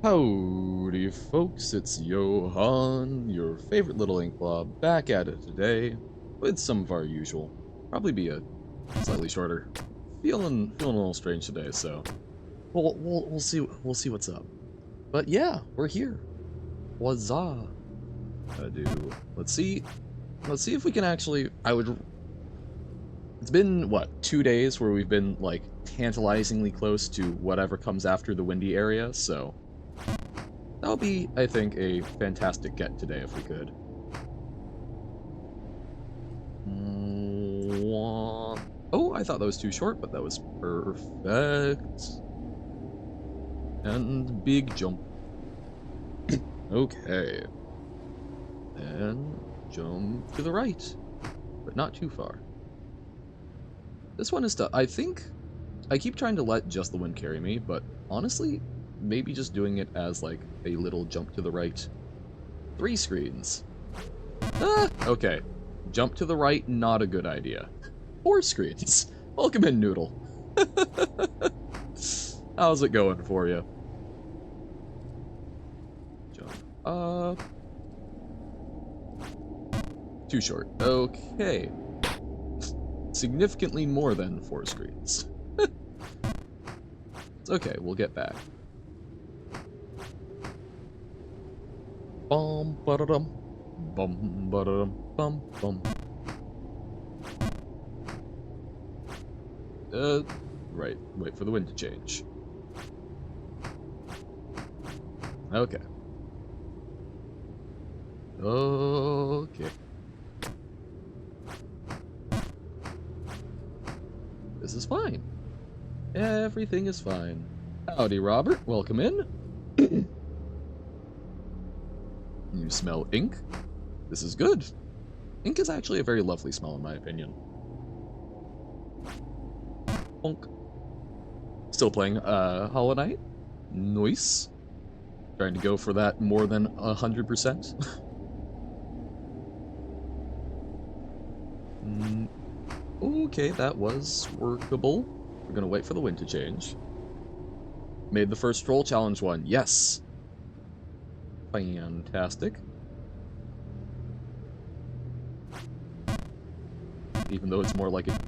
Howdy folks, it's Johan, your favorite little ink blob, back at it today with some of our usual. Probably be a slightly shorter. Feeling a little strange today, so we'll see what's up. But yeah, we're here. Huzzah! Do let's see if we can actually. It's been what 2 days where we've been like tantalizingly close to whatever comes after the windy area, so. That would be, I think, a fantastic get today if we could. Oh, I thought that was too short, but that was perfect. And big jump. Okay. And jump to the right, but not too far. This one is tough. I think I keep trying to let just the wind carry me, but honestly, maybe just doing it as like a little jump to the right. 3 screens. Ah, okay. Jump to the right, not a good idea. 4 screens. Welcome in, Noodle. How's it going for you? Jump up. Too short. Okay. Significantly more than 4 screens. It's okay, we'll get back. Bum ba-da-dum. Bum ba-da-dum. Bum bum. Right. Wait for the wind to change. Okay. Okay. This is fine. Everything is fine. Howdy, Robert. Welcome in. You smell ink? This is good. Ink is actually a very lovely smell in my opinion. Bonk. Still playing Hollow Knight. Nice. Trying to go for that more than 100%. Okay, that was workable. We're gonna wait for the wind to change. Made the first troll challenge one. Yes. Fantastic. Even though it's more like a...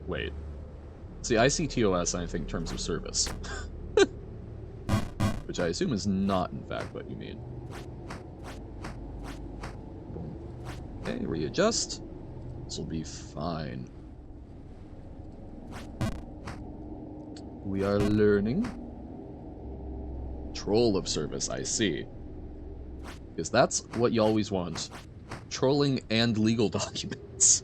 Wait. See, I see TOS and I think terms of service. Which I assume is not, in fact, what you mean. Okay, readjust. This will be fine. We are learning. Troll of service, I see. Because that's what you always want. Trolling and legal documents.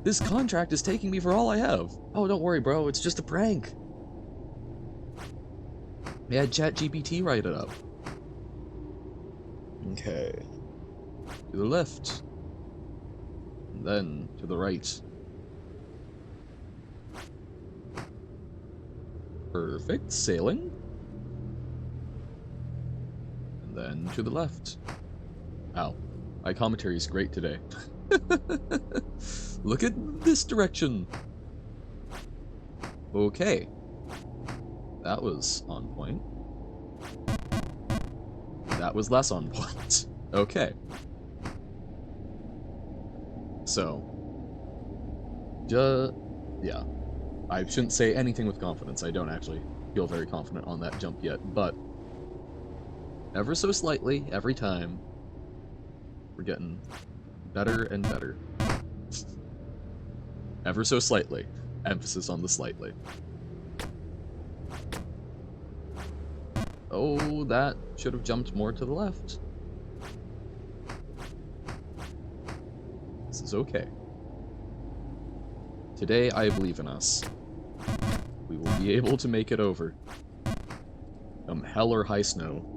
This contract is taking me for all I have. Oh, don't worry, bro. It's just a prank. We had ChatGPT write it up. Okay. To the left. And then to the right. Perfect. Sailing. And then to the left. Ow. My commentary is great today. Look at this direction. Okay. That was on point. That was less on point. Okay. So. Yeah. I shouldn't say anything with confidence. I don't actually feel very confident on that jump yet, but ever so slightly, every time, we're getting better and better. Ever so slightly. Emphasis on the slightly. Oh, that should have jumped more to the left. This is okay. Today, I believe in us. We will be able to make it over. Come hell or high snow.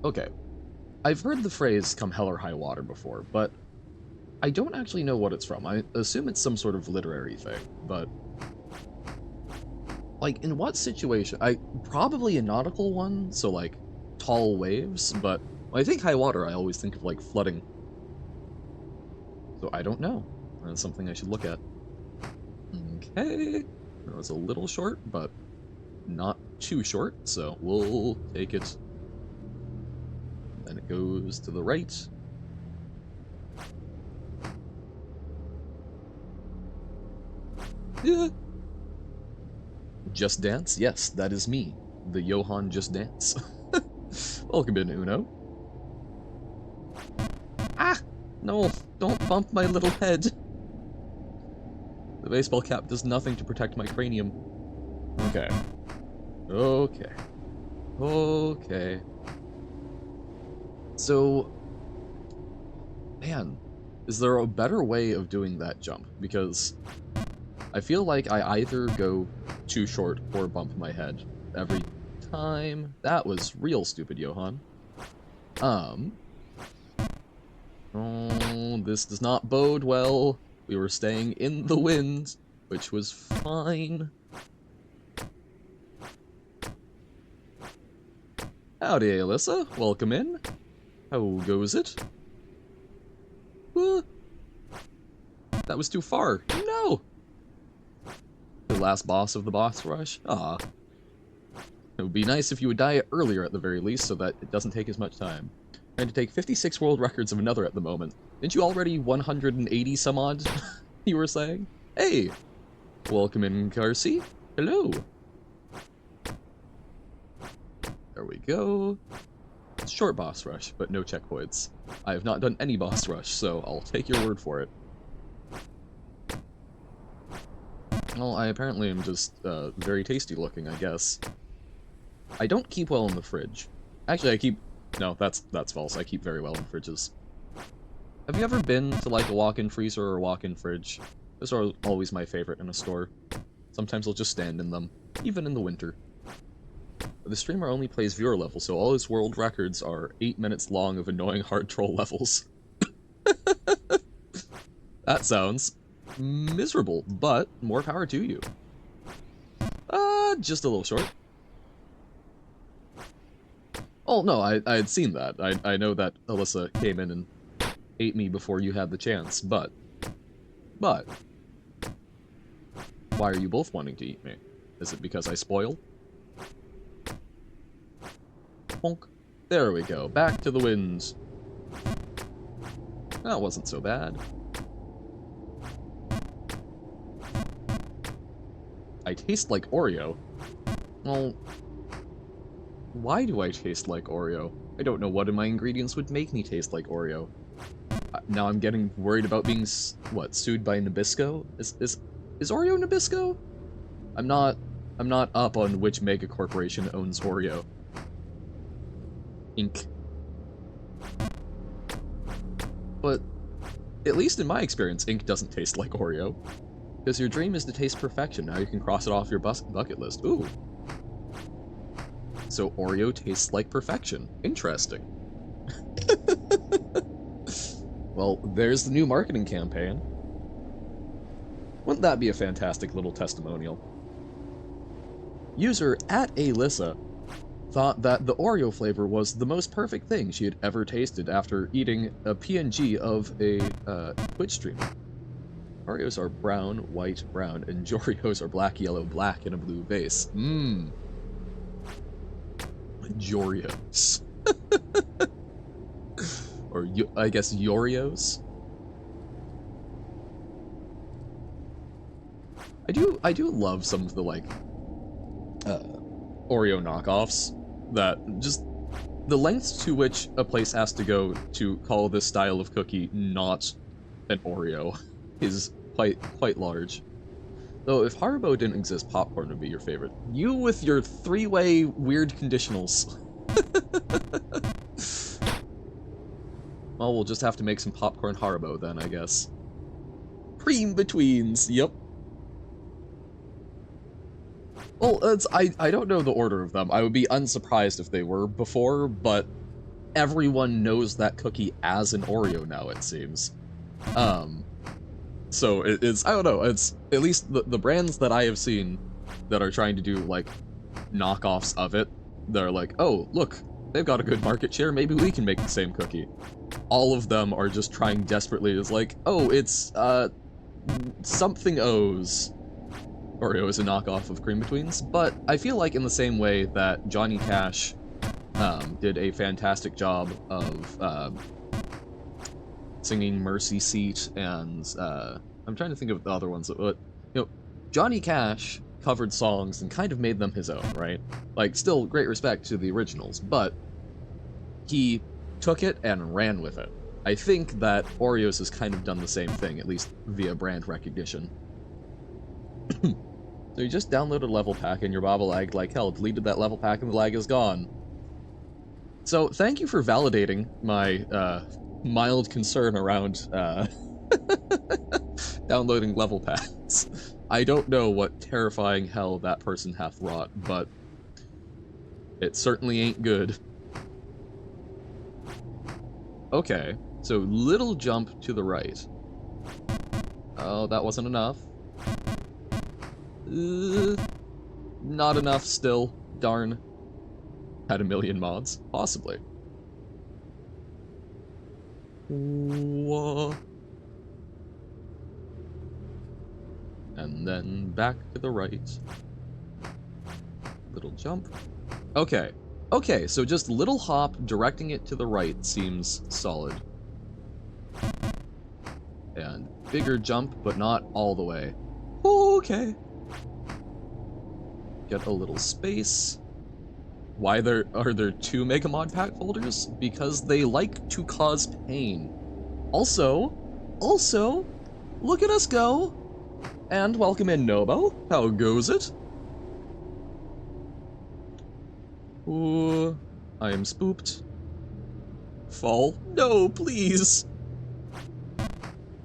Okay. I've heard the phrase come hell or high water before, but I don't actually know what it's from. I assume it's some sort of literary thing, but like, in what situation? Probably a nautical one, so like tall waves, but when I think high water, I always think of like flooding. So I don't know. That's something I should look at. Okay. It was a little short, but not too short, so we'll take it. Then it goes to the right. Yeah. Just Dance? Yes, that is me. The Johann Just Dance. Welcome in, Uno. Ah! No, don't bump my little head. The baseball cap does nothing to protect my cranium. Okay. Okay. Okay. So, man, is there a better way of doing that jump? Because I feel like I either go too short or bump my head every time. That was real stupid, Johann. Oh, this does not bode well. We were staying in the wind, which was fine. Howdy, Alyssa. Welcome in. How goes it? That was too far. No! The last boss of the boss rush? Ah. It would be nice if you would die earlier at the very least, so that it doesn't take as much time. Trying to take 56 world records of another at the moment. Didn't you already 180 some odd, you were saying? Hey! Welcome in, Carsey. Hello! There we go. Short boss rush, but no checkpoints. I have not done any boss rush, so I'll take your word for it. Well, I apparently am just very tasty looking, I guess. I don't keep well in the fridge. Actually, I keep... No, that's false. I keep very well in fridges. Have you ever been to, like, a walk-in freezer or a walk-in fridge? Those are always my favorite in a store. Sometimes I'll just stand in them, even in the winter. The streamer only plays viewer level, so all his world records are 8 minutes long of annoying hard troll levels. That sounds miserable, but more power to you. Just a little short. Oh, no, I had seen that. I know that Alyssa came in and ate me before you had the chance, but... Why are you both wanting to eat me? Is it because I spoil? Honk. There we go. Back to the winds. That wasn't so bad. I taste like Oreo. Well, why do I taste like Oreo? I don't know what in my ingredients would make me taste like Oreo. Now I'm getting worried about being, sued by Nabisco? Is Oreo Nabisco? I'm not up on which mega corporation owns Oreo. Inc. But, at least in my experience, ink doesn't taste like Oreo. Because your dream is to taste perfection, now you can cross it off your bucket list. Ooh. So Oreo tastes like perfection. Interesting. Well, there's the new marketing campaign. Wouldn't that be a fantastic little testimonial? User @Alyssa thought that the Oreo flavor was the most perfect thing she had ever tasted after eating a PNG of a Twitch streamer. Oreos are brown, white, brown, and Jorios are black, yellow, black, in a blue vase. Mmm. Jorios. Or, I guess, Yorios? I do love some of the, like, Oreo knockoffs that just... The lengths to which a place has to go to call this style of cookie not an Oreo is quite large. Though if Haribo didn't exist, popcorn would be your favorite. You with your three-way weird conditionals. Well, we'll just have to make some popcorn Haribo then, I guess. Preem-betweens, yep. Well, I don't know the order of them. I would be unsurprised if they were before, but everyone knows that cookie as an Oreo now, it seems. So it's, I don't know, it's, at least the brands that I have seen that are trying to do, like, knockoffs of it, they're like, oh, look, they've got a good market share, maybe we can make the same cookie. All of them are just trying desperately, it's like, oh, it's, something O's. Oreo is a knockoff of Cream Betweens, but I feel like in the same way that Johnny Cash did a fantastic job of singing Mercy Seat, and I'm trying to think of the other ones that, Johnny Cash covered songs and kind of made them his own, right? Like, still great respect to the originals, but he took it and ran with it. I think that Oreos has kind of done the same thing, at least via brand recognition. So you just downloaded a level pack and your Baba lagged like hell, deleted that level pack and the lag is gone. So thank you for validating my mild concern around downloading level packs. I don't know what terrifying hell that person hath wrought, but it certainly ain't good. Okay, so little jump to the right. Oh, that wasn't enough. Not enough still. Darn. Had a million mods. Possibly. Whoa. And then back to the right. Little jump. Okay. Okay, so just little hop, directing it to the right seems solid. And bigger jump, but not all the way. Okay. Get a little space. Why are there 2 Mega Mod Pack folders? Because they like to cause pain. Also, look at us go! And welcome in, Nobo. How goes it? Ooh, I am spooked. Fall? No, please!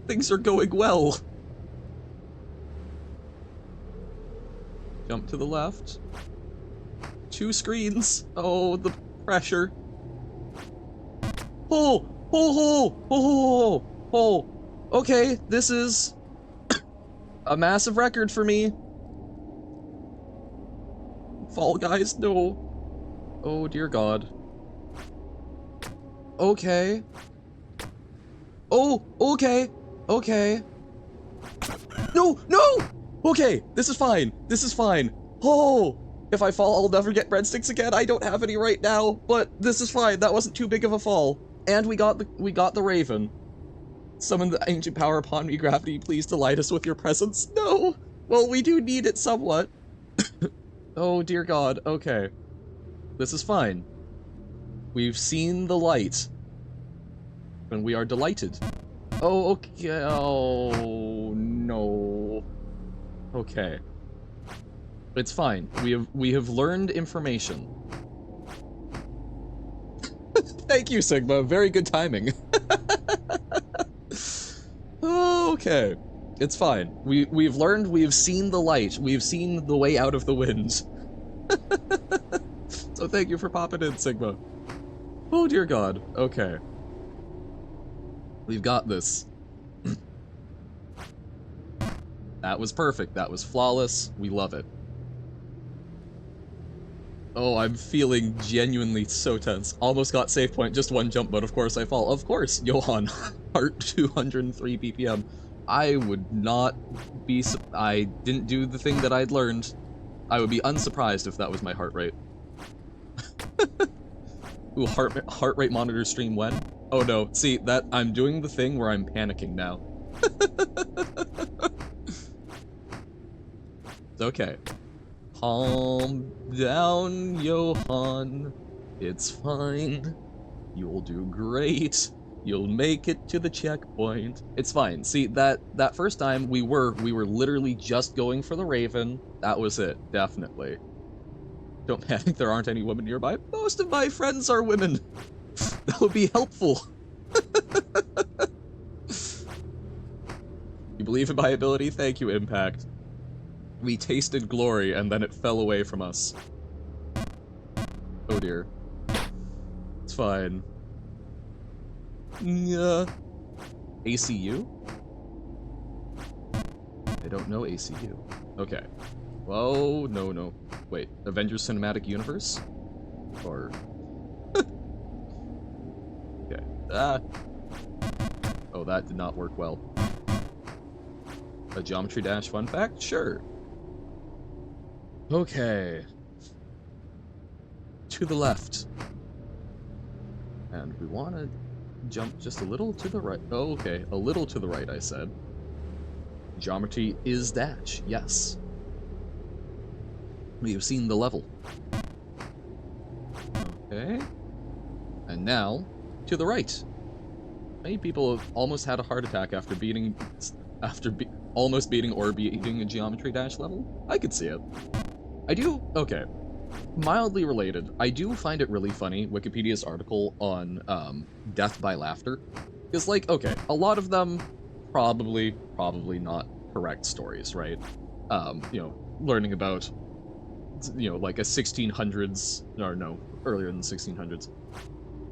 Things are going well. Jump to the left. 2 screens. Oh, the pressure. Oh! Okay, this is a massive record for me. Fall Guys, no. Oh, dear God. Okay. Oh, okay. Okay. No! Okay, this is fine. Oh! If I fall, I'll never get breadsticks again. I don't have any right now, but this is fine. That wasn't too big of a fall. And we got the Raven. Summon the ancient power upon me, gravity. Please delight us with your presence. No! Well, we do need it somewhat. Oh, dear God. Okay. This is fine. We've seen the light. And we are delighted. Oh, okay. Oh, no. Okay. It's fine. We have learned information. Thank you, Sigma. Very good timing. Okay. It's fine. We've learned, we've seen the light. We've seen the way out of the wind. So thank you for popping in, Sigma. Oh, dear God. Okay. We've got this. That was perfect. That was flawless. We love it. Oh, I'm feeling genuinely so tense. Almost got save point, just 1 jump, but of course I fall. Of course, Johan. Heart 203 BPM. I would not be... I didn't do the thing that I'd learned. I would be unsurprised if that was my heart rate. Ooh, heart rate monitor stream when? Oh no, see, that I'm doing the thing where I'm panicking now. It's okay. Calm down, Johan. It's fine. You'll do great. You'll make it to the checkpoint. It's fine. See, that first time we were literally just going for the Raven. That was it, definitely. Don't panic, there aren't any women nearby. Most of my friends are women. That would be helpful. You believe in my ability? Thank you, Impact. We tasted glory, and then it fell away from us. Oh dear. It's fine. Yeah. ACU? I don't know ACU. Okay. Whoa, no. Wait, Avengers Cinematic Universe? Or... okay. Ah. Oh, that did not work well. A Geometry Dash fun fact? Sure. Okay. To the left. And we want to jump just a little to the right. Oh, okay. A little to the right, I said. Geometry is dash. Yes. We have seen the level. Okay. And now, to the right. Many people have almost had a heart attack after almost beating or beating a geometry dash level. I could see it. I do. Okay. Mildly related. I do find it really funny, Wikipedia's article on death by laughter. Because, like, okay, a lot of them probably not correct stories, right? You know, learning about, you know, like a 1600s, or no, earlier than the 1600s,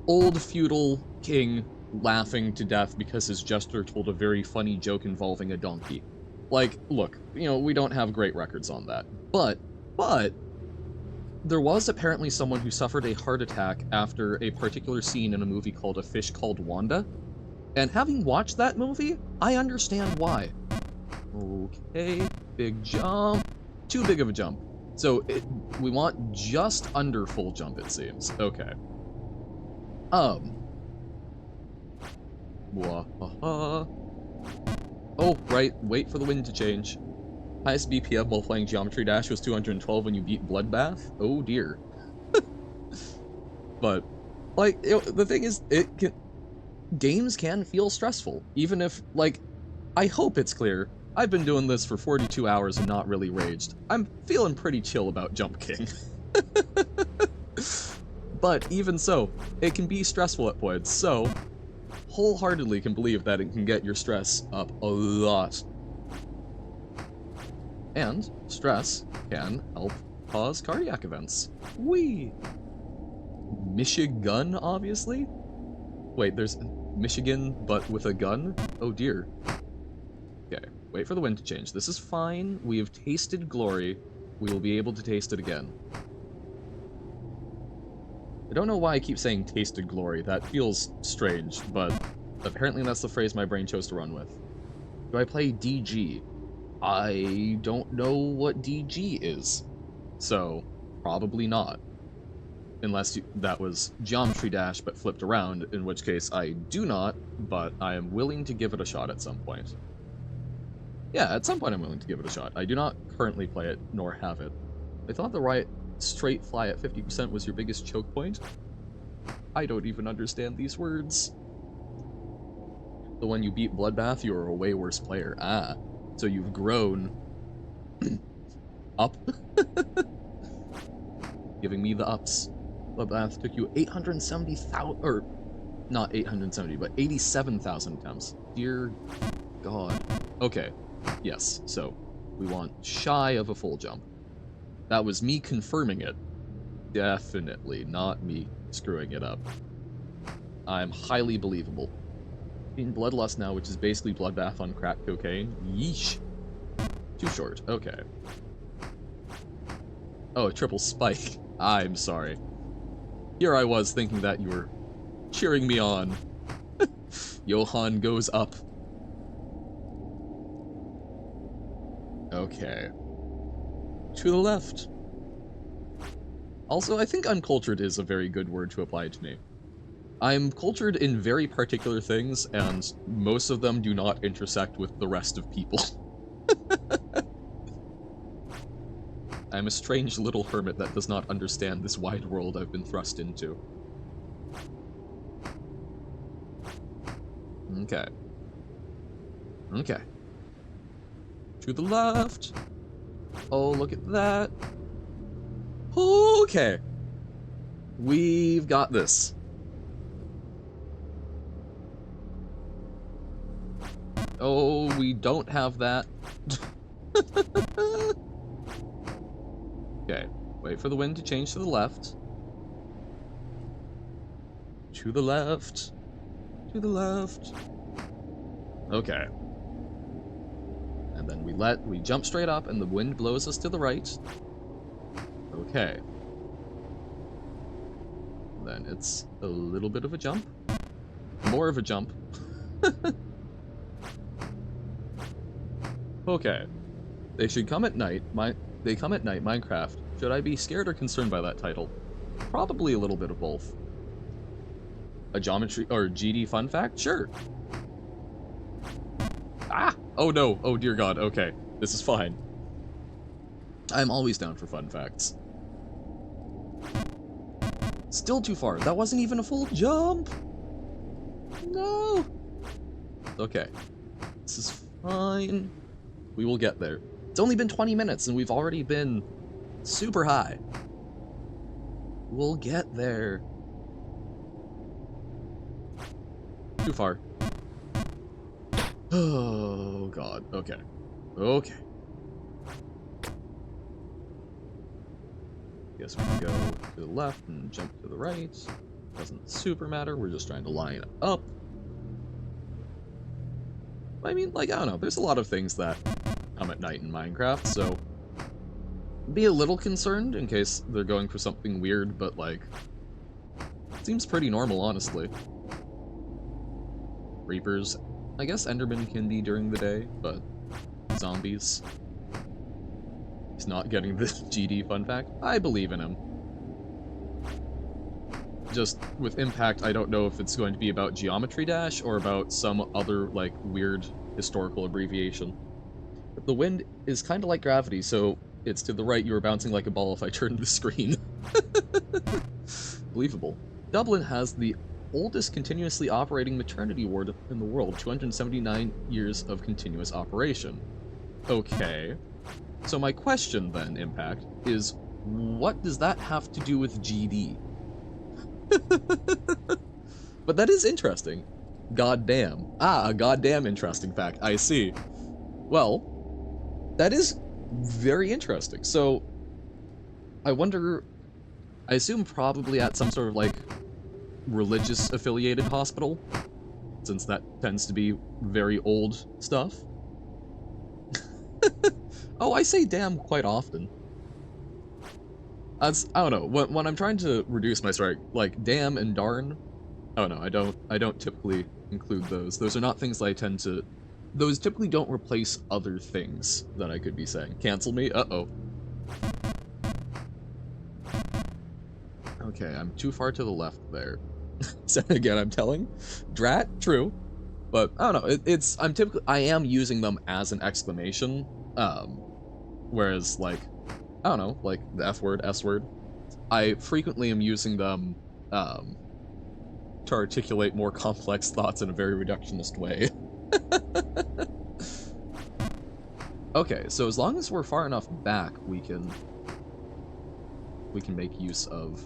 old feudal king laughing to death because his jester told a very funny joke involving a donkey. Like, look, you know, we don't have great records on that. But, there was apparently someone who suffered a heart attack after a particular scene in a movie called A Fish Called Wanda. And having watched that movie, I understand why. Okay, big jump. Too big of a jump. So, we want just under full jump, it seems. Okay. Wahaha. Oh, right, wait for the wind to change. Highest BPM while playing Geometry Dash was 212 when you beat Bloodbath? Oh dear. But, like, the thing is, games can feel stressful, even if, like, I hope it's clear. I've been doing this for 42 hours and not really raged. I'm feeling pretty chill about Jump King. But even so, it can be stressful at points, so wholeheartedly can believe that it can get your stress up a lot. And stress can help cause cardiac events. Whee! Michigan, obviously? Wait, there's Michigan, but with a gun? Oh dear. Okay, wait for the wind to change. This is fine. We have tasted glory. We will be able to taste it again. I don't know why I keep saying tasted glory. That feels strange, but apparently that's the phrase my brain chose to run with. Do I play DG? I don't know what DG is, so probably not. Unless that was Geometry Dash but flipped around, in which case I do not, but I am willing to give it a shot at some point. Yeah, at some point I'm willing to give it a shot. I do not currently play it, nor have it. I thought the right straight fly at 50% was your biggest choke point. I don't even understand these words. So when you beat Bloodbath, you are a way worse player. Ah, so you've grown up? Giving me the ups. Bloodbath took you 870,000, or not 870, but 87,000 attempts. Dear God. Okay, yes, so we want shy of a full jump. That was me confirming it. Definitely not me screwing it up. I'm highly believable. In Bloodlust now, which is basically Bloodbath on crack cocaine. Yeesh. Too short. Okay. Oh, a triple spike. I'm sorry. Here I was thinking that you were cheering me on. Johann goes up. Okay. To the left. Also, I think uncultured is a very good word to apply to me. I'm cultured in very particular things, and most of them do not intersect with the rest of people. I'm a strange little hermit that does not understand this wide world I've been thrust into. Okay. Okay. To the left. Oh, look at that. Okay. We've got this. Oh, we don't have that. Okay, wait for the wind to change to the left. To the left. To the left. Okay. And then we jump straight up and the wind blows us to the right. Okay. Then it's a little bit of a jump. More of a jump. Okay. They should come at night. They Come at Night, Minecraft. Should I be scared or concerned by that title? Probably a little bit of both. A geometry or GD fun fact? Sure. Ah! Oh no. Oh dear God. Okay. This is fine. I'm always down for fun facts. Still too far. That wasn't even a full jump. No. Okay. This is fine. We will get there. It's only been 20 minutes and we've already been super high. We'll get there. Too far. Oh God. Okay. Okay. Guess we can go to the left and jump to the right. Doesn't super matter. We're just trying to line up. I mean, like, I don't know. There's a lot of things that come at night in Minecraft, so be a little concerned in case they're going for something weird, but, like, seems pretty normal, honestly. Reapers. I guess Enderman can be during the day, but zombies. He's not getting the GD fun fact. I believe in him. Just with Impact, I don't know if it's going to be about Geometry Dash or about some other, like, weird historical abbreviation. But the wind is kind of like gravity, so it's to the right, you are bouncing like a ball if I turn the screen. Believable. Dublin has the oldest continuously operating maternity ward in the world, 279 years of continuous operation. Okay. So my question then, Impact, is what does that have to do with GD? But that is interesting. Goddamn. Ah, a goddamn interesting fact. I see. Well, that is very interesting. So, I wonder, I assume probably at some sort of, like, religious affiliated hospital, since that tends to be very old stuff. Oh, I say damn quite often. That's, I don't know, when I'm trying to reduce my strike, like damn and darn, oh no, I don't typically include those. Those are not things that I tend to, those typically don't replace other things that I could be saying. Cancel me? Uh-oh. Okay, I'm too far to the left there. So again, I'm telling. Drat, true. But, I don't know, I am using them as an exclamation, whereas, like, I don't know, like the F word, S word, I frequently am using them, to articulate more complex thoughts in a very reductionist way. Okay, so as long as we're far enough back, we can make use of,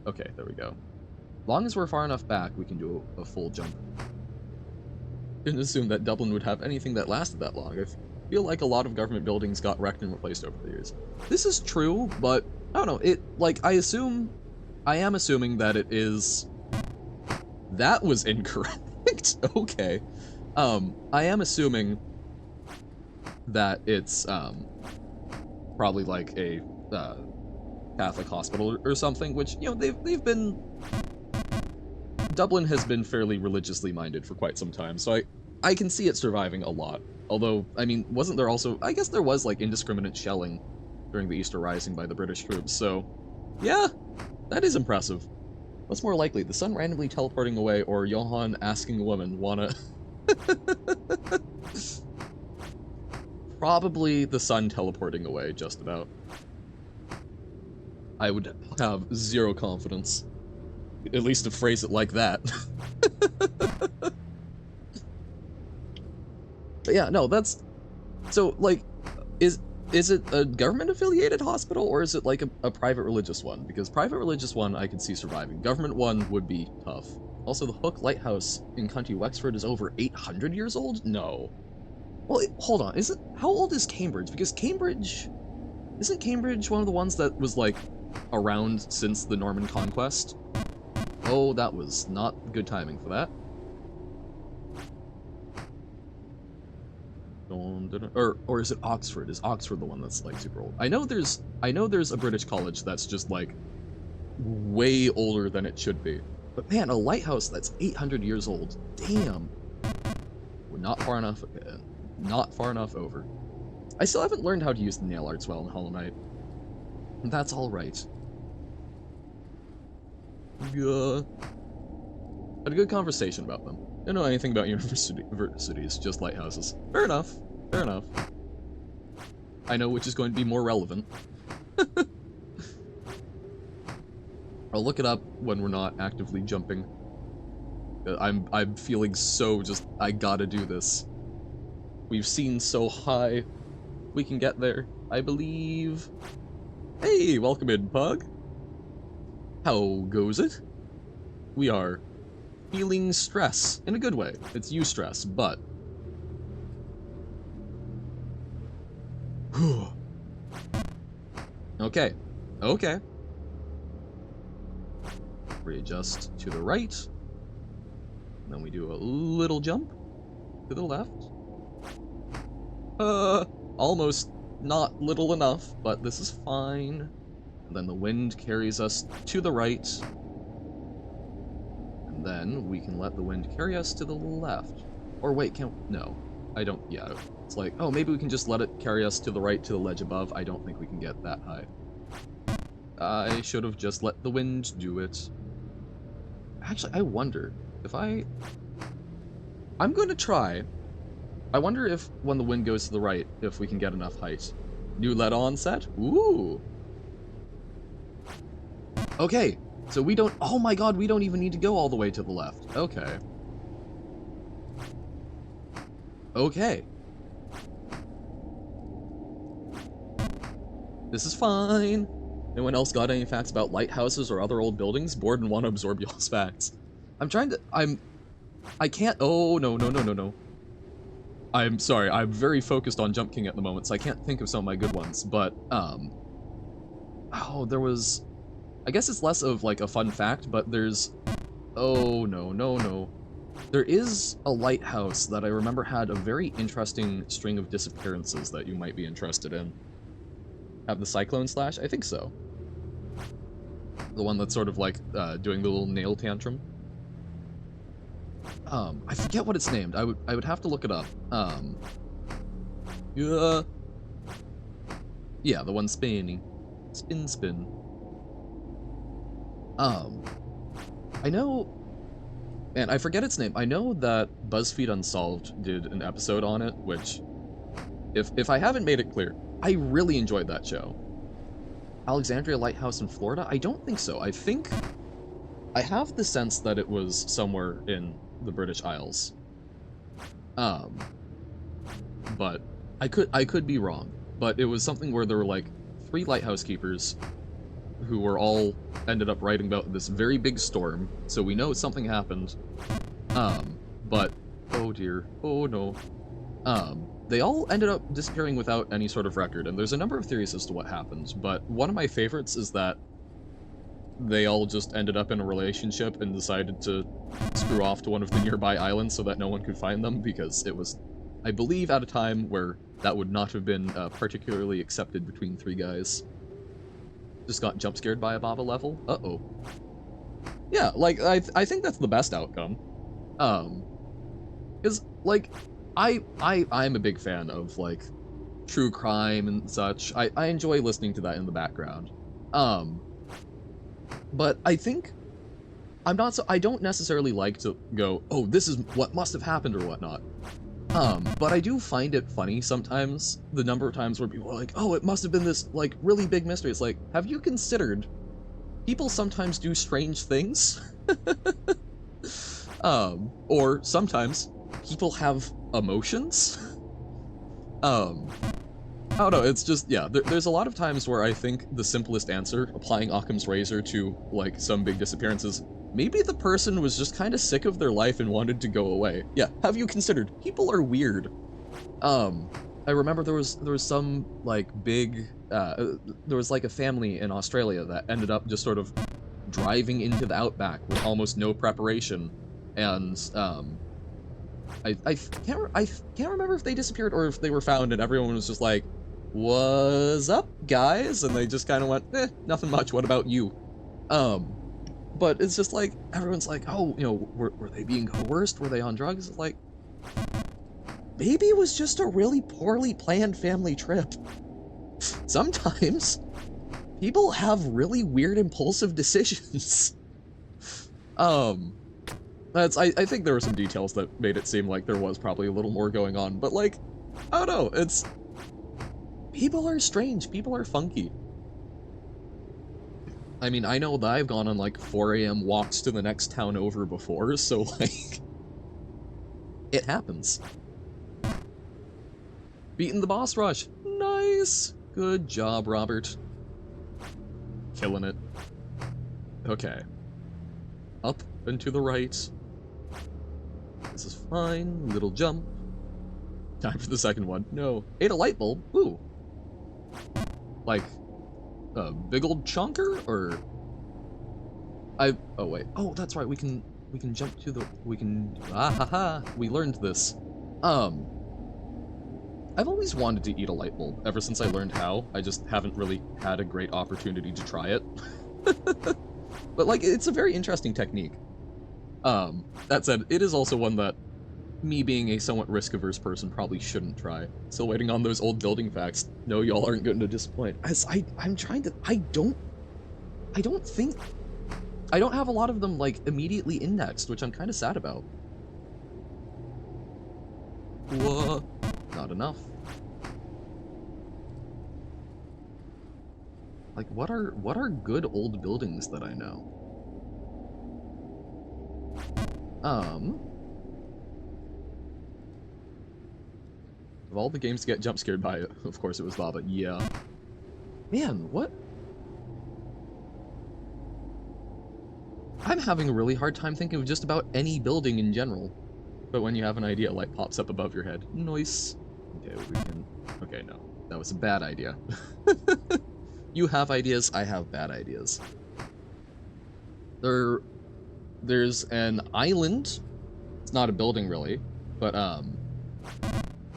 okay, there we go. As long as we're far enough back, we can do a full jump. Didn't assume that Dublin would have anything that lasted that long. I feel like a lot of government buildings got wrecked and replaced over the years. This is true, but I don't know, I am assuming that it is, that was incorrect. Okay. I am assuming that it's, probably like a, Catholic hospital or something, which, you know, they've been, Dublin has been fairly religiously minded for quite some time, so I can see it surviving a lot. Although, I mean, wasn't there also, I guess there was, like, indiscriminate shelling during the Easter Rising by the British troops, so, yeah, that is impressive. What's more likely, the sun randomly teleporting away, or Johann asking a woman, wanna... Probably the sun teleporting away, just about. I would have zero confidence. At least to phrase it like that. But yeah, no, that's... So, like, is it a government-affiliated hospital, or is it, like, a private religious one? Because private religious one, I could see surviving. Government one would be tough. Also, the Hook Lighthouse in County Wexford is over 800 years old? No. Well, hold on, how old is Cambridge? Because isn't Cambridge one of the ones that was, like, around since the Norman Conquest? Oh, that was not good timing for that. Or is it Oxford? Is Oxford the one that's, like, super old? I know there's a British college that's just, like, way older than it should be. But man, a lighthouse that's 800 years old. Damn. We're not far enough over. I still haven't learned how to use the nail arts well in Hollow Knight. That's alright. Yeah. Had a good conversation about them. Don't know anything about universities, just lighthouses. Fair enough. Fair enough. I know which is going to be more relevant. I'll look it up when we're not actively jumping. I'm feeling so just, I gotta do this. We've seen so high. We can get there, I believe. Hey, welcome in, Pug. How goes it? We are feeling stress in a good way. It's eustress, but okay. Okay. Readjust to the right. And then we do a little jump to the left. Almost not little enough, but this is fine. And then the wind carries us to the right. And then we can let the wind carry us to the left. Or wait, no. I don't, yeah. It's like, oh, maybe we can just let it carry us to the right to the ledge above. I don't think we can get that high. I should have just let the wind do it. Actually, I wonder if I'm going to try. I wonder if when the wind goes to the right, if we can get enough height. New LED on set? Ooh. Okay, so we don't, oh my god, we don't even need to go all the way to the left. Okay. Okay. This is fine. Anyone else got any facts about lighthouses or other old buildings? Bored and want to absorb y'all's facts. I'm trying to, I can't, oh, no. I'm sorry, I'm very focused on Jump King at the moment, so I can't think of some of my good ones, but, oh, there was, I guess it's less of, like, a fun fact, but there's, oh, no. There is a lighthouse that I remember had a very interesting string of disappearances that you might be interested in. Have the Cyclone Slash? I think so. The one that's sort of like, doing the little nail tantrum. I forget what it's named. I would have to look it up. Yeah, the one spinning. Spin. I know, and I forget its name. I know that BuzzFeed Unsolved did an episode on it, which, if I haven't made it clear, I really enjoyed that show. Alexandria Lighthouse in Florida? I don't think so. I have the sense that it was somewhere in the British Isles. But I could be wrong. But it was something where there were like 3 lighthouse keepers who were all ended up writing about this very big storm, so we know something happened. But oh dear, oh no. They all ended up disappearing without any sort of record, and there's a number of theories as to what happened, but one of my favorites is that they all just ended up in a relationship and decided to screw off to one of the nearby islands so that no one could find them, because it was, I believe, at a time where that would not have been particularly accepted between 3 guys. Just got jump scared by a Baba level? Uh-oh. Yeah, like, I think that's the best outcome. Because, like, I'm a big fan of, like, true crime and such. I enjoy listening to that in the background. But I think I don't necessarily like to go, oh, this is what must have happened or whatnot. But I do find it funny sometimes, the number of times where people are like, oh, it must have been this, like, really big mystery. It's like, have you considered people sometimes do strange things? Or sometimes people have emotions? I don't know, it's just, yeah, there's a lot of times where I think the simplest answer, applying Occam's razor to, like, some big disappearances, maybe the person was just kind of sick of their life and wanted to go away. Yeah, have you considered? People are weird. I remember there was some, like, big, there was, like, a family in Australia that ended up just sort of driving into the outback with almost no preparation, and, I can't remember if they disappeared or if they were found and everyone was just like, what's up, guys? And they just kind of went, nothing much, what about you? But it's just like, everyone's like, oh, you know, were they being coerced? Were they on drugs? Like, maybe it was just a really poorly planned family trip. Sometimes people have really weird impulsive decisions. I think there were some details that made it seem like there was probably a little more going on, but like, I don't know, people are strange, people are funky. I mean, I know that I've gone on like 4 a.m. walks to the next town over before, so like, it happens. Beating the boss rush. Nice. Good job, Robert. Killing it. Okay. Up and to the right. This is fine. Little jump. Time for the second one. No. Ate a light bulb. Ooh. Like, a big old chunker? Or... oh, wait. Oh, that's right. We can jump to the... We can... Ah, ha, ha. We learned this. I've always wanted to eat a light bulb, ever since I learned how. I just haven't really had a great opportunity to try it. But, like, it's a very interesting technique. That said, it is also one that, me being a somewhat risk-averse person, probably shouldn't try. Still waiting on those old building facts. No, y'all aren't going to disappoint. As I'm trying to... I don't have a lot of them, like, immediately indexed, which I'm kind of sad about. Whoa. Not enough. Like, what are good old buildings that I know? Of all the games to get jump scared by, of course it was Lava. Yeah. Man, what? I'm having a really hard time thinking of just about any building in general. But when you have an idea, light pops up above your head. Nice. Okay, we can... Okay, no. That was a bad idea. You have ideas, I have bad ideas. There's an island. It's not a building, really. But,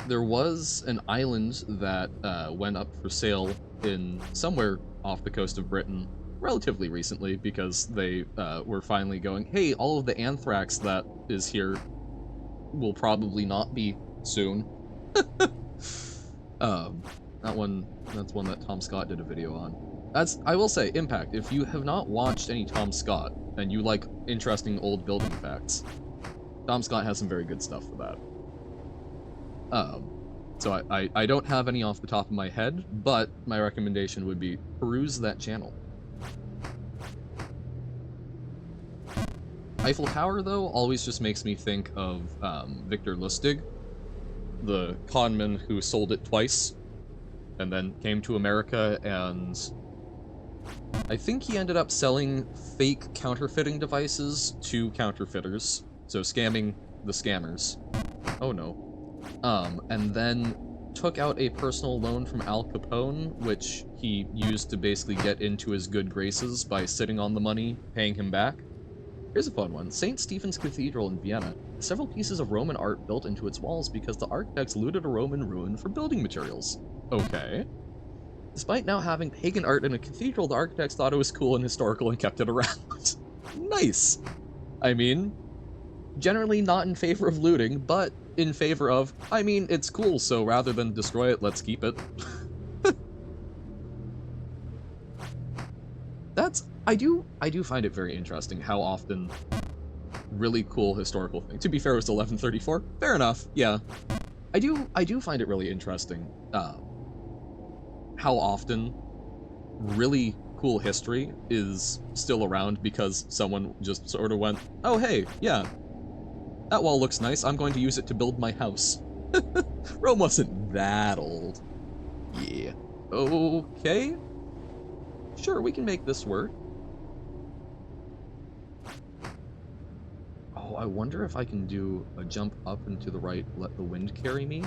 there was an island that, went up for sale in somewhere off the coast of Britain relatively recently, because they, were finally going, hey, all of the anthrax that is here will probably not be soon. That's one that Tom Scott did a video on. I will say, Impact, if you have not watched any Tom Scott, and you like interesting old building facts, Tom Scott has some very good stuff for that. So I don't have any off the top of my head, but my recommendation would be peruse that channel. Eiffel Tower, though, always just makes me think of Victor Lustig, the conman who sold it twice, and then came to America, and I think he ended up selling fake counterfeiting devices to counterfeiters, so scamming the scammers. Oh no. And then took out a personal loan from Al Capone, which he used to basically get into his good graces by sitting on the money, paying him back. Here's a fun one. St. Stephen's Cathedral in Vienna has several pieces of Roman art built into its walls because the architects looted a Roman ruin for building materials. Okay. Despite now having pagan art in a cathedral, the architects thought it was cool and historical and kept it around. Nice! I mean, generally not in favor of looting, but in favor of, I mean, it's cool, so rather than destroy it, let's keep it. I do find it very interesting how often really cool historical things. To be fair, it was 1134. Fair enough. Yeah, I do find it really interesting how often really cool history is still around because someone just sort of went, oh hey, yeah, that wall looks nice. I'm going to use it to build my house. Rome wasn't that old. Yeah. Okay. Sure, we can make this work. Oh, I wonder if I can do a jump up and to the right, let the wind carry me.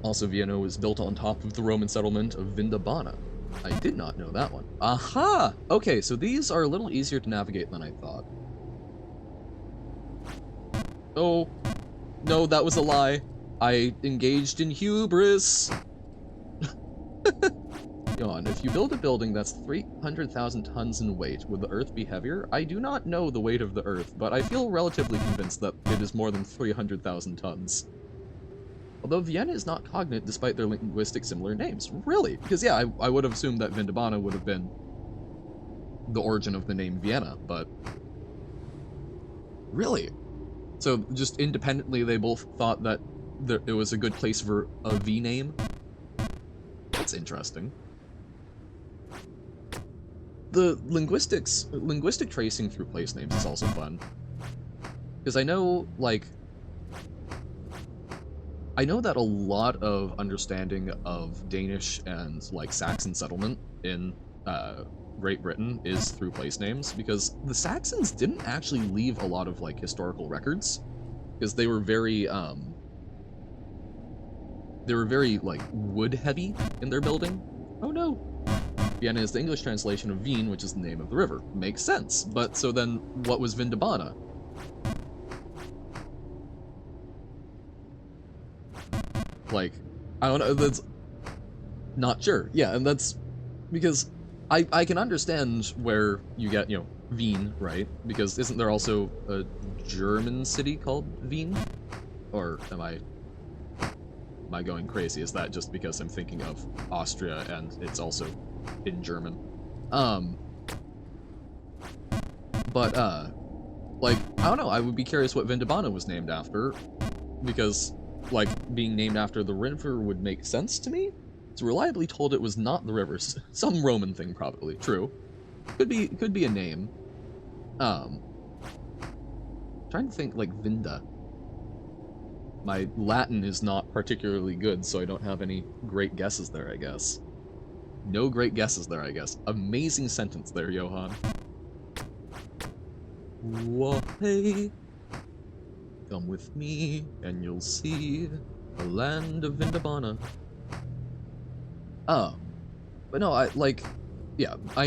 Also, Vienna was built on top of the Roman settlement of Vindobana. I did not know that one. Aha! Okay, so these are a little easier to navigate than I thought. Oh, no, that was a lie. I engaged in hubris. Go on. If you build a building that's 300,000 tons in weight, would the Earth be heavier? I do not know the weight of the Earth, but I feel relatively convinced that it is more than 300,000 tons. Although Vienna is not cognate despite their linguistic similar names. Really? Because yeah, I would have assumed that Vindabana would have been the origin of the name Vienna, but... Really? So just independently they both thought that it was a good place for a V name? That's interesting. The linguistic tracing through place names is also fun. Because I know, like... I know that a lot of understanding of Danish and, like, Saxon settlement in Great Britain is through place names, because the Saxons didn't actually leave a lot of, like, historical records, because they were very, like, wood-heavy in their building. Oh no! Vienna is the English translation of Veen, which is the name of the river. Makes sense, but so then what was Vindabana? Like, I don't know, that's not sure. Yeah, and that's because I can understand where you get, you know, Wien, right? Because isn't there also a German city called Wien? Or am I going crazy? Is that just because I'm thinking of Austria and it's also in German? But like, I don't know, I would be curious what Vindabana was named after, because like, being named after the river would make sense to me. It's reliably told it was not the river. Some Roman thing, probably. True. Could be a name. Trying to think, like, Vinda. My Latin is not particularly good, so I don't have any great guesses there, I guess. No great guesses there, I guess. Amazing sentence there, Johan. Whoa, hey. Come with me, and you'll see the land of Vindabana. But no, I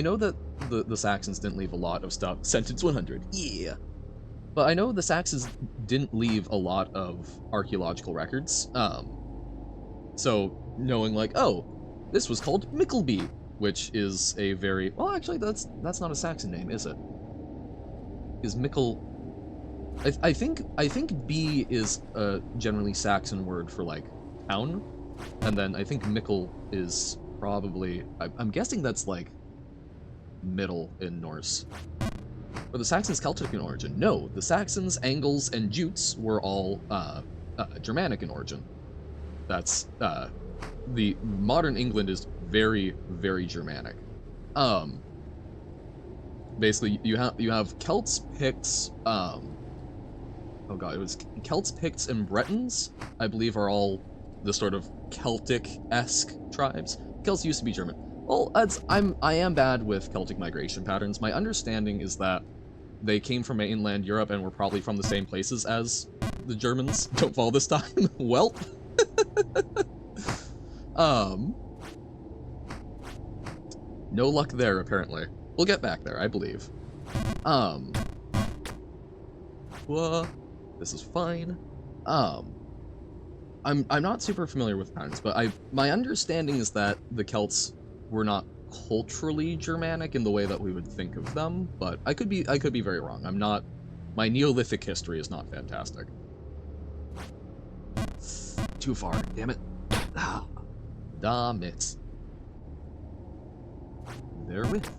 know that the Saxons didn't leave a lot of stuff. Sentence 100, yeah. But I know the Saxons didn't leave a lot of archaeological records. So knowing like, oh, this was called Mickleby, which is a very, well, actually, that's not a Saxon name, is it? Is Mickle... I think B is a generally Saxon word for, like, town, and then I think Mickle is probably... I'm guessing that's, like, middle in Norse. Were the Saxons Celtic in origin? No, the Saxons, Angles, and Jutes were all Germanic in origin. That's, the modern England is very, very Germanic. Basically, you have Celts, Picts, oh god, it was Celts, Picts, and Bretons, I believe, are all the sort of Celtic-esque tribes. Celts used to be German. Well, I am bad with Celtic migration patterns. My understanding is that they came from mainland Europe and were probably from the same places as the Germans. Don't fall this time. Welp. No luck there, apparently. We'll get back there, I believe. What? This is fine. I'm not super familiar with patterns, but my understanding is that the Celts were not culturally Germanic in the way that we would think of them, but I could be very wrong. I'm not... My Neolithic history is not fantastic. Too far, damn it. Damn it. Therewith.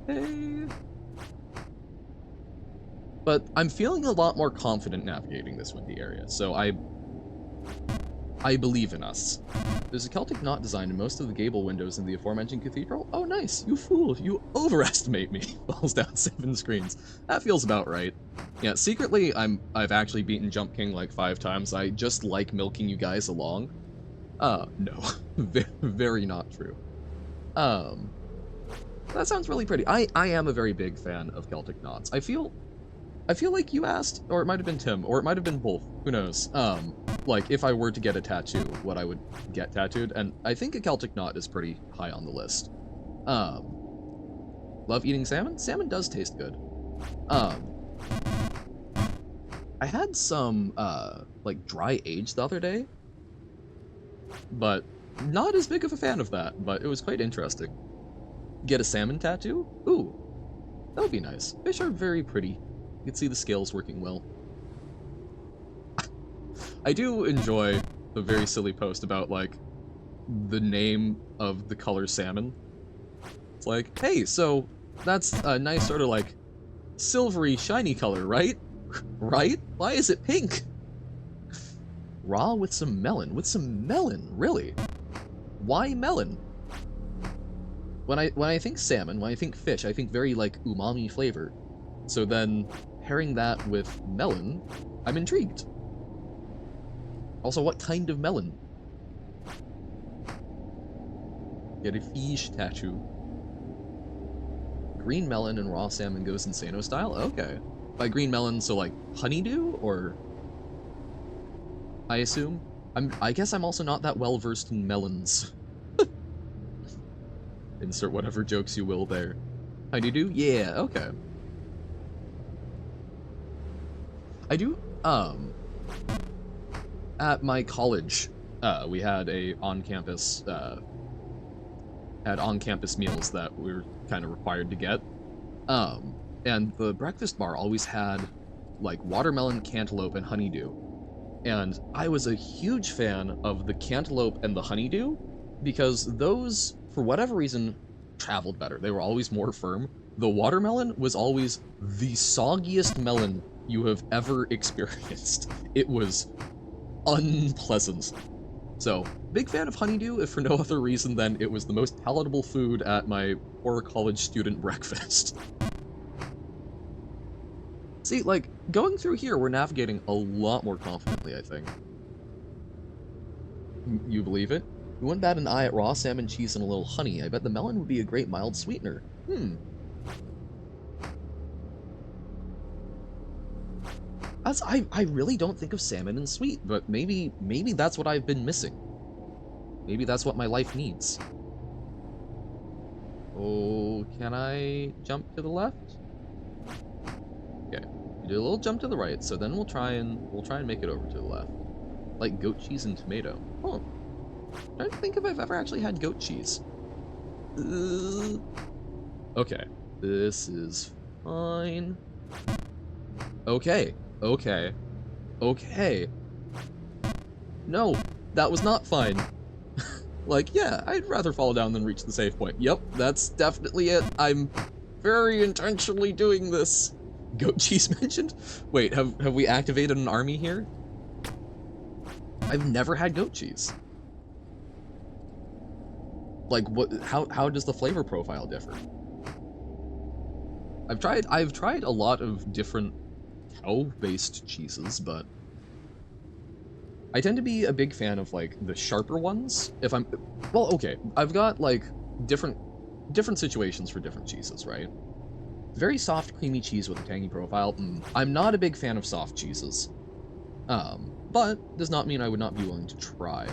Hey. But I'm feeling a lot more confident navigating this windy area, so I believe in us. There's a Celtic knot design in most of the gable windows in the aforementioned cathedral. Oh, nice. You fool. You overestimate me. Falls down 7 screens. That feels about right. Yeah, secretly, I've actually beaten Jump King like 5 times. I just like milking you guys along. No. Very not true. That sounds really pretty. I am a very big fan of Celtic knots. I feel like you asked, or it might have been Tim, or it might have been both. Who knows? Like, if I were to get a tattoo, what I would get tattooed, and I think a Celtic knot is pretty high on the list. Love eating salmon? Salmon does taste good. I had some, like, dry age the other day, but not as big of a fan of that, but it was quite interesting. Get a salmon tattoo? Ooh, that would be nice. Fish are very pretty. You can see the scales working well. I do enjoy the very silly post about, like, the name of the color salmon. It's like, hey, so that's a nice sort of, like, silvery, shiny color, right? Right? Why is it pink? Raw with some melon. With some melon, really? Why melon? When I think salmon, when I think fish, I think very, like, umami flavor. So then, pairing that with melon, I'm intrigued. Also, what kind of melon? Get a fish tattoo. Green melon and raw salmon goes insano style? Okay. By green melon, so like honeydew, or I assume? I guess I'm also not that well versed in melons. Insert whatever jokes you will there. Honeydew? Yeah, okay. I do, at my college, we had a on-campus, on-campus meals that we were kind of required to get. And the breakfast bar always had, like, watermelon, cantaloupe, and honeydew. And I was a huge fan of the cantaloupe and the honeydew, because those, for whatever reason, traveled better. They were always more firm. The watermelon was always the soggiest melon you have ever experienced. It was unpleasant. So, big fan of honeydew, if for no other reason than it was the most palatable food at my poor college student breakfast. See, like, going through here, we're navigating a lot more confidently, I think. You believe it? We wouldn't bat an eye at raw salmon, cheese, and a little honey. I bet the melon would be a great mild sweetener. I really don't think of salmon and sweet, but maybe that's what I've been missing. Maybe that's what my life needs. Oh, can I jump to the left? Okay, you do a little jump to the right, so then we'll try and make it over to the left. Like goat cheese and tomato. Oh, I'm trying to think if I've ever actually had goat cheese. Okay, this is fine. Okay. No, that was not fine. Like, yeah, I'd rather fall down than reach the save point. Yep, that's definitely it. I'm very intentionally doing this. Goat cheese mentioned? Wait, have we activated an army here? I've never had goat cheese. Like, what? How does the flavor profile differ? I've tried a lot of different cow-based cheeses, but I tend to be a big fan of, like, the sharper ones. Well, okay, I've got, like, different situations for different cheeses, right? Very soft, creamy cheese with a tangy profile. I'm not a big fan of soft cheeses. But does not mean I would not be willing to try.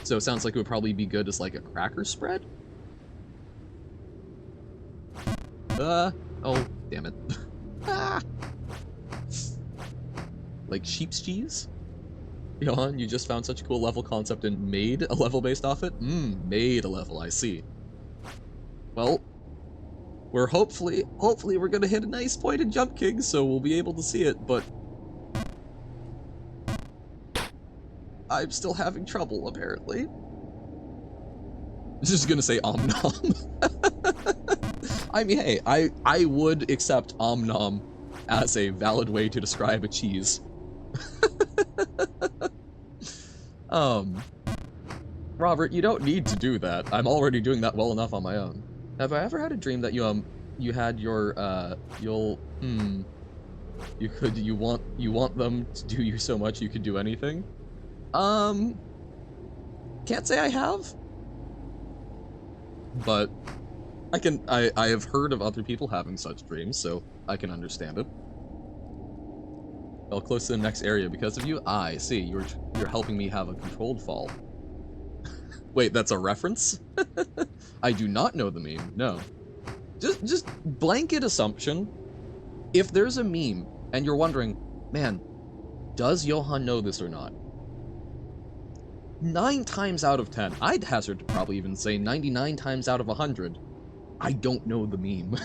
So it sounds like it would probably be good as, like, a cracker spread? Oh, damn it. Ah! Like sheep's cheese? Johan, you just found such a cool level concept and made a level based off it? Made a level, I see. Well, we're hopefully we're gonna hit a nice point in Jump King, so we'll be able to see it, but I'm still having trouble, apparently. I'm just gonna say Om Nom. I mean, hey, I would accept Om Nom as a valid way to describe a cheese. Robert, you don't need to do that. I'm already doing that well enough on my own. Have I ever had a dream that you had your, you want them to do you so much you could do anything? Can't say I have. But I have heard of other people having such dreams, so I can understand it. Fell close to the next area because of you? I see, you're helping me have a controlled fall. Wait, that's a reference? I do not know the meme, no. Just blanket assumption. If there's a meme, and you're wondering, man, does Johan know this or not? 9 times out of 10, I'd hazard to probably even say 99 times out of 100, I don't know the meme.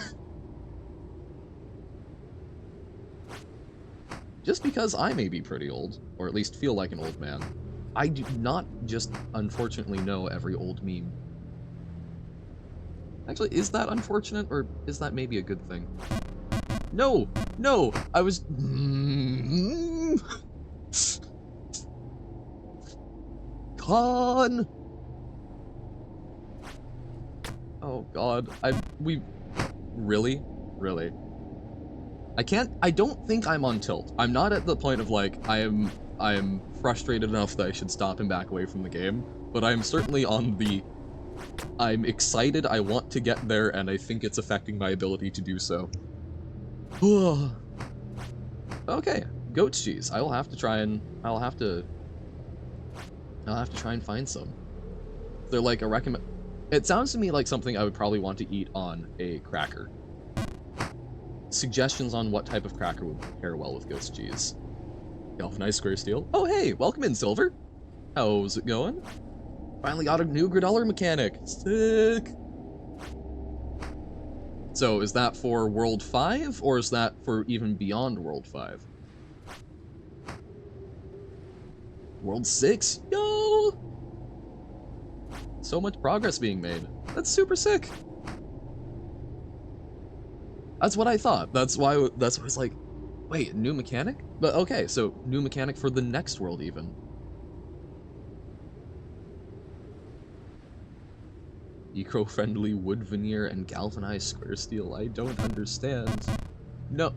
Just because I may be pretty old, or at least feel like an old man, I do not just unfortunately know every old meme. Actually, is that unfortunate, or is that maybe a good thing? No! No! I was... Con! Oh god, we... Really? Really? I don't think I'm on tilt. I'm not at the point of, like, I am frustrated enough that I should stop and back away from the game, but I'm certainly on the... I'm excited, I want to get there, and I think it's affecting my ability to do so. Okay, goat's cheese. I'll have to try and find some. They're like a recommend. It sounds to me like something I would probably want to eat on a cracker. Suggestions on what type of cracker would pair well with goat's cheese. Galvanized square steel. Oh hey, welcome in, Silver. How's it going? Finally got a new $1 mechanic. Sick. So is that for World 5, or is that for even beyond World 5? World 6? Yo! So much progress being made. That's super sick. That's what I thought. That's why I was like, wait, new mechanic? But okay, so new mechanic for the next world even. Eco-friendly wood veneer and galvanized square steel. I don't understand. No.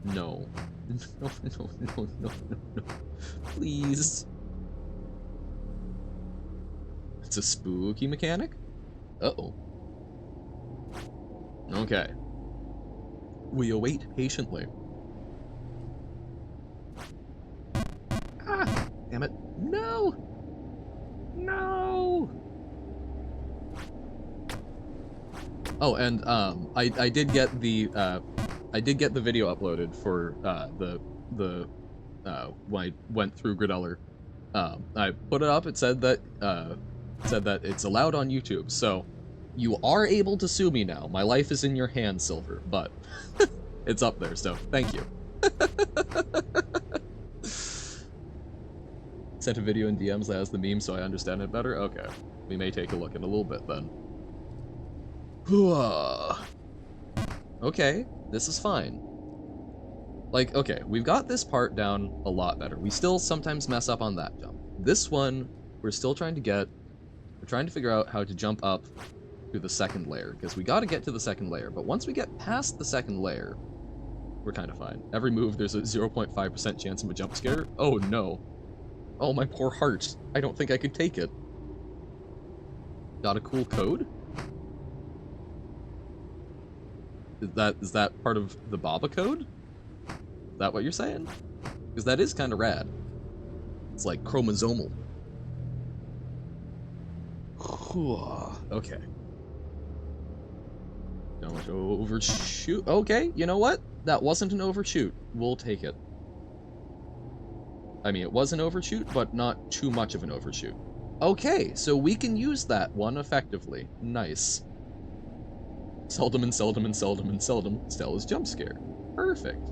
No. No, no, no, no, no, no. Please. It's a spooky mechanic? Uh-oh. Okay. We await patiently. Ah! Damn it. No! No! Oh, and I did get the video uploaded for when I went through Grideller. I put it up. It said that it's allowed on YouTube. So you are able to sue me now. My life is in your hands, Silver. But it's up there. So thank you. Sent a video in DMs that has the meme, so I understand it better. Okay, we may take a look in a little bit then. Okay, this is fine. Like, okay, we've got this part down a lot better. We still sometimes mess up on that jump. This one, we're trying to figure out how to jump up to the second layer, because we gotta get to the second layer, but once we get past the second layer, we're kind of fine. Every move, there's a 0.5% chance of a jump scare. Oh no. Oh, my poor heart. I don't think I could take it. Got a cool code? Is that part of the Baba code? Is that what you're saying? Because that is kind of rad. It's like chromosomal. Okay. Don't overshoot. Okay, you know what? That wasn't an overshoot. We'll take it. I mean, it was an overshoot, but not too much of an overshoot. Okay, so we can use that one effectively. Nice. Seldom and seldom and seldom and seldom, Stella's jump scare. Perfect.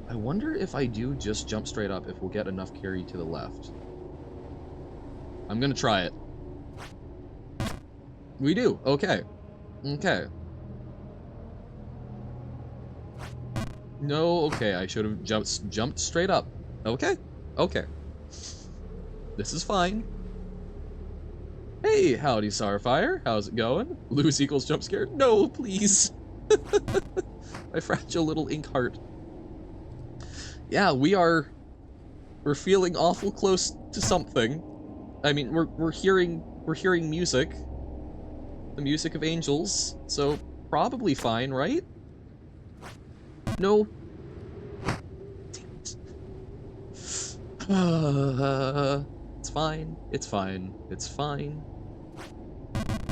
I wonder if I do just jump straight up, if we'll get enough carry to the left. I'm gonna try it. We do, okay. Okay. No, okay, I should have jumped straight up. Okay, okay. This is fine. Hey, howdy, Starfire. How's it going? Lose equals jump scare? No, please. My fragile little ink heart. Yeah, we're feeling awful close to something. I mean, we're hearing music. The music of angels, so probably fine, right? No. It's fine. It's fine. It's fine.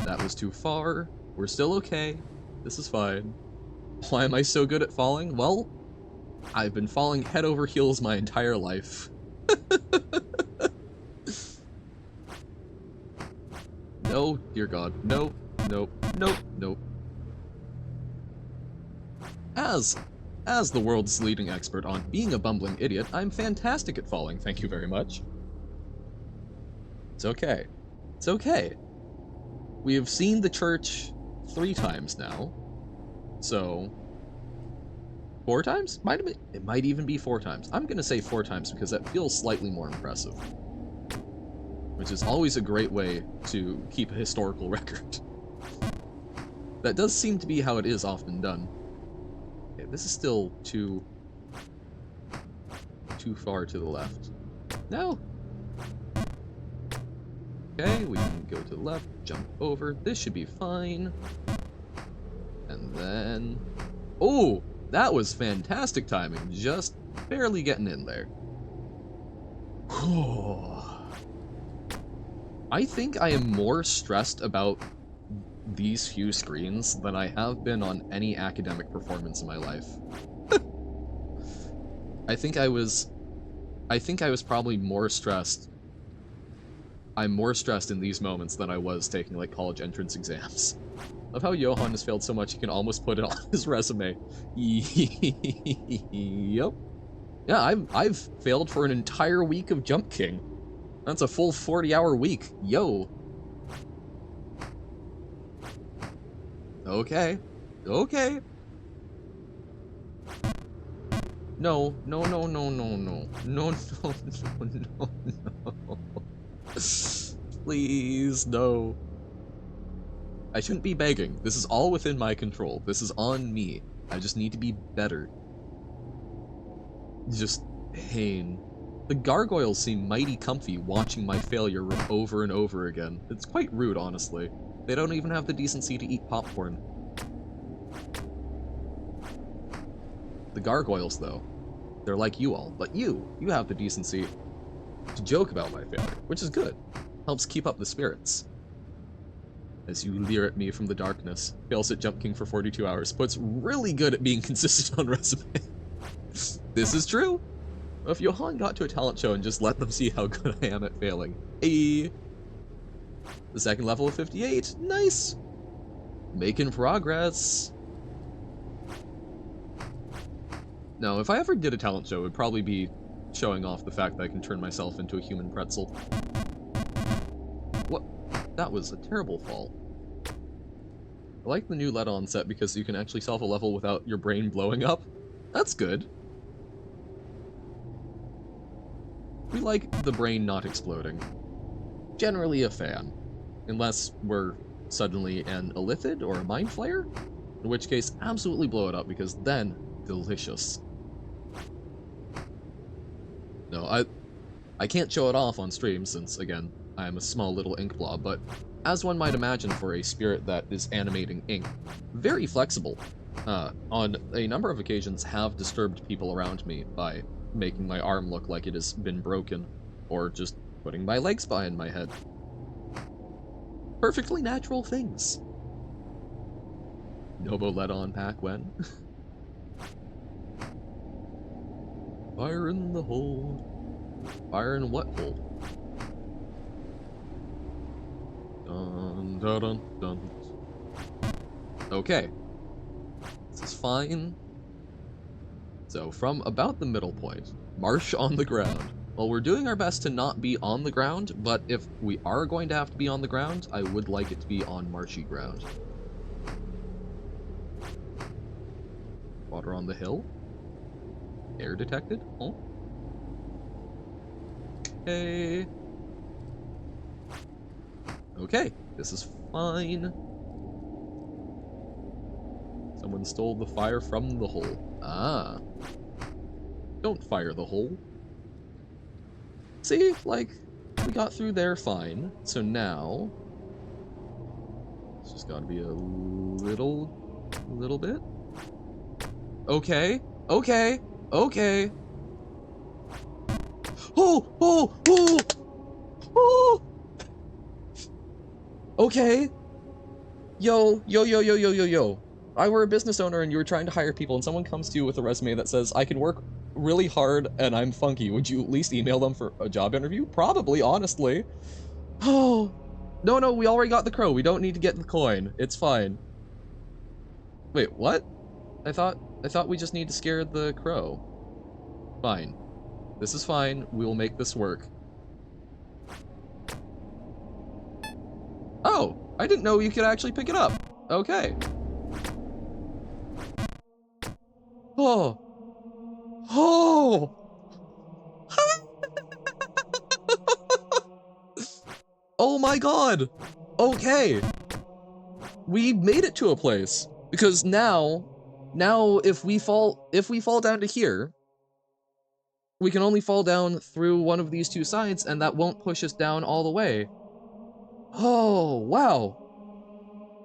That was too far. We're still okay. This is fine. Why am I so good at falling? Well, I've been falling head over heels my entire life. No, dear God. Nope, nope, nope, nope. As the world's leading expert on being a bumbling idiot, I'm fantastic at falling, thank you very much. It's okay. It's okay. We have seen the church 3 times now, so 4 times? It might even be 4 times. I'm gonna say 4 times because that feels slightly more impressive. Which is always a great way to keep a historical record. That does seem to be how it is often done. Okay, this is still too far to the left. No! Okay, we can go to the left, jump over. This should be fine. And then... Oh! That was fantastic timing. Just barely getting in there. I think I am more stressed about these few screens than I have been on any academic performance in my life. I think I was probably more stressed. I'm more stressed in these moments than I was taking, like, college entrance exams. Of how Johan has failed so much he can almost put it on his resume. Yep. Yeah, I've failed for an entire week of Jump King. That's a full 40-hour week. Yo. Okay. Okay. No, no, no, no, no, no. No, no, no, no, no. Please, no. I shouldn't be begging. This is all within my control. This is on me. I just need to be better. Just pain. The gargoyles seem mighty comfy watching my failure over and over again. It's quite rude, honestly. They don't even have the decency to eat popcorn. The gargoyles, though, they're like you all, but you have the decency to joke about my failure, which is good. Helps keep up the spirits. As you leer at me from the darkness, fails at Jump King for 42 hours, but's really good at being consistent on resume. This is true. If Johan got to a talent show and just let them see how good I am at failing. Hey. The second level of 58. Nice. Making progress. No, if I ever did a talent show, it would probably be showing off the fact that I can turn myself into a human pretzel. What? That was a terrible fall. I like the new let-on set because you can actually solve a level without your brain blowing up. That's good. We like the brain not exploding. Generally a fan. Unless we're suddenly an Illithid or a Mind Flayer, in which case absolutely blow it up because then, delicious. No, I can't show it off on stream since, again, I am a small little ink blob, but as one might imagine for a spirit that is animating ink, very flexible. On a number of occasions have disturbed people around me by making my arm look like it has been broken, or just putting my legs behind my head. Perfectly natural things. Nobo let on pack when? Fire in the hole. Fire in what hole? Dun dun dun dun. Okay. This is fine. So, from about the middle point, march on the ground. Well, we're doing our best to not be on the ground, but if we are going to have to be on the ground, I would like it to be on marshy ground. Water on the hill? Air detected? Oh. Okay. Okay, this is fine. Someone stole the fire from the hole. Ah. Don't fire the hole. See, like, we got through there fine. So now, it's just gotta be a little bit. Okay, okay, okay. Oh, oh, oh, oh. Okay. Yo. If I were a business owner and you were trying to hire people and someone comes to you with a resume that says, I can work really hard and I'm funky, would you at least email them for a job interview? Probably, honestly. Oh, No, no, we already got the crow. We don't need to get the coin. It's fine. Wait, what? I thought we just need to scare the crow. Fine. This is fine. We will make this work. Oh, I didn't know you could actually pick it up. Okay. Oh. Oh. Oh my god. Okay. We made it to a place because now if we fall down to here, we can only fall down through one of these two sides and that won't push us down all the way. Oh, wow.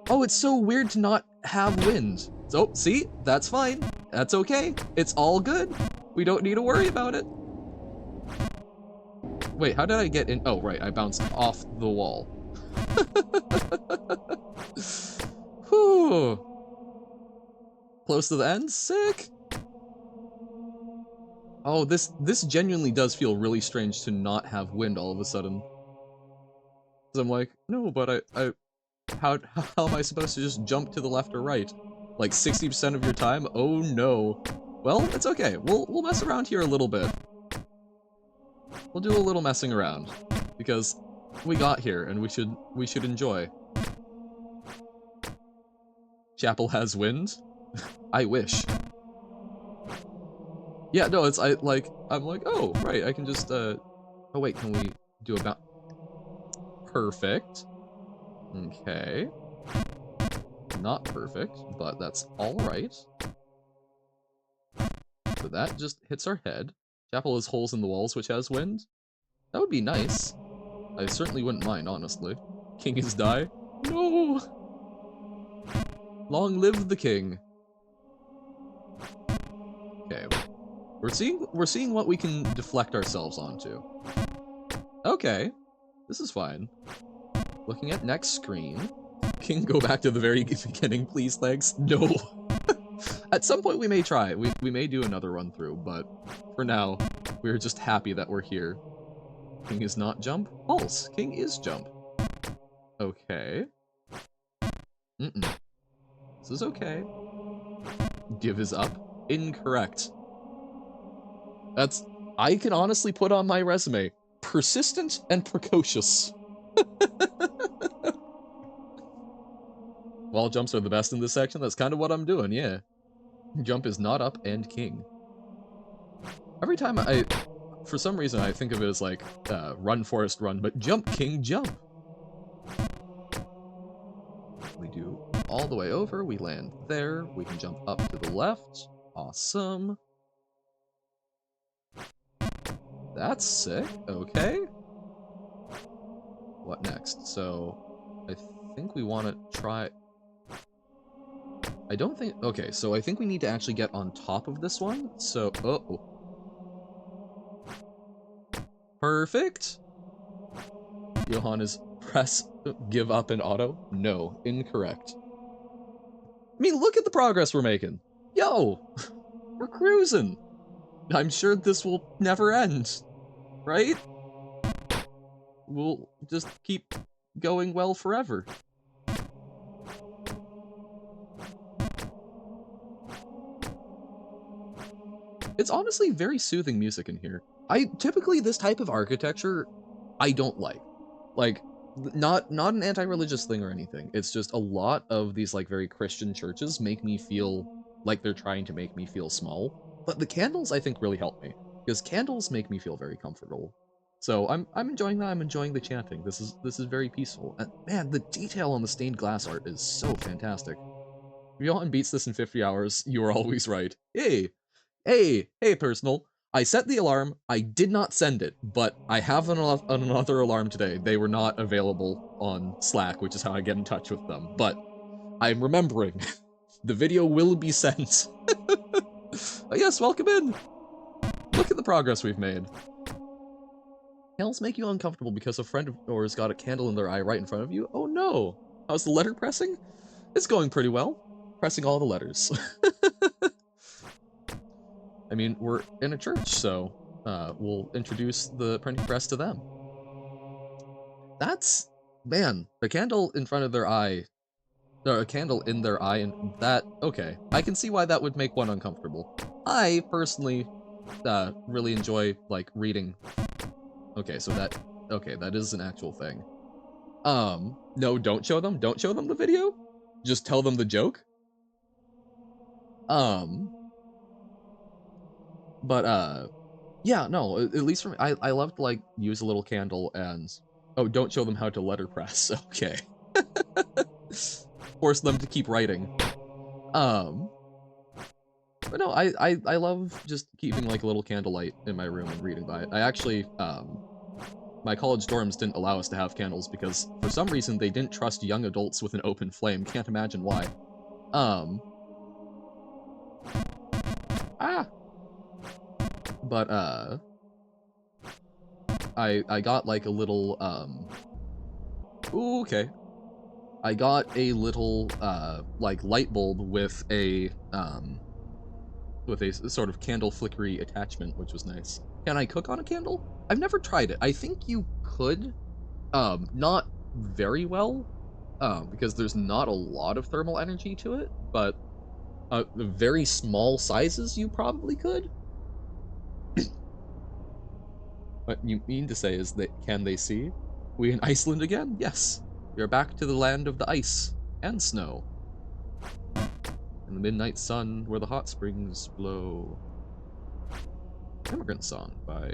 Oh, it's so weird to not have wind. So, see? That's fine. That's okay. It's all good. We don't need to worry about it. Wait, how did I get in? Oh, right, I bounced off the wall. Whew. Close to the end? Sick. Oh, this genuinely does feel really strange to not have wind all of a sudden. 'Cause I'm like, no, but how am I supposed to just jump to the left or right? Like 60% of your time? Oh no. Well, it's okay. We'll mess around here a little bit. We'll do a little messing around because we got here and we should enjoy. Chapel has wind? I wish. Yeah, no, I'm like, oh, right, I can just oh wait, can we do about perfect. Okay. Not perfect, but that's alright. So that just hits our head. Chapel has holes in the walls which has wind. That would be nice. I certainly wouldn't mind, honestly. King is die. No! Long live the king. Okay. We're seeing what we can deflect ourselves onto. Okay. This is fine. Looking at next screen. King, go back to the very beginning, please, thanks. No. At some point we may try. We may do another run through, but for now, we're just happy that we're here. King is not jump? False. King is jump. Okay. This is okay. Give is up. Incorrect. I can honestly put on my resume. Persistent and precocious. Wall jumps are the best in this section. That's kind of what I'm doing, yeah. Jump is not up and king. Every time for some reason, I think of it as like, run, Forest, run, but jump, king, jump. We do all the way over, we land there, we can jump up to the left. Awesome. That's sick, okay. What next? So, I think we want to try... I don't think... Okay, so I think we need to actually get on top of this one, so... Oh. Perfect! Johan is press, give up in auto? No, incorrect. I mean, look at the progress we're making. Yo! We're cruising! I'm sure this will never end, right? We'll just keep going well forever. It's honestly very soothing music in here. Typically this type of architecture, I don't like. Like, not an anti-religious thing or anything. It's just a lot of these like very Christian churches make me feel like they're trying to make me feel small. But the candles I think really help me because candles make me feel very comfortable. So I'm enjoying that. I'm enjoying the chanting. This is very peaceful. And man, the detail on the stained glass art is so fantastic. If Johan beats this in 50 hours, you are always right. Hey, personal. I set the alarm, I did not send it, but I have another alarm today. They were not available on Slack, which is how I get in touch with them, but I'm remembering. The video will be sent. Oh yes, welcome in. Look at the progress we've made. Candles make you uncomfortable because a friend of yours got a candle in their eye right in front of you? Oh no. How's the letter pressing? It's going pretty well. Pressing all the letters. I mean, we're in a church, so we'll introduce the printing press to them. That's Man, the candle in front of their eye, or a candle in their eye, and that, okay. I can see why that would make one uncomfortable. I, personally, really enjoy, like, reading. Okay, so okay, that is an actual thing. No, don't show them. Don't show them the video. Just tell them the joke. Um, but, yeah, no, at least for me, I love to, like, use a little candle and, oh, don't show them how to letterpress. Okay. Force them to keep writing. Um, but no, I love just keeping, like, a little candlelight in my room and reading by it. I actually, my college dorms didn't allow us to have candles because, for some reason, they didn't trust young adults with an open flame. Can't imagine why. Um, ah! But, I got, like, a little, ooh, okay. I got a little, like, light bulb with a sort of candle flickery attachment, which was nice. Can I cook on a candle? I've never tried it. I think you could, not very well, because there's not a lot of thermal energy to it, but, very small sizes you probably could. What you mean to say is that, can they see? We in Iceland again? Yes. We are back to the land of the ice and snow. And the midnight sun where the hot springs blow. Immigrant Song by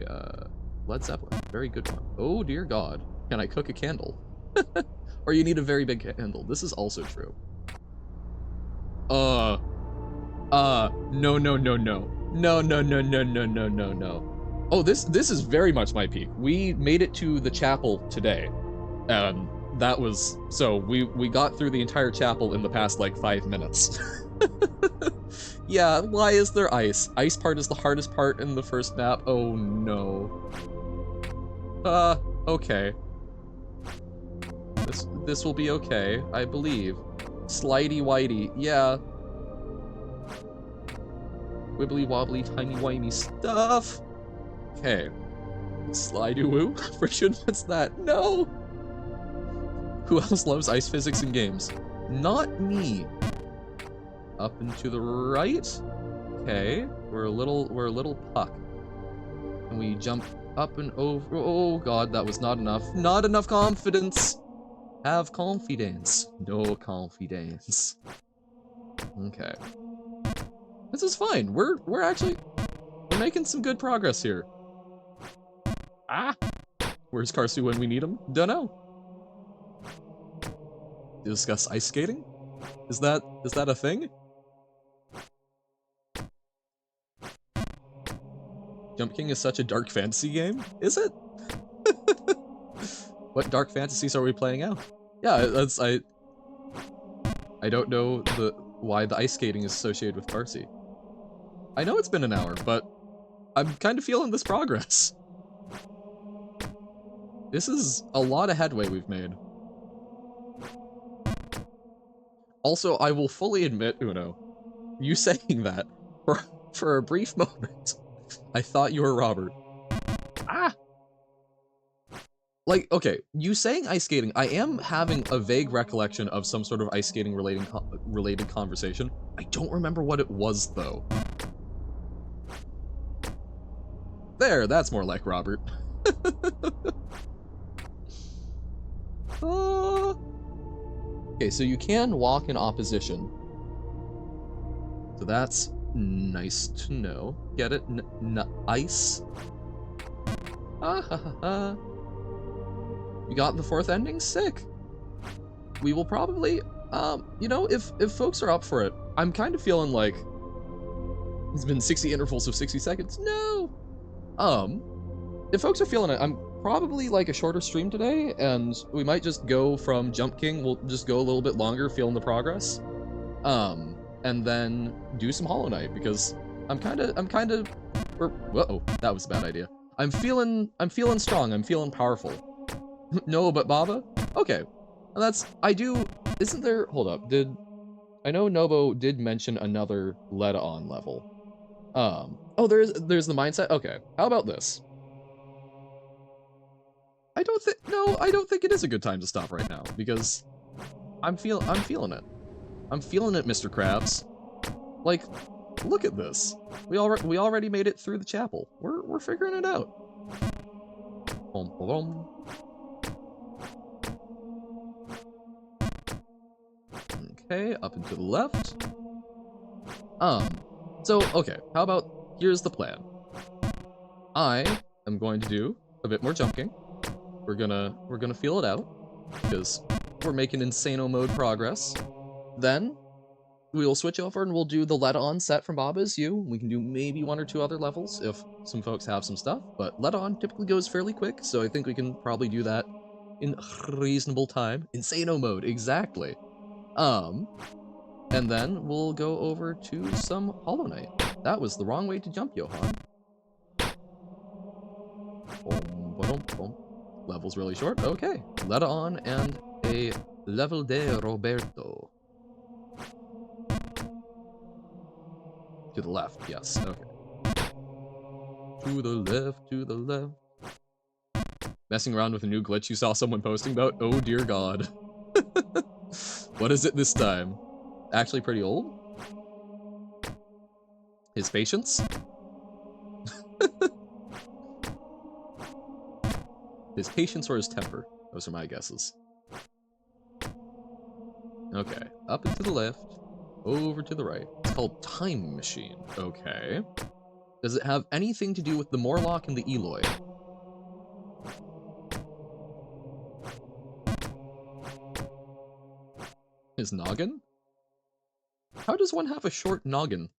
Led Zeppelin. Very good one. Oh dear God. Can I cook a candle? Or you need a very big candle. This is also true. No, no, no, no. No, no, no, no, no, no, no, no. Oh, this is very much my peak. We made it to the chapel today. That was, so we got through the entire chapel in the past, like, 5 minutes. Yeah, why is there ice? Ice part is the hardest part in the first map. Oh no. Okay. This will be okay, I believe. Slidey whitey, yeah. Wibbly wobbly, timey wimey stuff. Okay. Slidey woo? Friction, what's that? No! Who else loves ice physics in games? Not me. Up and to the right. Okay, we're a little puck. And we jump up and over. Oh God, that was not enough. Not enough confidence. Have confidence. No confidence. Okay. This is fine. We're making some good progress here. Ah! Where's Karsu when we need him? Dunno. Discuss ice skating? Is that a thing? Jump King is such a dark fantasy game? Is it? What dark fantasies are we playing out? Yeah, that's I don't know why the ice skating is associated with Farsi. I know it's been an hour, but I'm kind of feeling this progress. This is a lot of headway we've made. Also, I will fully admit, Uno, you saying that, for a brief moment, I thought you were Robert. Ah! Like, okay, you saying ice skating, I am having a vague recollection of some sort of ice skating related conversation. I don't remember what it was, though. There, that's more like Robert. Okay, so you can walk in opposition. So that's nice to know. Get it? Ice? Ah ha ha ha. You got the 4th ending? Sick. We will probably, you know, if folks are up for it, I'm kind of feeling like it's been 60 intervals of 60 seconds. No! If folks are feeling it, I'm probably like a shorter stream today, and we might just go from Jump King, we'll just go a little bit longer, feeling the progress. And then do some Hollow Knight, because I'm kinda, uh-oh, that was a bad idea. I'm feeling strong, I'm feeling powerful. No, but Baba? Okay. And isn't there, hold up, I know Nobo did mention another Leda-on level. Oh, there's the mindset? Okay, how about this? I don't I don't think it is a good time to stop right now, because I'm feeling it. I'm feeling it, Mr. Krabs. Like, look at this. We already made it through the chapel. We're figuring it out. Boom, boom. Okay, up and to the left. So, okay, how about, here's the plan. I am going to do a bit more jumping. We're gonna feel it out, because we're making insano mode progress. Then, we'll switch over and we'll do the Let On set from Baba Is You. We can do maybe 1 or 2 other levels if some folks have some stuff, but Let On typically goes fairly quick, so I think we can probably do that in reasonable time. Insano mode, exactly. And then we'll go over to some Hollow Knight. That was the wrong way to jump, Johan. Boom, boom, boom. Level's really short. Okay. Let On and a level de Roberto. To the left, yes. Okay. To the left, to the left. Messing around with a new glitch you saw someone posting about? Oh dear god. What is it this time? Actually pretty old? His patience? His patience or his temper? Those are my guesses. Okay, up and to the left, over to the right. It's called Time Machine. Okay. Does it have anything to do with the Morlock and the Eloy? His noggin? How does one have a short noggin?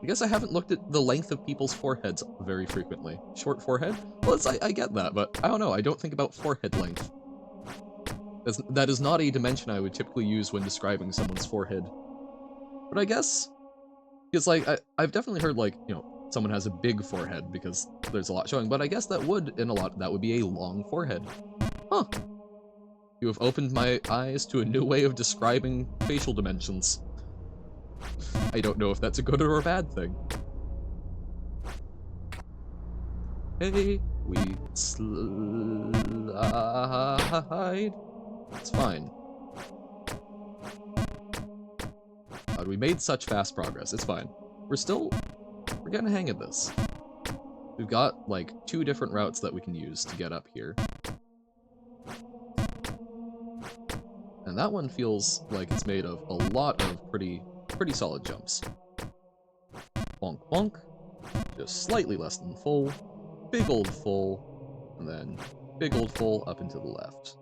I guess I haven't looked at the length of people's foreheads very frequently. Short forehead? Well, I get that, but I don't know. I don't think about forehead length. That is not a dimension I would typically use when describing someone's forehead. But I guess, because like, I've definitely heard like, you know, someone has a big forehead because there's a lot showing, but I guess that would be a long forehead. Huh. You have opened my eyes to a new way of describing facial dimensions. I don't know if that's a good or a bad thing. Hey, we slide. It's fine. God, we made such fast progress. It's fine. We're getting a hang of this. We've got, like, 2 different routes that we can use to get up here. And that one feels like it's made of a lot of pretty solid jumps. Bonk, bonk. Just slightly less than full. Big old full. And then big old full up and to the left.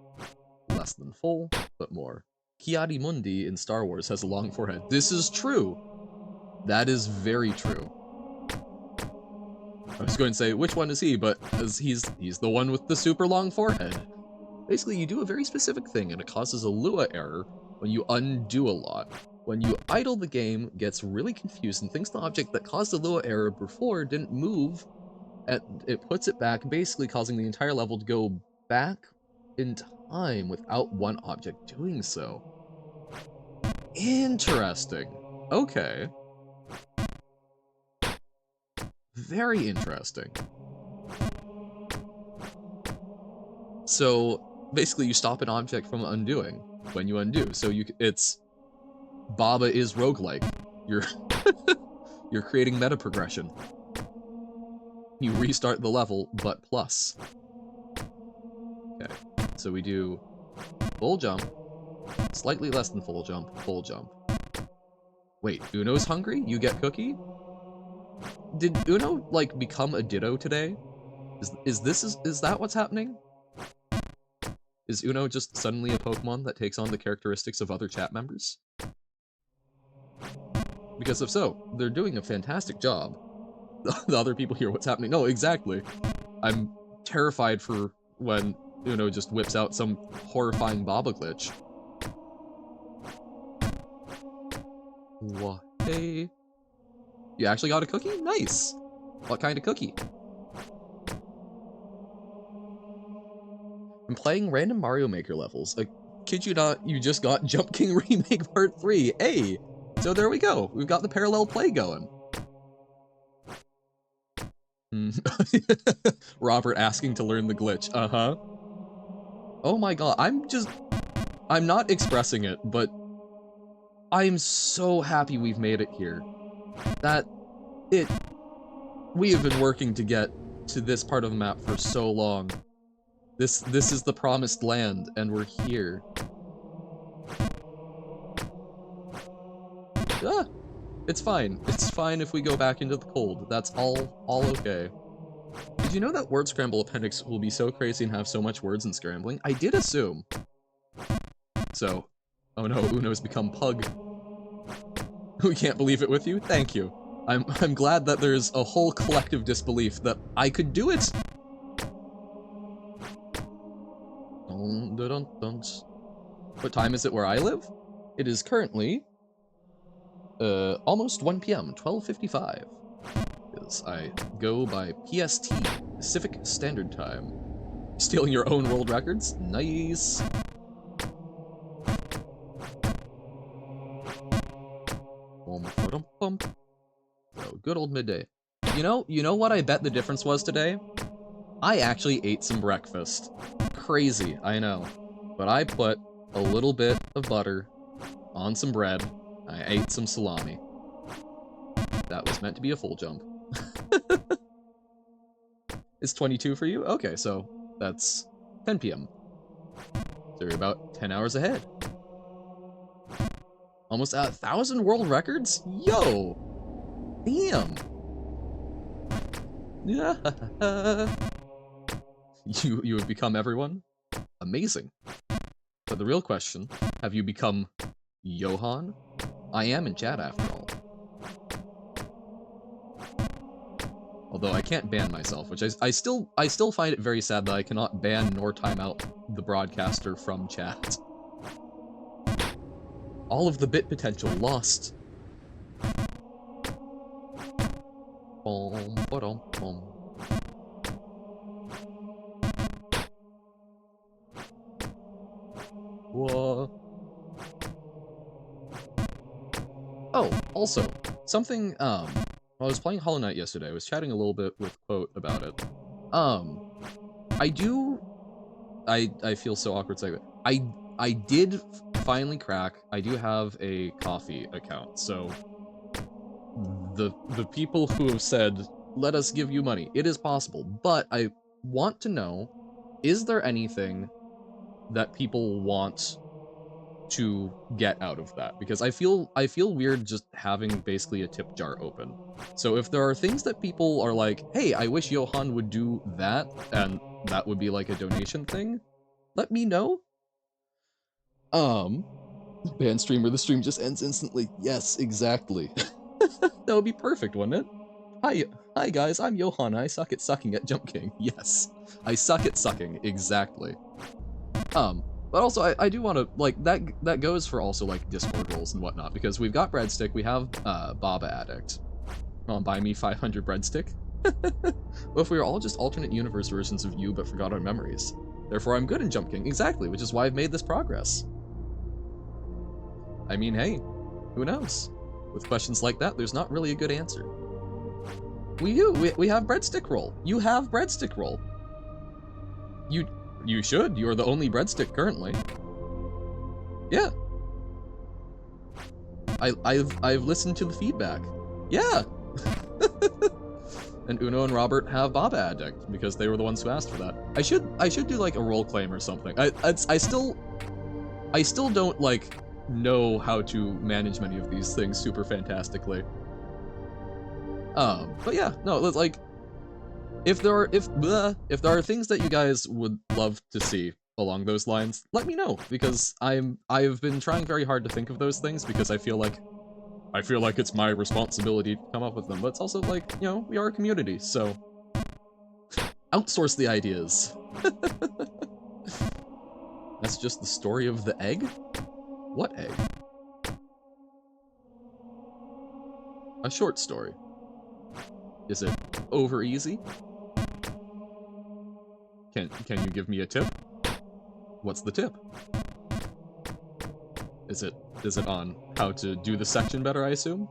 Less than full, but more. Ki-Adi-Mundi in Star Wars has a long forehead. This is true. That is very true. I was going to say, which one is he? But he's the one with the super long forehead. Basically, you do a very specific thing, and it causes a Lua error when you undo a lot. When you idle, the game gets really confused and thinks the object that caused the Lua error before didn't move, and it puts it back, basically causing the entire level to go back in time without one object doing so. Interesting. Okay. Very interesting. So basically you stop an object from undoing when you undo. So it's Baba is roguelike. You're creating meta progression. You restart the level, but plus. Okay. So we do full jump, slightly less than full jump, full jump. Wait, Uno's hungry? You get cookie? Did Uno, like, become a Ditto today? Is that what's happening? Is Uno just suddenly a Pokemon that takes on the characteristics of other chat members? Because if so, they're doing a fantastic job. The other people hear what's happening. No, exactly. I'm terrified for when Uno just whips out some horrifying Baba glitch. What? Hey. You actually got a cookie? Nice! What kind of cookie? I'm playing random Mario Maker levels. Kid you not, you just got Jump King Remake Part 3. Hey! So there we go. We've got the parallel play going. Robert asking to learn the glitch. Uh-huh. Oh my god, I'm not expressing it, but I'm so happy we've made it here. That it we have been working to get to this part of the map for so long. This is the promised land, and we're here. Ah, it's fine. It's fine if we go back into the cold. That's all okay. Did you know that word scramble appendix will be so crazy and have so much words in scrambling? I did assume. So, oh no, Uno's become pug. We can't believe it with you? Thank you. I'm glad that there's a whole collective disbelief that I could do it. Dun, dun, dun, dun. What time is it where I live? It is currently almost 1 p.m., 12:55. Because I go by PST, Pacific Standard Time. Stealing your own world records? Nice. Oh, good old midday. You know what I bet the difference was today? I actually ate some breakfast. Crazy, I know. But I put a little bit of butter on some bread. I ate some salami. That was meant to be a full jump. It's 22 for you? Okay, so that's 10 p.m. So you're about 10 hours ahead. Almost 1,000 world records? Yo! Damn! You have become everyone? Amazing. But the real question, have you become Johan? I am in chat after all. Although I can't ban myself, which I still find it very sad that I cannot ban nor time out the broadcaster from chat. All of the bit potential lost. Whoa. Oh, also, something, I was playing Hollow Knight yesterday. I was chatting a little bit with Quote about it. I feel so awkward saying it. I did finally crack. I do have a coffee account, so the people who have said, let us give you money, it is possible, but I want to know, is there anything that people want to get out of that? Because I feel weird just having basically a tip jar open. So if there are things that people are like, hey, I wish Johan would do that, and that would be like a donation thing, let me know. Ban streamer, the stream just ends instantly. Yes, exactly. That would be perfect, wouldn't it? Hi guys, I'm Johan. I suck at sucking at Jump King. Yes, I suck at sucking, exactly. But also I do want to, like, that goes for also like Discord roles and whatnot, because we've got Breadstick, we have Baba Addict. Buy me 500 Breadstick. What if we were all just alternate universe versions of you but forgot our memories? Therefore I'm good in Jump King, exactly, which is why I've made this progress. I mean, hey, who knows? With questions like that, there's not really a good answer. We do. We have Breadstick roll. You have Breadstick roll. You should. You're the only Breadstick currently. Yeah. I've listened to the feedback. Yeah. And Uno and Robert have Baba Addict because they were the ones who asked for that. I should do like a role claim or something. I still don't like know how to manage many of these things super fantastically. But yeah, no, like, if there are things that you guys would love to see along those lines, let me know, because I've been trying very hard to think of those things, because I feel like it's my responsibility to come up with them, but it's also like, you know, we are a community, so outsource the ideas. That's just the story of the egg? What egg? A short story. Is it over easy? Can you give me a tip? What's the tip? Is it on how to do the section better, I assume?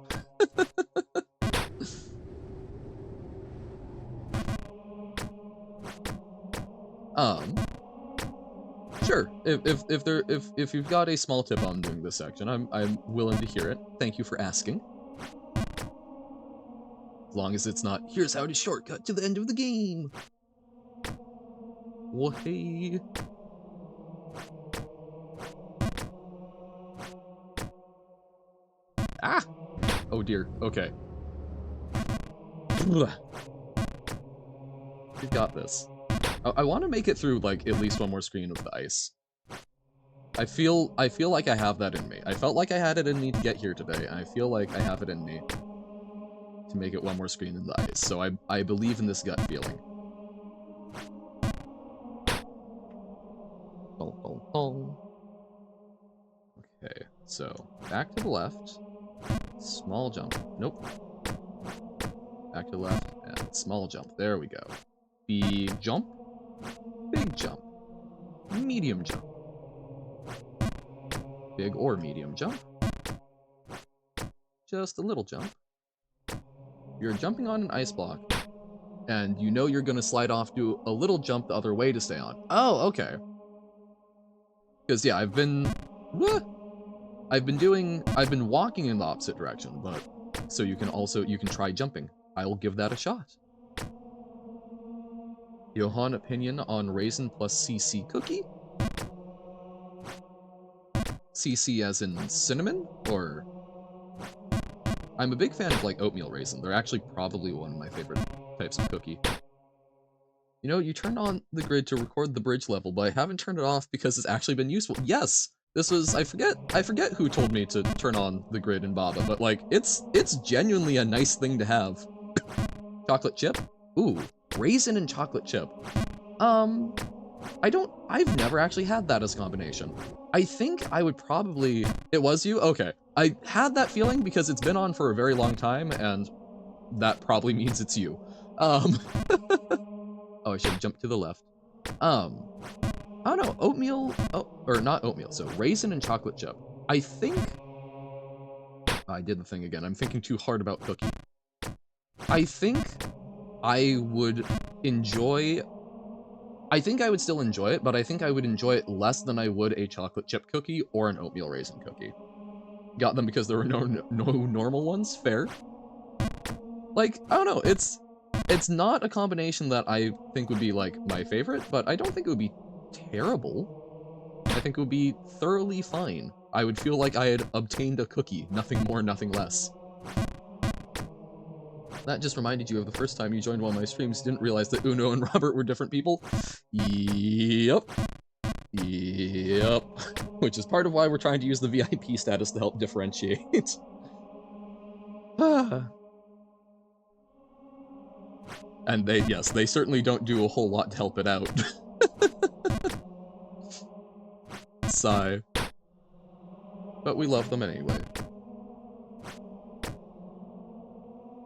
Sure. If you've got a small tip on doing this section, I'm willing to hear it. Thank you for asking. As long as it's not, here's how to shortcut to the end of the game. Well, hey. Ah! Oh dear. Okay. We've got this. I want to make it through, like, at least one more screen of the ice. I feel like I have that in me. I felt like I had it in me to get here today, and I feel like I have it in me to make it one more screen in the ice. So I believe in this gut feeling. Okay, so back to the left. Small jump. Nope. Back to the left and small jump. There we go. Big jump. Big jump. Medium jump. Big or medium jump. Just a little jump. You're jumping on an ice block, and you know you're gonna slide off to a little jump the other way to stay on. Oh, okay. Because yeah, I've been walking in the opposite direction, but so you can try jumping. I'll give that a shot. Johan, opinion on raisin plus CC cookie? CC as in cinnamon, or? I'm a big fan of, like, oatmeal raisin. They're actually probably one of my favorite types of cookie. You know, you turned on the grid to record the bridge level, but I haven't turned it off because it's actually been useful. Yes! This was, I forget who told me to turn on the grid in Baba, but, like, it's genuinely a nice thing to have. Chocolate chip? Ooh, raisin and chocolate chip. I've never actually had that as a combination. I think I would probably, it was you? Okay. I had that feeling because it's been on for a very long time, and that probably means it's you. Oh, I should jump to the left. I don't know, oatmeal, or not oatmeal, so raisin and chocolate chip. I think, I did the thing again, I'm thinking too hard about cookie. I think I would still enjoy it, but I think I would enjoy it less than I would a chocolate chip cookie or an oatmeal raisin cookie. Got them because there were no normal ones, fair. Like, I don't know, it's not a combination that I think would be, like, my favorite, but I don't think it would be terrible. I think it would be thoroughly fine. I would feel like I had obtained a cookie, nothing more, nothing less. That just reminded you of the first time you joined one of my streams, didn't realize that Uno and Robert were different people? Yep. Yep. Which is part of why we're trying to use the VIP status to help differentiate. And they certainly don't do a whole lot to help it out. Sigh. But we love them anyway.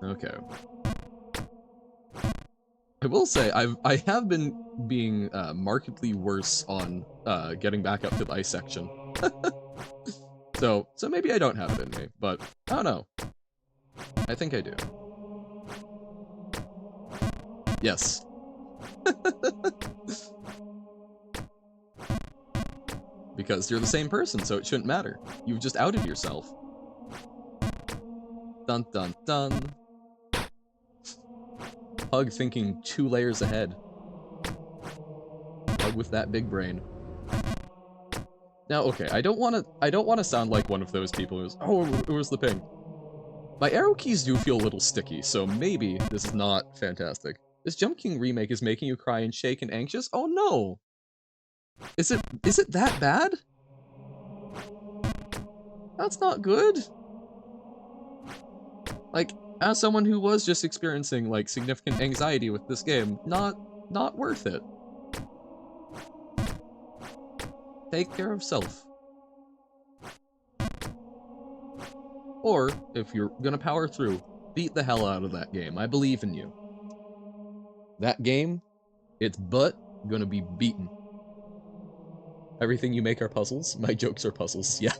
Okay. I will say, I have been being markedly worse on getting back up to the ice section. So maybe I don't have it in me, but I don't know. I think I do. Yes. Because you're the same person, so it shouldn't matter. You've just outed yourself. Dun dun dun. Pug thinking 2 layers ahead. Pug with that big brain. Now, okay, I don't want to sound like one of those people who's, oh, where's the ping? My arrow keys do feel a little sticky, so maybe this is not fantastic. This Jump King remake is making you cry and shake and anxious? Oh no! Is it that bad? That's not good. Like, as someone who was just experiencing, like, significant anxiety with this game, not worth it. Take care of self. Or, if you're gonna power through, beat the hell out of that game. I believe in you. That game, its butt, gonna be beaten. Everything you make are puzzles. My jokes are puzzles, yeah.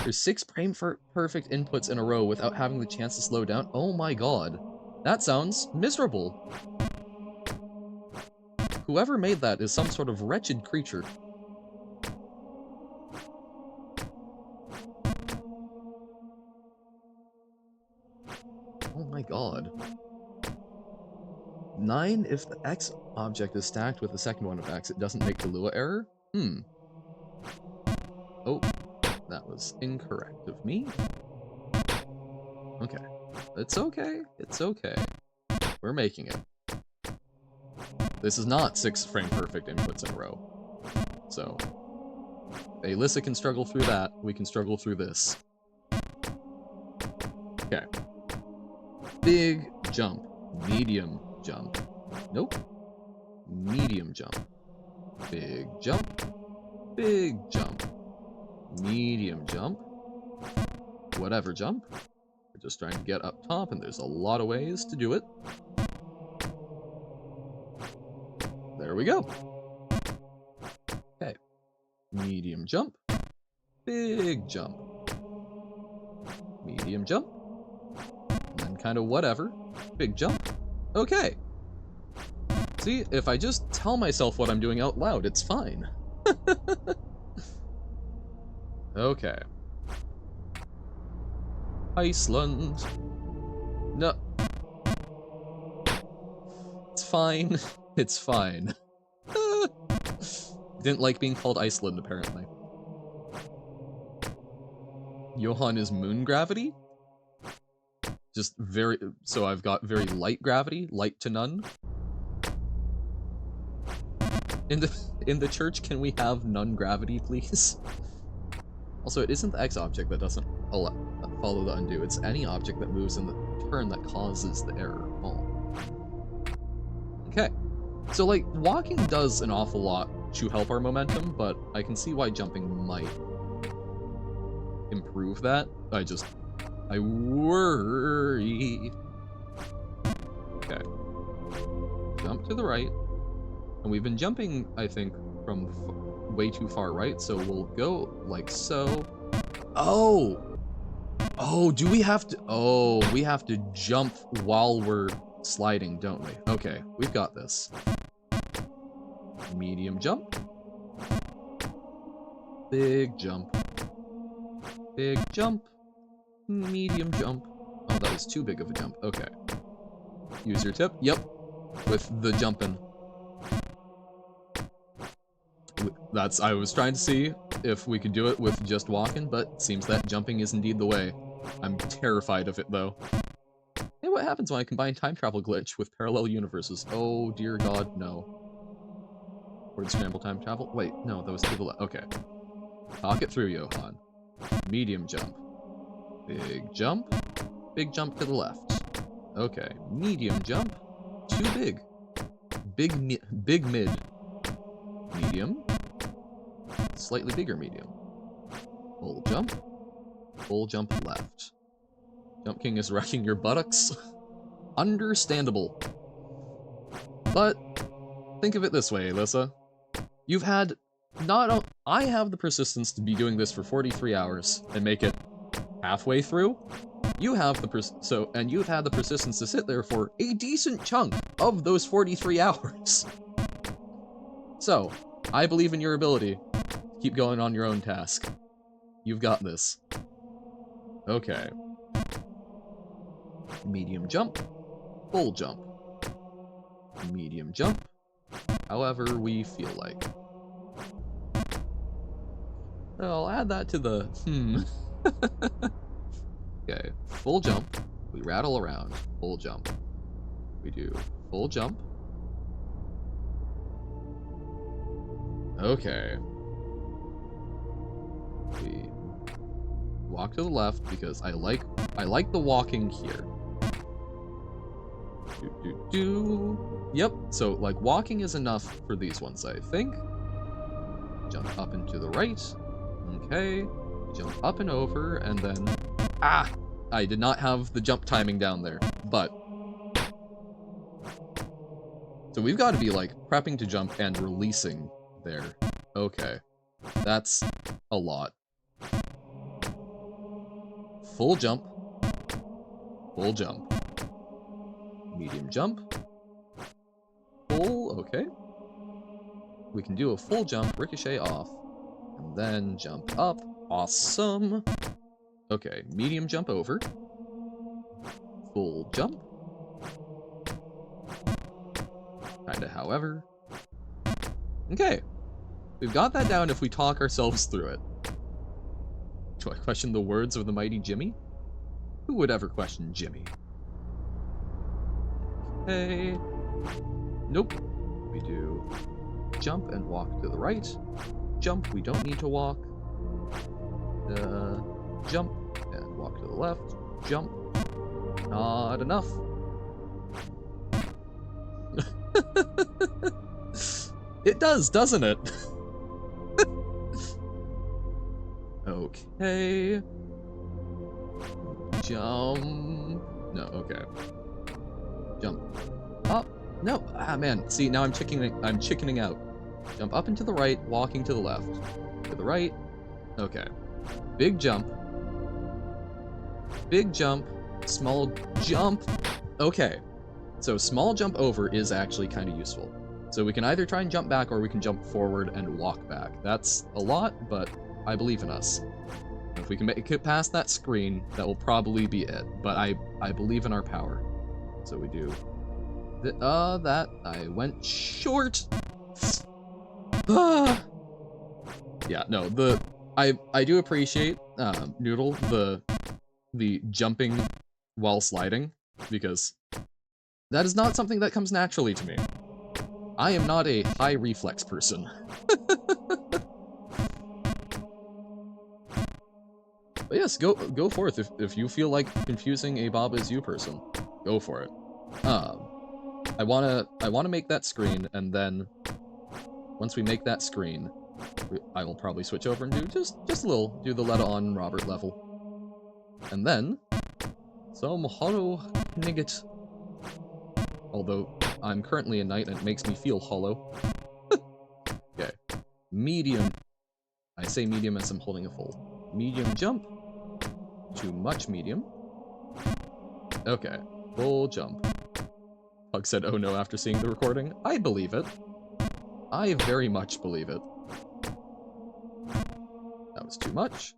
There's 6 frame perfect inputs in a row without having the chance to slow down. Oh my god. That sounds miserable. Whoever made that is some sort of wretched creature. Oh my god. 9 if the X object is stacked with the second one of X, it doesn't make the Lua error? Hmm. Oh, that was incorrect of me. Okay. It's okay. It's okay. We're making it. This is not 6 frame perfect inputs in a row. So, if Alyssa can struggle through that, we can struggle through this. Okay. Big jump. Medium jump. Nope. Medium jump. Big jump. Big jump. Medium jump. Whatever jump. We're just trying to get up top, and there's a lot of ways to do it. There we go. Okay. Medium jump. Big jump. Medium jump. And then kind of whatever. Big jump. Okay. See, if I just tell myself what I'm doing out loud, it's fine. Okay. Iceland. No. It's fine. It's fine. Didn't like being called Iceland, apparently. Johan is moon gravity? Just very... So I've got very light gravity, light to none. In the church, can we have none gravity, please? Also, it isn't the X object that doesn't follow the undo. It's any object that moves in the turn that causes the error. Oh. Okay. So, like, walking does an awful lot to help our momentum, but I can see why jumping might improve that. I worry. Okay. Jump to the right. And we've been jumping, I think, from way too far right, so we'll go like so. Oh! Oh, do we have to... Oh, we have to jump while we're sliding, don't we? Okay, we've got this. Medium jump. Big jump. Big jump. Medium jump. Oh, that was too big of a jump. Okay. Use your tip. Yep. With the jumping. I was trying to see if we could do it with just walking, but seems that jumping is indeed the way. I'm terrified of it, though. Hey, what happens when I combine time travel glitch with parallel universes? Oh, dear God, no. Word scramble time travel? Wait, no, that was to the left. Okay. Talk it through, Johan. Medium jump. Big jump. Big jump to the left. Okay. Medium jump. Too big. Big mid. Medium. Slightly bigger medium. Full jump. Full jump left. Jump King is wrecking your buttocks. Understandable. But think of it this way, Alyssa. You've had I have the persistence to be doing this for 43 hours and make it halfway through. You have the and you've had the persistence to sit there for a decent chunk of those 43 hours. So, I believe in your ability to keep going on your own task. You've got this. Okay. Medium jump. Full jump. Medium jump. However we feel like. I'll add that to the Okay, full jump. We rattle around. Full jump. We do full jump. Okay. We walk to the left because I like the walking here. Yep, so like walking is enough for these ones, I think. Jump up and to the right. Okay. Jump up and over, and then... Ah! I did not have the jump timing down there, but... So we've got to be, like, prepping to jump and releasing there. Okay. That's a lot. Full jump. Full jump. Medium jump. Full, okay. We can do a full jump, ricochet off, and then jump up. Awesome. Okay, medium jump over. Full jump. Kinda, however. Okay. We've got that down if we talk ourselves through it. Do I question the words of the mighty Jimmy? Who would ever question Jimmy? Okay. Nope. We do jump and walk to the right. Jump, we don't need to walk. Jump and walk to the left. Jump. Not enough. It does, doesn't it? Okay. Jump. No, okay. Jump up. No, man. See, now I'm chickening out. Jump up and to the right, walking to the left. To the right. Okay. Big jump. Big jump. Small jump. Okay. So small jump over is actually kind of useful. So we can either try and jump back or we can jump forward and walk back. That's a lot, but I believe in us. If we can make it past that screen, that will probably be it. But I believe in our power. So we do that. I went short. Yeah, no, I do appreciate Noodle, the jumping while sliding, because that is not something that comes naturally to me. I am not a high reflex person. But yes, go forth if you feel like confusing a Bob is you person. Go for it. I wanna make that screen, and then once we make that screen, I will probably switch over and do just a little, do the Letta on Robert level. And then some hollow nigget. Although I'm currently a knight and it makes me feel hollow. Okay. Medium. I say medium as I'm holding a full. Medium jump. Too much medium. Okay. Full jump. Pug said, oh no, after seeing the recording. I believe it. I very much believe it. That was too much.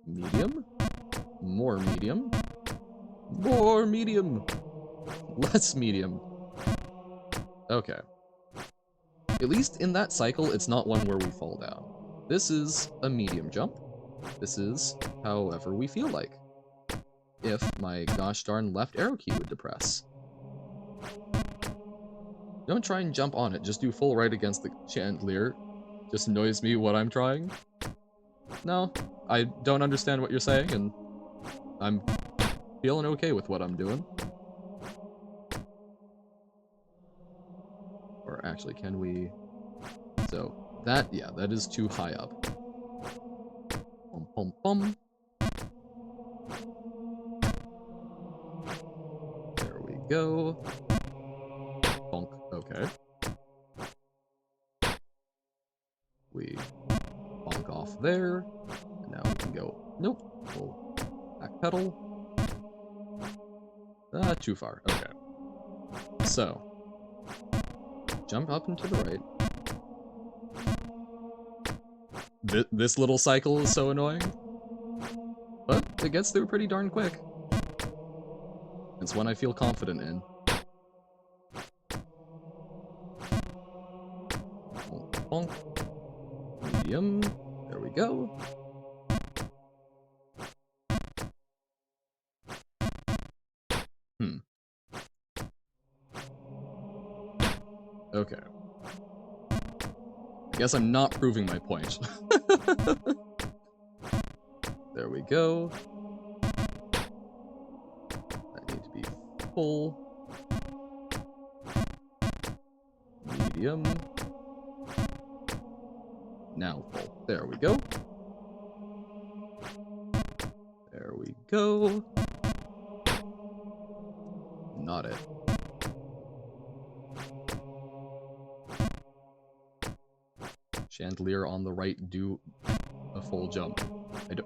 Medium. More medium. More medium. Less medium. Okay. At least in that cycle, it's not one where we fall down. This is a medium jump. This is however we feel like. If my gosh darn left arrow key would depress. Don't try and jump on it, just do full right against the chandelier. Just annoys me what I'm trying. No, I don't understand what you're saying, and I'm feeling okay with what I'm doing. Or actually, can we... So, that, yeah, that is too high up. Pum pum pum. There we go. Bonk, okay. We bonk off there. And now we can go, nope, we'll back pedal. Too far, okay. So, jump up and to the right. This little cycle is so annoying. But it gets through pretty darn quick. It's one I feel confident in. Bonk. Medium. There we go. Okay. I guess I'm not proving my point. There we go. That needs to be full. Medium. Now full. There we go. There we go. Not it. Chandelier on the right, do a full jump.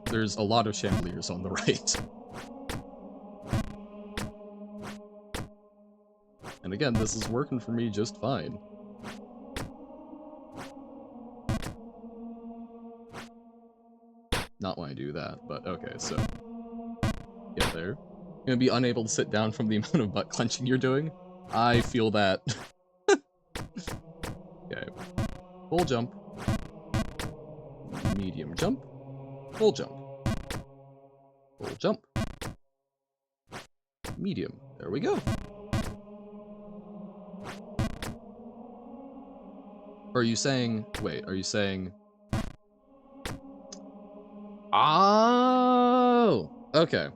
There's a lot of chandeliers on the right. And again, this is working for me just fine. Not when I do that, but okay, so get there. You're gonna be unable to sit down from the amount of butt clenching you're doing. I feel that. Okay. Full jump. Medium jump. Full jump. Full jump. Medium. There we go. Are you saying... Wait, are you saying... Oh! Okay.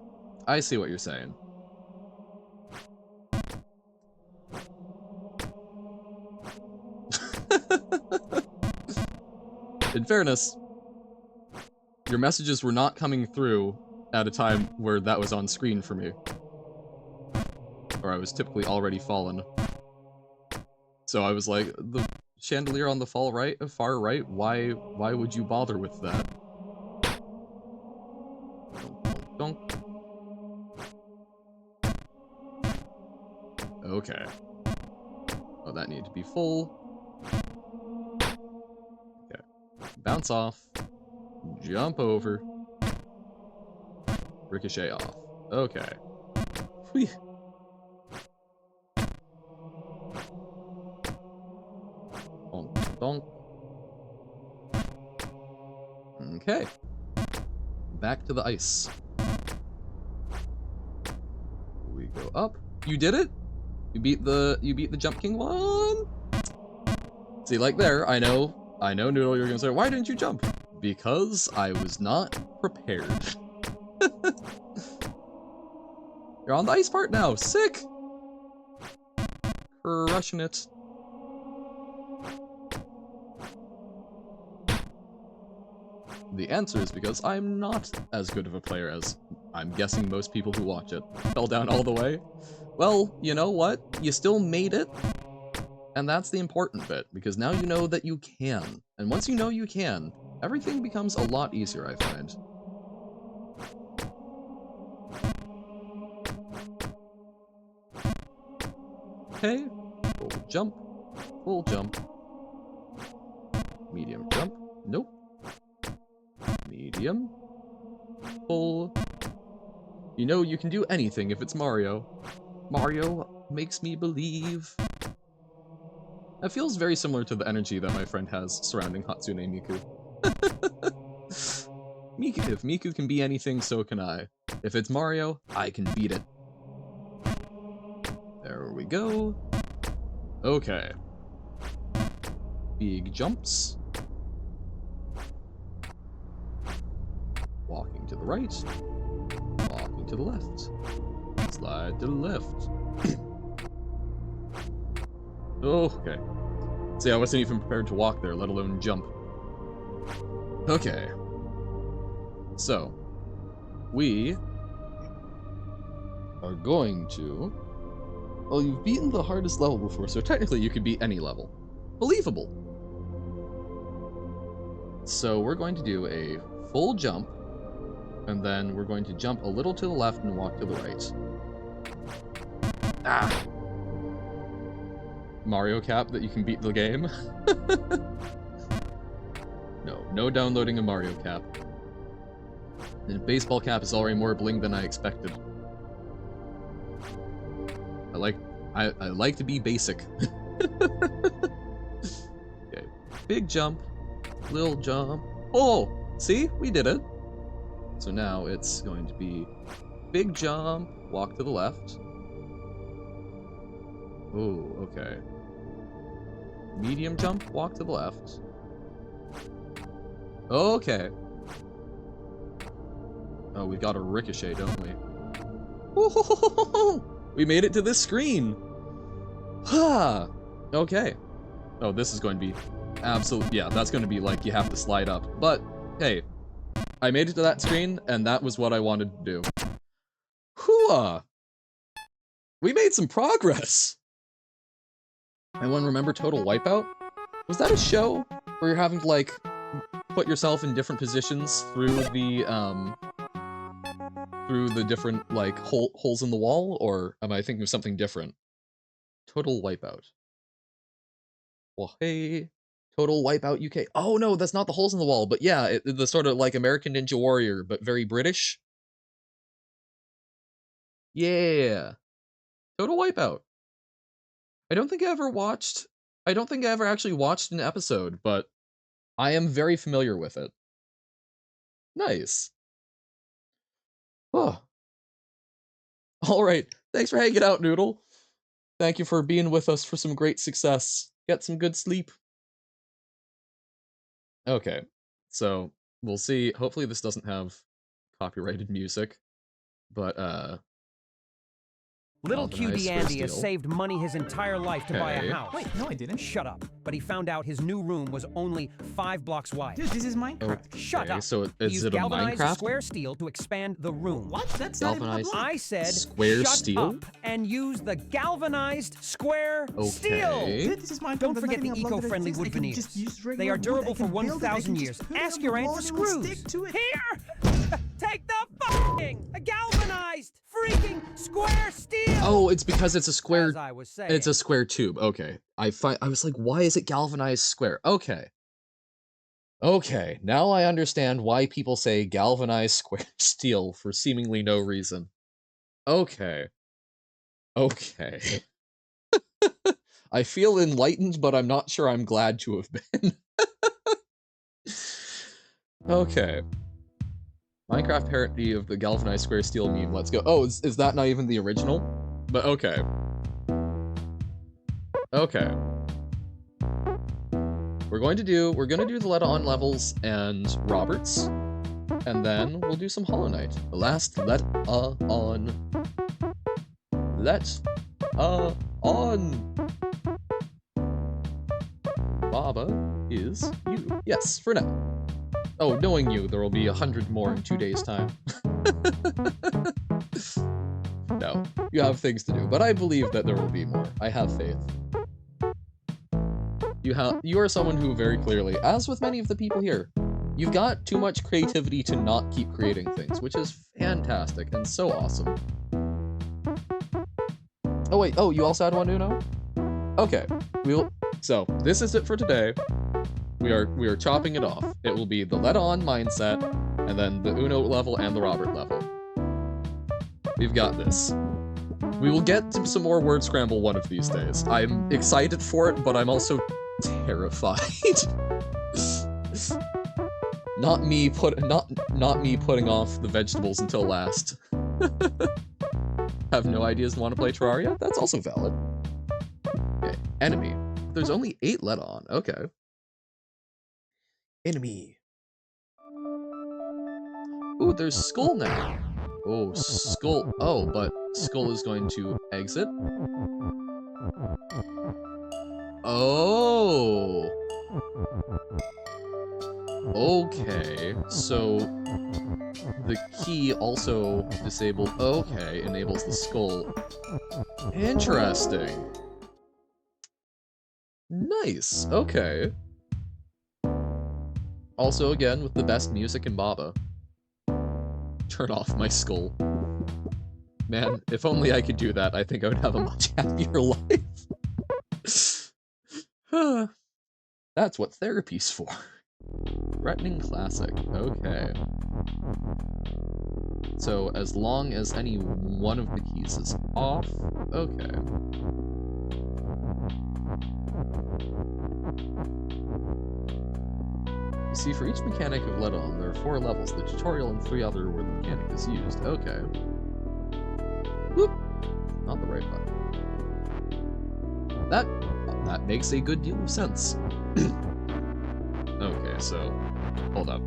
I see what you're saying. In fairness, your messages were not coming through at a time where that was on screen for me. Or I was typically already fallen. So I was like, the chandelier on the far right, why would you bother with that? Donk, donk, donk. Okay. Oh, that needed to be full. Okay. Bounce off. Jump over. Ricochet off. Okay. Whew. Donk, donk. Okay. Back to the ice. We go up. You did it? You beat the Jump King one? See, like there, I know, Noodle, you're gonna say, why didn't you jump? Because I was not prepared. You're on the ice part now. Sick! Crushing it. The answer is because I'm not as good of a player as I'm guessing most people who watch it. Fell down all the way. Well, you know what? You still made it. And that's the important bit, because now you know that you can. And once you know you can, everything becomes a lot easier, I find. Okay. Full jump. Full jump. Medium jump. Nope. Medium. Full. You know you can do anything if it's Mario. Mario makes me believe. That feels very similar to the energy that my friend has surrounding Hatsune Miku. If Miku can be anything, so can I. If it's Mario, I can beat it. There we go. Okay. Big jumps. Walking to the right. Walking to the left. Slide to the left. Okay. See, I wasn't even prepared to walk there, let alone jump. Okay. So, we are going to... Well, you've beaten the hardest level before, so technically you could beat any level. Believable. So we're going to do a full jump, and then we're going to jump a little to the left and walk to the right. Ah! Mario Cap that you can beat the game. No downloading a Mario Cap. And baseball cap is already more bling than I expected. I like to be basic. Okay. Big jump. Little jump. Oh! See? We did it. So now it's going to be big jump, walk to the left. Oh, okay. Medium jump, walk to the left. Okay. Oh, we got a ricochet, don't we? We made it to this screen! Ha! Okay. Oh, this is going to be absolute. Yeah, that's going to be like you have to slide up. But, hey, I made it to that screen, and that was what I wanted to do. Hooah! We made some progress! Anyone remember Total Wipeout? Was that a show where you're having to, like, put yourself in different positions through the different, like, holes in the wall? Or am I thinking of something different? Total Wipeout. Well, hey. Total Wipeout UK. Oh no, that's not the holes in the wall, but yeah, the sort of like American Ninja Warrior, but very British. Yeah. Total Wipeout. I don't think I ever watched. I don't think I ever actually watched an episode, but I am very familiar with it. Nice. Oh. All right. Thanks for hanging out, Noodle. Thank you for being with us for some great success. Get some good sleep. Okay. So, we'll see. Hopefully this doesn't have copyrighted music, but Little galvanized QD square Andy has steel. saved money his entire life to buy Okay. a house. Wait, no I didn't. Shut up. But he found out his new room was only 5 blocks wide. Dude, this is Minecraft. Shut up. So He is used it a galvanized Minecraft? square steel to expand the room. What? That's not even a Galvanized- block. I said, Square shut steel? up and use the galvanized square steel. Okay. Dude, this is Minecraft. Don't That's forget not the even a block that eco-friendly exists. wood I can veneers. just use They regular are wood. durable I for can build it. I 1,000 can years. just put it Ask on your the aunt wall for and it will screws. stick to it. Here! Take the fucking galvanized freaking square steel! Oh, it's because it's a square. As I was saying. It's a square tube. Okay. I was like, why is it galvanized square? Okay. Okay. Now I understand why people say galvanized square steel for seemingly no reason. Okay. Okay. I feel enlightened, but I'm not sure I'm glad to have been. Okay. Minecraft parody of the galvanized square steel meme. Let's go. Oh, is that not even the original? But okay. Okay. We're gonna do the Let On levels and Roberts, and then we'll do some Hollow Knight. The last Let On. Let On. Baba is you. Yes, for now. Oh, knowing you, there will be 100 more in 2 days' time. No, you have things to do, but I believe that there will be more. I have faith. You are someone who very clearly, as with many of the people here, you've got too much creativity to not keep creating things, which is fantastic and so awesome. Oh wait, oh, you also had one, Uno? Okay, so this is it for today. We are chopping it off. It will be the Let On mindset, and then the Uno level and the Robert level. We've got this. We will get to some more word scramble one of these days. I'm excited for it, but I'm also terrified. Not me putting off the vegetables until last. Have no ideas and want to play Terraria? That's also valid. Okay, enemy. There's only 8 Let On. Okay. Enemy. Ooh, there's Skull now. Oh, Skull. Oh, but Skull is going to exit. Oh. Okay, so the key also enables the skull. Interesting. Nice, okay. Also, again, with the best music in Baba. Turn off my skull. Man, if only I could do that, I think I would have a much happier life. That's what therapy's for. Threatening classic, okay. So, as long as any one of the keys is off, okay. You see, for each mechanic of Let On, there are 4 levels, the tutorial and 3 other where the mechanic is used. Okay. Whoop! Not the right button. That makes a good deal of sense. Okay, so, hold up.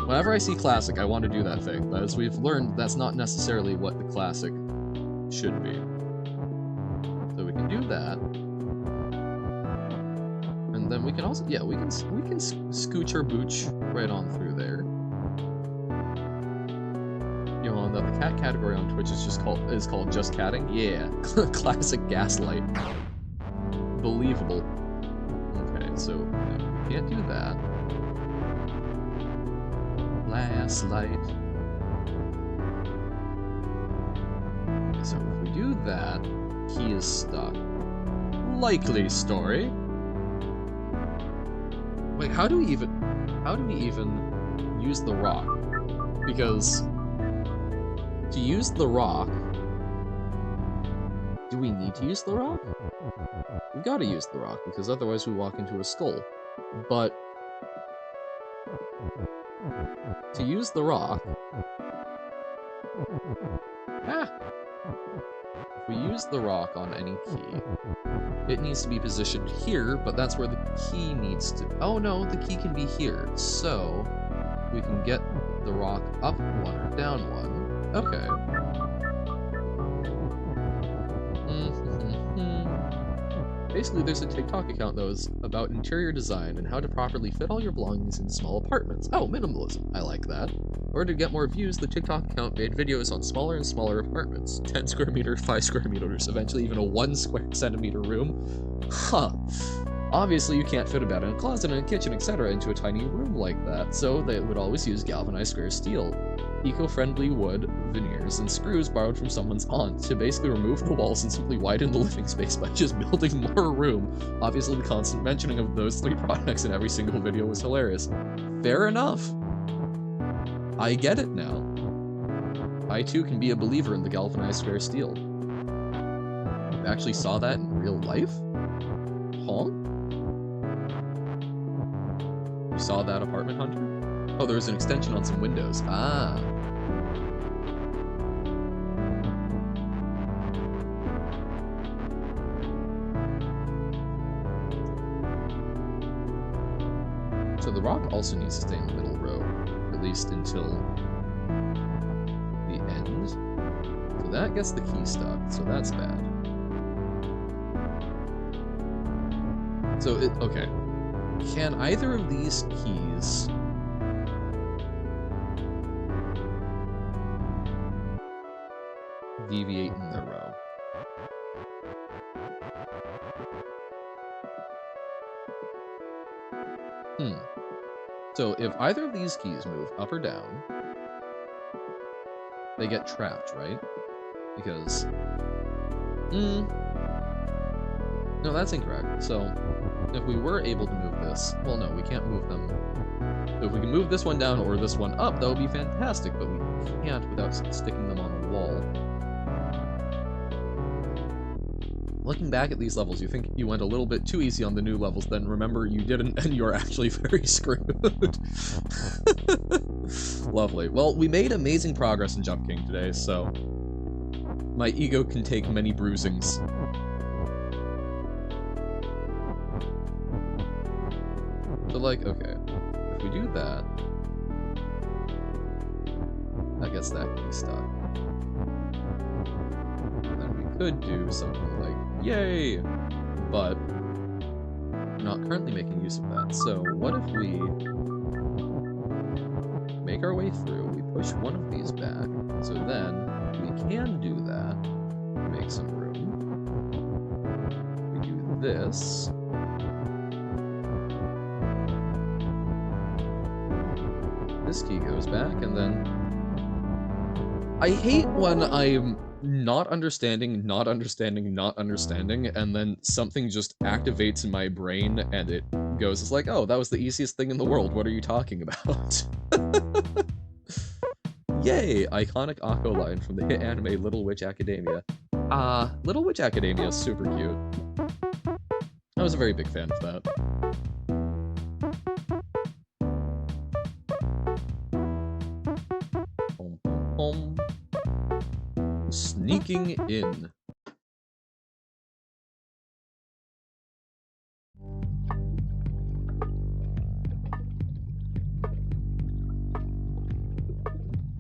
Whenever I see classic, I want to do that thing, but as we've learned, that's not necessarily what the classic should be. So we can do that. And then we can also, yeah, we can scooch our booch right on through there. You know, that the cat category on Twitch is called just catting. Yeah, classic gaslight. Believable. Okay, so we can't do that. Last light. Okay, so if we do that, key is stuck. likely story. Wait, how do we even use the rock? Because to use the rock, do we need to use the rock? We gotta use the rock, because otherwise we walk into a skull. But to use the rock... If we use the rock on any key, it needs to be positioned here, but that's where the key needs to... Oh no, the key can be here. So, we can get the rock up one or down one. Okay. Basically, there's a TikTok account, though, about interior design and how to properly fit all your belongings in small apartments. Oh, minimalism. I like that. In order to get more views, the TikTok account made videos on smaller and smaller apartments. 10 square meters, 5 square meters, eventually even a 1 square centimeter room. Huh. Obviously, you can't fit a bed and a closet and a kitchen, etc. into a tiny room like that, so they would always use galvanized square steel, eco-friendly wood, veneers, and screws borrowed from someone's aunt to basically remove the walls and simply widen the living space by just building more room. Obviously, the constant mentioning of those 3 products in every single video was hilarious. Fair enough. I get it now. I too can be a believer in the galvanized square steel. I actually saw that in real life? Huh? You saw that, Apartment Hunter? Oh, there was an extension on some windows. Ah. So the rock also needs to stay in the middle row, at least until the end. So that gets the key stuck, so that's bad. So okay. Can either of these keys deviate in their row? So if either of these keys move up or down, they get trapped, right? Because... No, that's incorrect. So, if we were able to move this... Well, no, we can't move them. So if we can move this one down or this one up, that would be fantastic, but we can't without sticking them on a wall. Looking back at these levels, you think you went a little bit too easy on the new levels, then remember you didn't, and you're actually very screwed. Lovely. Well, we made amazing progress in Jump King today, so... my ego can take many bruisings. So, like, okay, if we do that, that gets that key stuck. And then we could do something like, yay! But, I'm not currently making use of that. So, what if we make our way through, we push one of these back, so then we can do that, make some room. We do this. This key goes back, and then... I hate when I'm not understanding, and then something just activates in my brain, and it goes, it's like, oh, that was the easiest thing in the world, what are you talking about? Yay! Iconic Akko line from the hit anime Little Witch Academia. Little Witch Academia is super cute. I was a very big fan of that. Sneaking in.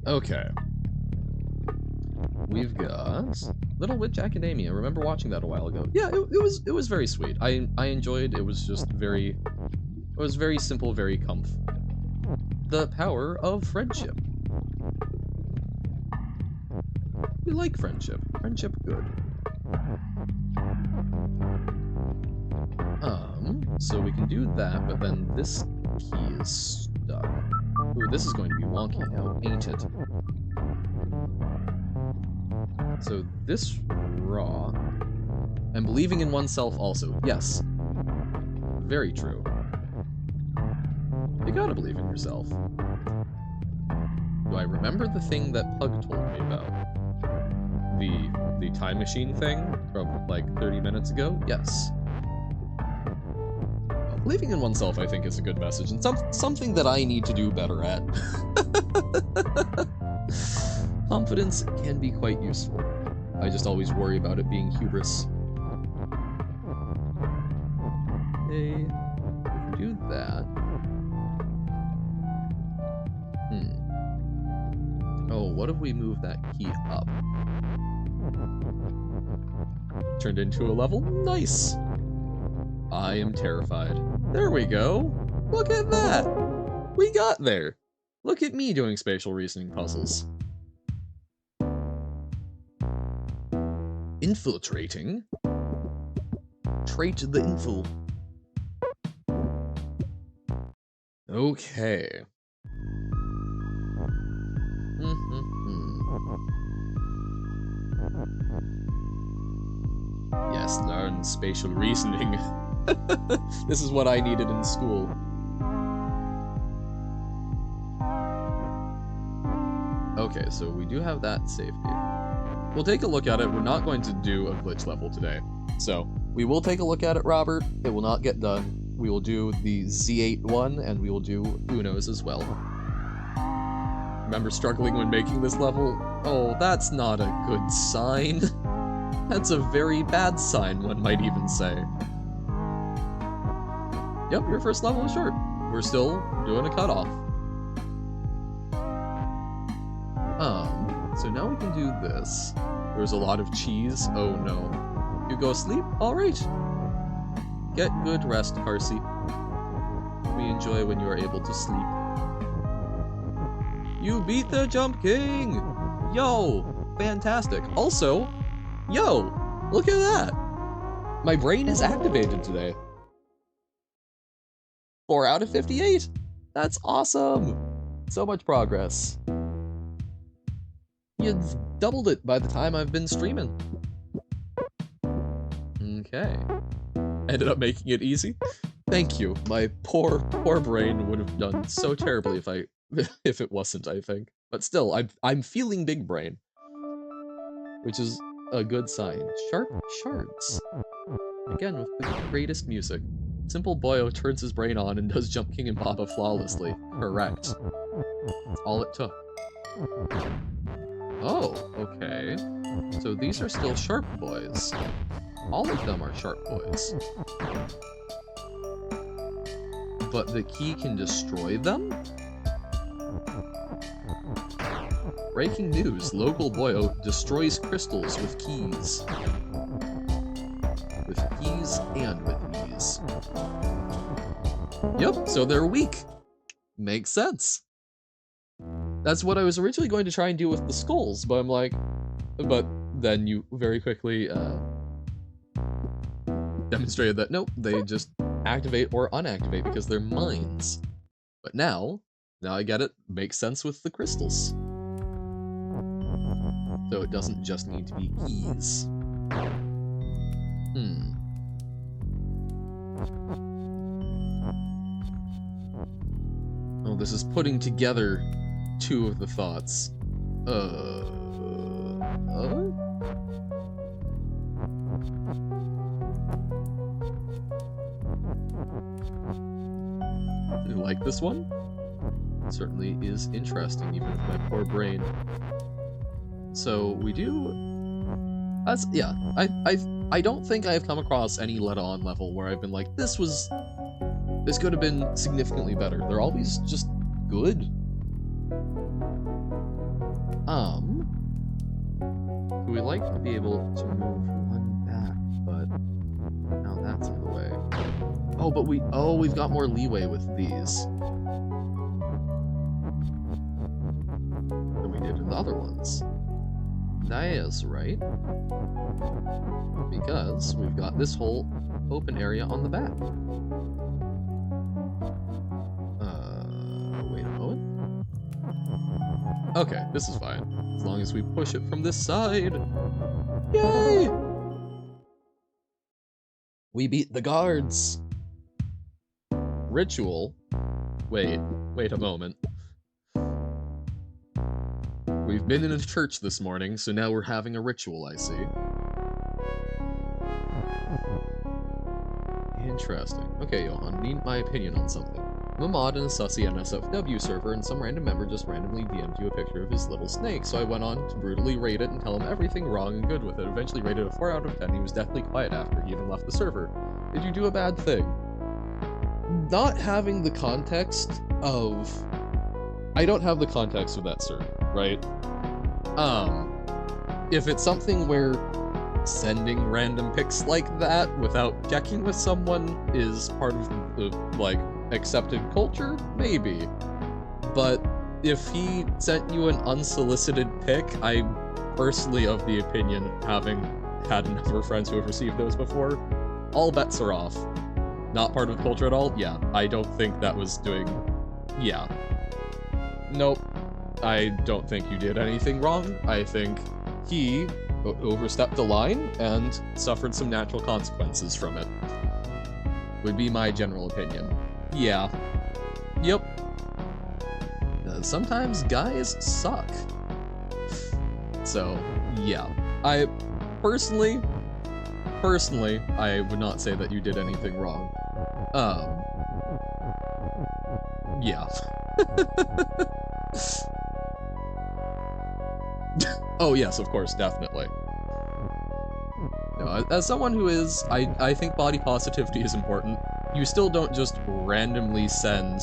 Okay. We've got Little Witch Academia. Remember watching that a while ago? Yeah, it was very sweet. I enjoyed. It was just very... It was very simple, very comf. The power of friendship. We like friendship. Friendship good. So we can do that, but then this key is stuck. Ooh, this is going to be wonky now, ain't it? So this rock... And believing in oneself also. Yes. Very true. You gotta believe in yourself. Do I remember the thing that Pug told me about? The time machine thing from like 30 minutes ago? Yes. Believing in oneself, I think, is a good message, and something that I need to do better at. Confidence can be quite useful. I just always worry about it being hubris. Okay, do that. Oh, what if we move that key up? Turned into a level? Nice! I am terrified. There we go! Look at that! We got there! Look at me doing spatial reasoning puzzles. Infiltrating? Trait the infil. Okay. Yes, learn spatial reasoning. This is what I needed in school. Okay, so we do have that safety. We'll take a look at it. We're not going to do a glitch level today. So, we will take a look at it, Robert. It will not get done. We will do the Z8 one, and we will do Uno's as well. Remember struggling when making this level? Oh, that's not a good sign. That's a very bad sign, one might even say. Yep, your first level is short. We're still doing a cutoff. So now we can do this. There's a lot of cheese. Oh no. You go sleep? Alright. Get good rest, Parsi. We enjoy when you are able to sleep. You beat the Jump King! Yo! Fantastic. Also, yo! Look at that! My brain is activated today. 4 out of 58! That's awesome! So much progress. You've doubled it by the time I've been streaming. Okay. Ended up making it easy. Thank you. My poor brain would have done so terribly if it wasn't, I think. But still, I'm feeling big brain. Which is a good sign. Sharp shards. Again, with the greatest music. Simple Boyo turns his brain on and does Jump King and Papa flawlessly. Correct. That's all it took. Oh, okay. So these are still sharp boys. All of them are sharp boys. But the key can destroy them? Breaking news, local Boyo destroys crystals with keys. With keys and with ease. Yep, so they're weak. Makes sense. That's what I was originally going to try and do with the skulls, but I'm like... But then you very quickly demonstrated that, nope, they just activate or unactivate because they're mines. But now I get it. Makes sense with the crystals. So it doesn't just need to be keys. Oh, this is putting together two of the thoughts. You like this one? It certainly is interesting, even with my poor brain. So we do. That's yeah. I don't think I've come across any let-on level where I've been like, this could have been significantly better. They're always just good. We like to be able to move one back, but now that's in the way. Oh, but we've got more leeway with these than we did in the other ones. That is right. Because we've got this whole open area on the back. Wait a moment. Okay, this is fine. As long as we push it from this side. Yay! We beat the guards! Ritual? Wait a moment. We've been in a church this morning, so now we're having a ritual, I see. Interesting. Okay, Johan, need my opinion on something. I'm a mod in a sussy NSFW server, and some random member just randomly DM'd you a picture of his little snake, so I went on to brutally rate it and tell him everything wrong and good with it. Eventually rated a 4 out of 10. He was deathly quiet after he even left the server. Did you do a bad thing? Not having the context of... I don't have the context of that server, right? If it's something where sending random pics like that without checking with someone is part of the, like, accepted culture, maybe. But if he sent you an unsolicited pic, I'm personally of the opinion, having had a number of friends who have received those before, all bets are off. Not part of the culture at all? Yeah, I don't think that was doing... Yeah. Nope. I don't think you did anything wrong. I think he overstepped the line and suffered some natural consequences from it. Would be my general opinion. Yeah. Yep. Sometimes guys suck. So, yeah. I personally, I would not say that you did anything wrong. Yeah. Oh yes, of course, definitely. No, as someone who is, I think body positivity is important. You still don't just randomly send...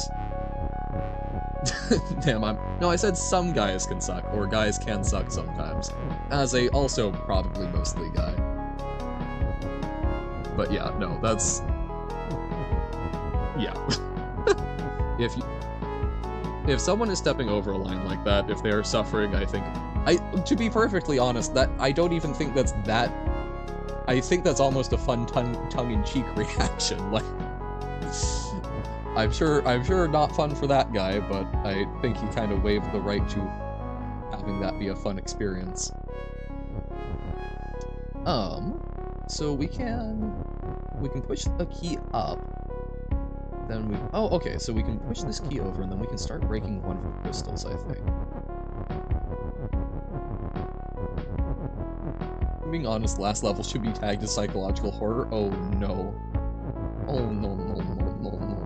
Damn, no, I said some guys can suck, or guys can suck sometimes. As a also probably mostly guy. But yeah, no, that's... Yeah. If someone is stepping over a line like that, if they're suffering, I think... to be perfectly honest, that I don't even think that's that... I think that's almost a fun tongue-in-cheek reaction, like... I'm sure not fun for that guy, but I think he kind of waived the right to having that be a fun experience. So we can push the key up, then we, oh, okay, so we can push this key over, and then we can start breaking one of the crystals, I think. Being honest, last level should be tagged as psychological horror. Oh no. Oh no, no, no, no, no, no.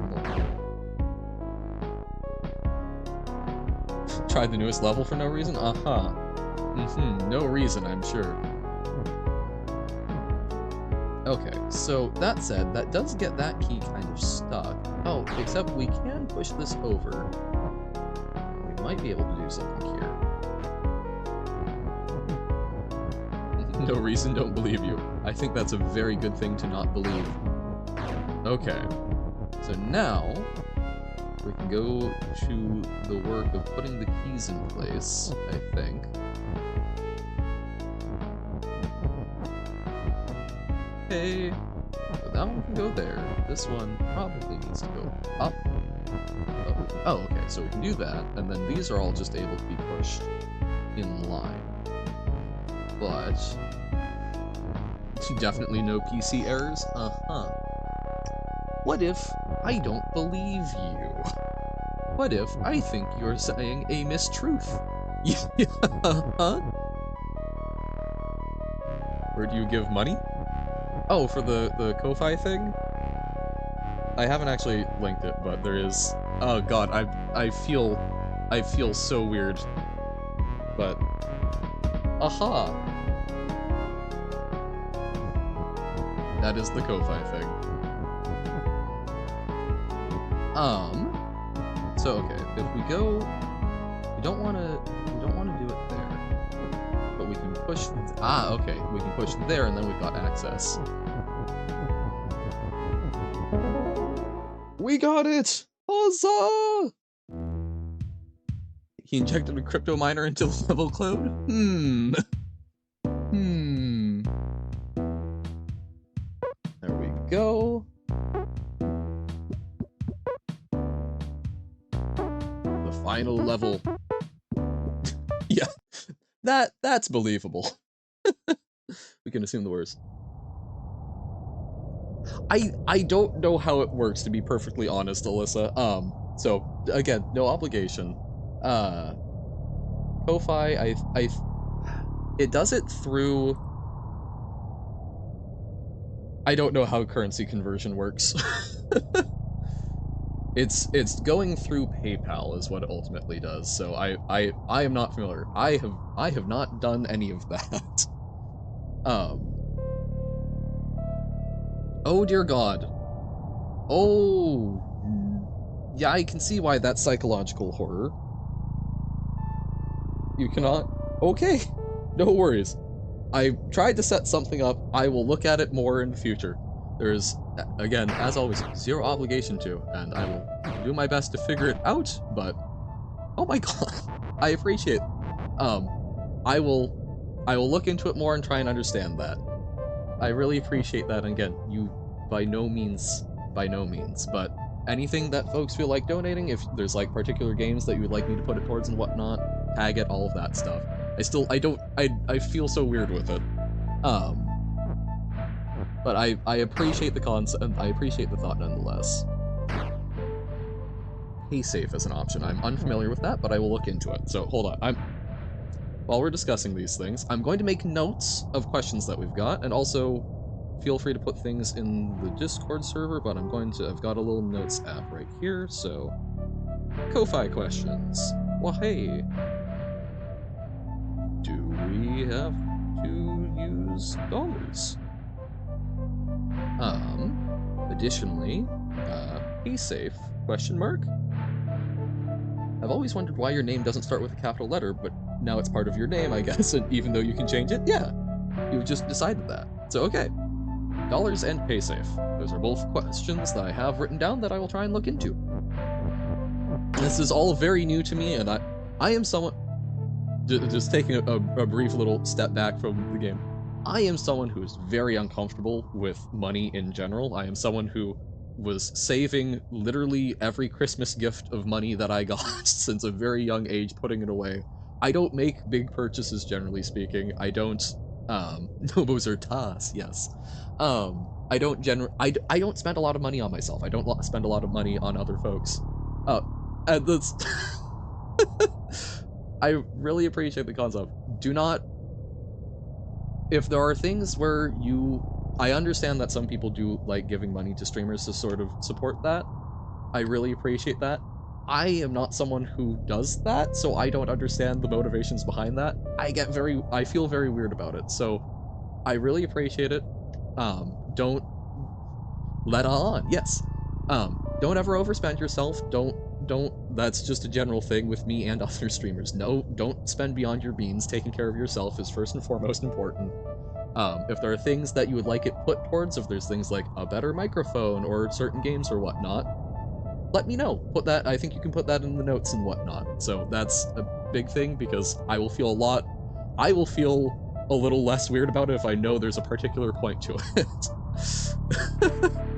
Tried the newest level for no reason? Uh-huh. No reason, I'm sure. Okay, so that said, that does get that key kind of stuck. Oh, except we can push this over. We might be able to do something here. No reason, don't believe you. I think that's a very good thing to not believe. Okay. So now, we can go to the work of putting the keys in place, I think. Okay. So that one can go there. This one probably needs to go up. Oh, okay, so we can do that, and then these are all just able to be pushed in line. But definitely no PC errors? Uh-huh. What if I don't believe you? What if I think you're saying a mistruth? Huh? Where do you give money? Oh, for the Ko-Fi thing? I haven't actually linked it, but there is... Oh god, I feel so weird. But... Aha! That is the Ko-Fi thing. So okay, if we go... We don't wanna do it there. But we can push... Ah, okay, we can push there and then we've got access. We got it! Huzzah! He injected a crypto miner into the level code? There we go. The final level. Yeah, that's believable. We can assume the worst. I don't know how it works, to be perfectly honest, Alyssa. So again, no obligation. Ko-Fi, it does it through. I don't know how currency conversion works. It's going through PayPal is what it ultimately does. So I am not familiar. I have not done any of that. Um. Oh dear God. Oh. Yeah, I can see why that's psychological horror. You cannot. Okay. No worries. I tried to set something up. I will look at it more in the future. There's, again, as always, zero obligation to, and I will do my best to figure it out, but oh my God, I appreciate. Um, I will look into it more and try and understand that. I really appreciate that. And again, you by no means, but anything that folks feel like donating, if there's like particular games that you would like me to put it towards and whatnot, tag it, all of that stuff. I feel so weird with it. But I appreciate the concept, I appreciate the thought nonetheless. PaySafe as an option. I'm unfamiliar with that, but I will look into it. So hold on, while we're discussing these things, I'm going to make notes of questions that we've got, and also feel free to put things in the Discord server, but I've got a little notes app right here, so Ko-Fi questions. Well, hey, do we have to use dollars? Additionally, PaySafe, question mark? I've always wondered why your name doesn't start with a capital letter, but now it's part of your name, I guess, and even though you can change it, yeah, you've just decided that. So, okay. Dollars and PaySafe. Those are both questions that I have written down that I will try and look into. This is all very new to me, and I am someone... Just taking a brief little step back from the game. I am someone who is very uncomfortable with money in general. I am someone who was saving literally every Christmas gift of money that I got since a very young age, putting it away. I don't make big purchases, generally speaking. I don't, Nobos are tas, yes. I don't spend a lot of money on myself. I don't spend a lot of money on other folks. And that's... I really appreciate the concept. Do not... If there are things where I understand that some people do like giving money to streamers to sort of support that. I really appreciate that. I am not someone who does that, so I don't understand the motivations behind that. I feel very weird about it, so I really appreciate it. Don't let on, yes. Don't ever overspend yourself. That's just a general thing with me and other streamers. No, don't spend beyond your means. Taking care of yourself is first and foremost important. If there are things that you would like it put towards, if there's things like a better microphone or certain games or whatnot, let me know. I think you can put that in the notes and whatnot. So that's a big thing, because I will feel a little less weird about it if I know there's a particular point to it.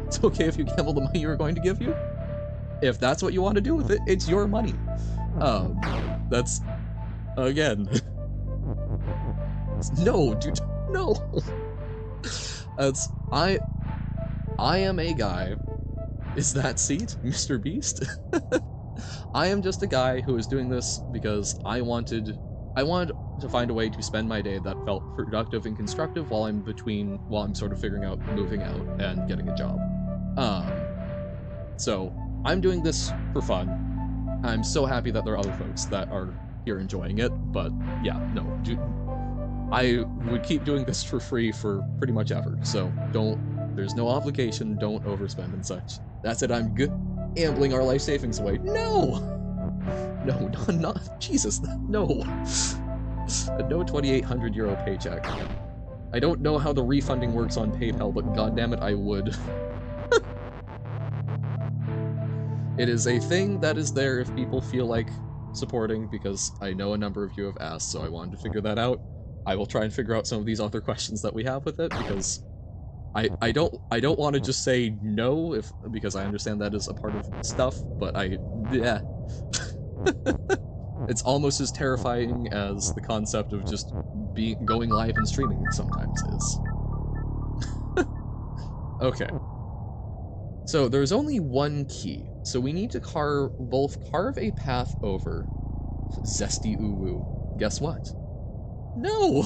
It's okay if you gamble the money you were going to give you. If that's what you want to do with it, it's your money. That's, again... No, dude, no! That's, I am a guy... Is that seat, Mr. Beast? I am just a guy who is doing this because I wanted to find a way to spend my day that felt productive and constructive while I'm sort of figuring out moving out and getting a job. So I'm doing this for fun. I'm so happy that there are other folks that are here enjoying it, but yeah, no, I would keep doing this for free for pretty much ever, so there's no obligation, don't overspend and such. That's it, I'm gambling our life savings away. No! No, not Jesus, no. A no 2,800 euro paycheck. I don't know how the refunding works on PayPal, but goddammit, I would. It is a thing that is there if people feel like supporting, because I know a number of you have asked, so I wanted to figure that out. I will try and figure out some of these other questions that we have with it, because I don't want to just say no, because I understand that is a part of stuff, but yeah. It's almost as terrifying as the concept of just going live and streaming sometimes is. Okay. So there's only one key. So we need to both carve a path over Zesty Uwu. Guess what? No!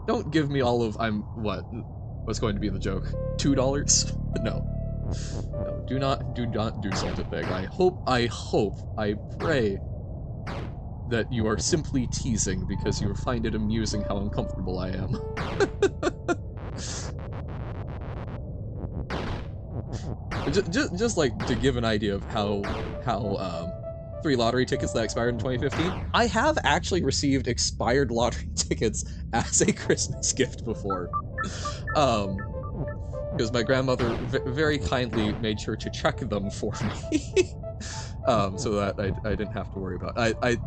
Don't give me all of what's going to be the joke? $2? No. No, do not do such a thing. I pray that you are simply teasing because you find it amusing how uncomfortable I am. just like to give an idea of how 3 lottery tickets that expired in 2015. I have actually received expired lottery tickets as a Christmas gift before. Because my grandmother very kindly made sure to check them for me. So that I didn't have to worry about it.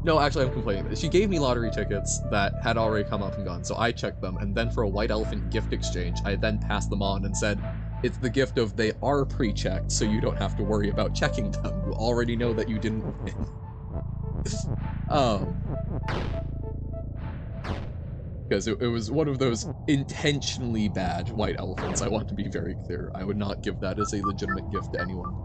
No, actually, I'm complaining. She gave me lottery tickets that had already come up and gone, so I checked them, and then for a white elephant gift exchange, I then passed them on and said, it's the gift of they are pre-checked, so you don't have to worry about checking them. You already know that you didn't win. Because it was one of those intentionally bad white elephants, I want to be very clear. I would not give that as a legitimate gift to anyone.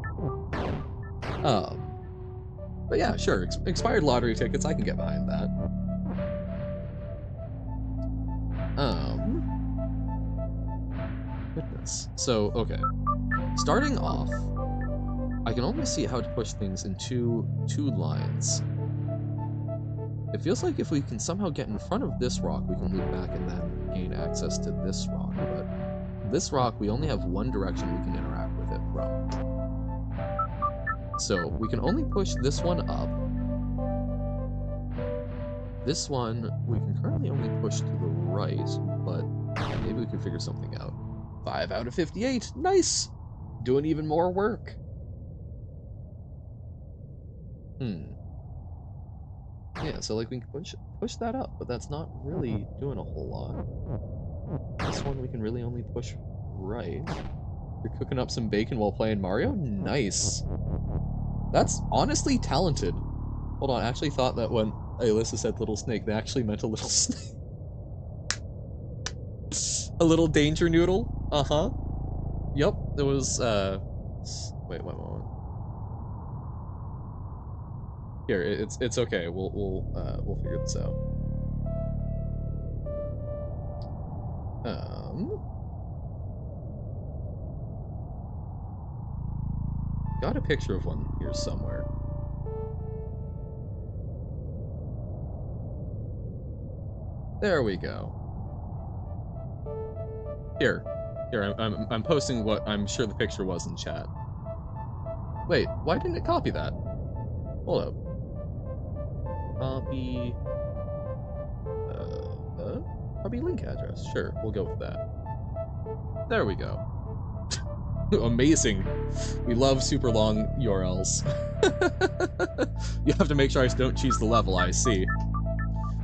But yeah, sure, expired lottery tickets, I can get behind that. Goodness. So, okay. Starting off, I can only see how to push things in two lines. It feels like if we can somehow get in front of this rock, we can loop back and then gain access to this rock, but this rock, we only have one direction we can interact with it from. So, we can only push this one up. This one, we can currently only push to the right, but maybe we can figure something out. 5 out of 58, nice! Doing even more work. Yeah, so like we can push that up, but that's not really doing a whole lot. This one we can really only push right. You're cooking up some bacon while playing Mario? Nice. That's honestly talented. Hold on, I actually thought that when Alyssa said little snake, they actually meant a little snake. A little danger noodle? Uh-huh. Yep, it was, wait, one moment. Here, it's okay. We'll figure this out. Got a picture of one here somewhere. There we go. Here, I'm posting what I'm sure the picture was in chat. Wait, why didn't it copy that? Hold up. Copy. Copy link address. Sure, we'll go with that. There we go. Amazing. We love super long URLs. You have to make sure I don't cheese the level, I see.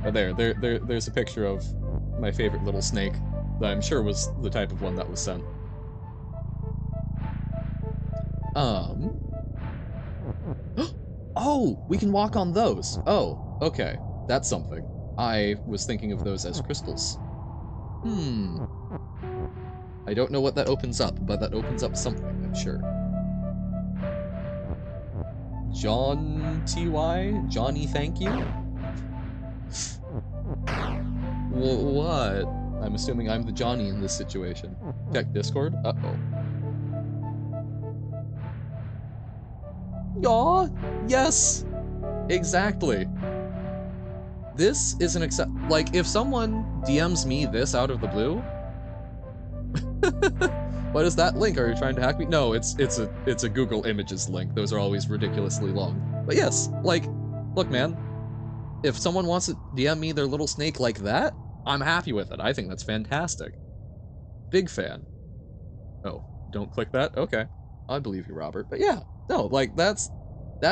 Oh, there's a picture of my favorite little snake that I'm sure was the type of one that was sent. Oh, we can walk on those. Oh, okay. That's something. I was thinking of those as crystals. I don't know what that opens up, but that opens up something, I'm sure. John T.Y.? Johnny, thank you? What? I'm assuming I'm the Johnny in this situation. Check Discord? Uh-oh. Aw, yes! Exactly. This is an like, if someone DMs me this out of the blue, what is that link? Are you trying to hack me? No, it's a Google Images link. Those are always ridiculously long. But yes, like, look, man, if someone wants to DM me their little snake like that, I'm happy with it. I think that's fantastic. Big fan. Oh, don't click that? Okay. I believe you, Robert. But yeah, no, like, that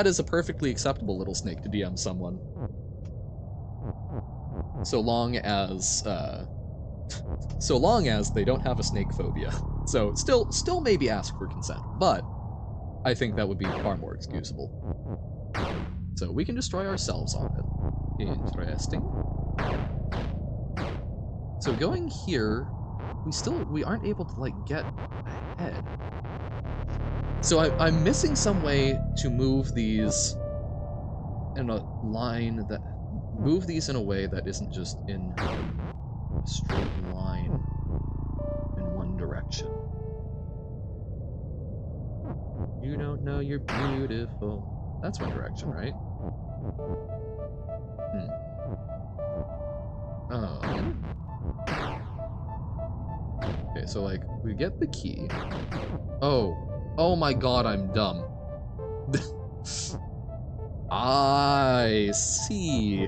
is a perfectly acceptable little snake to DM someone. So long as they don't have a snake phobia. So still maybe ask for consent, but I think that would be far more excusable. So we can destroy ourselves on it. Interesting. So going here, we aren't able to like get head. So I'm missing some way to move these in a line that... Move these in a way that isn't just in a straight line in one direction. You don't know you're beautiful. That's one direction, right? Okay, so like, we get the key. Oh my god, I'm dumb. I see.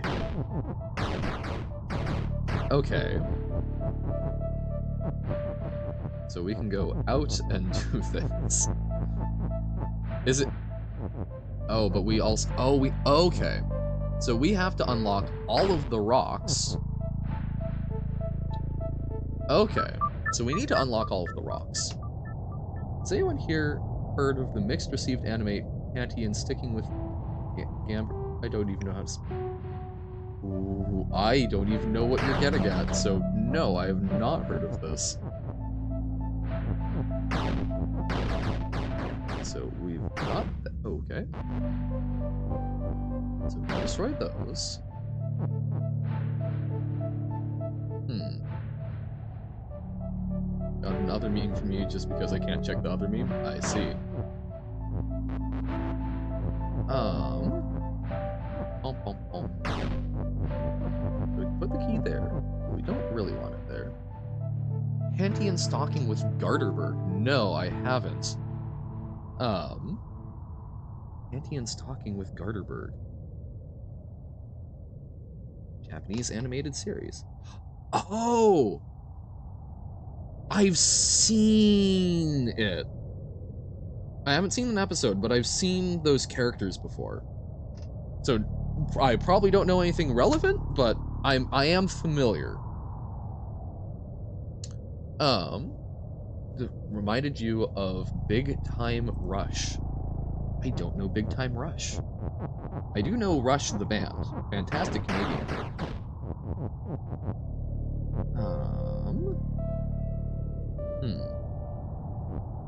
Okay. So we can go out and do this. Is it? Oh, but we also... okay. So we have to unlock all of the rocks. Okay. So we need to unlock all of the rocks. Has anyone here heard of the mixed received anime Panty and sticking with Gamber? I don't even know how to... Ooh, I don't even know what you're getting at, so no, I have not heard of this. So we've got that. Okay. So we destroyed those. Got another meme from you just because I can't check the other meme? I see. We can put the key there. We don't really want it there. Panty and stocking with Garterberg. No, I haven't. Panty and stocking with Garterberg. Japanese animated series. Oh! I've seen it. I haven't seen an episode, but I've seen those characters before. So I probably don't know anything relevant, but I am familiar. Reminded you of Big Time Rush. I don't know Big Time Rush. I do know Rush the band. Fantastic Canadian group.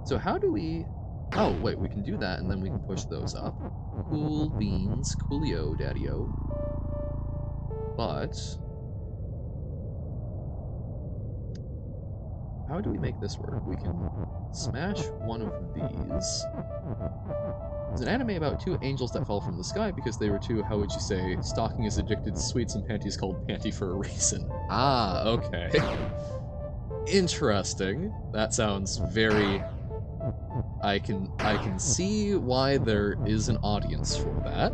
So how do we... Oh, wait, we can do that, and then we can push those up. Cool beans, coolio, daddy-o. But... how do we make this work? We can smash one of these. There's an anime about two angels that fell from the sky because they were too, how would you say, stocking is addicted to sweets and panties called Panty for a reason. Ah, okay. Interesting. That sounds very... I can see why there is an audience for that.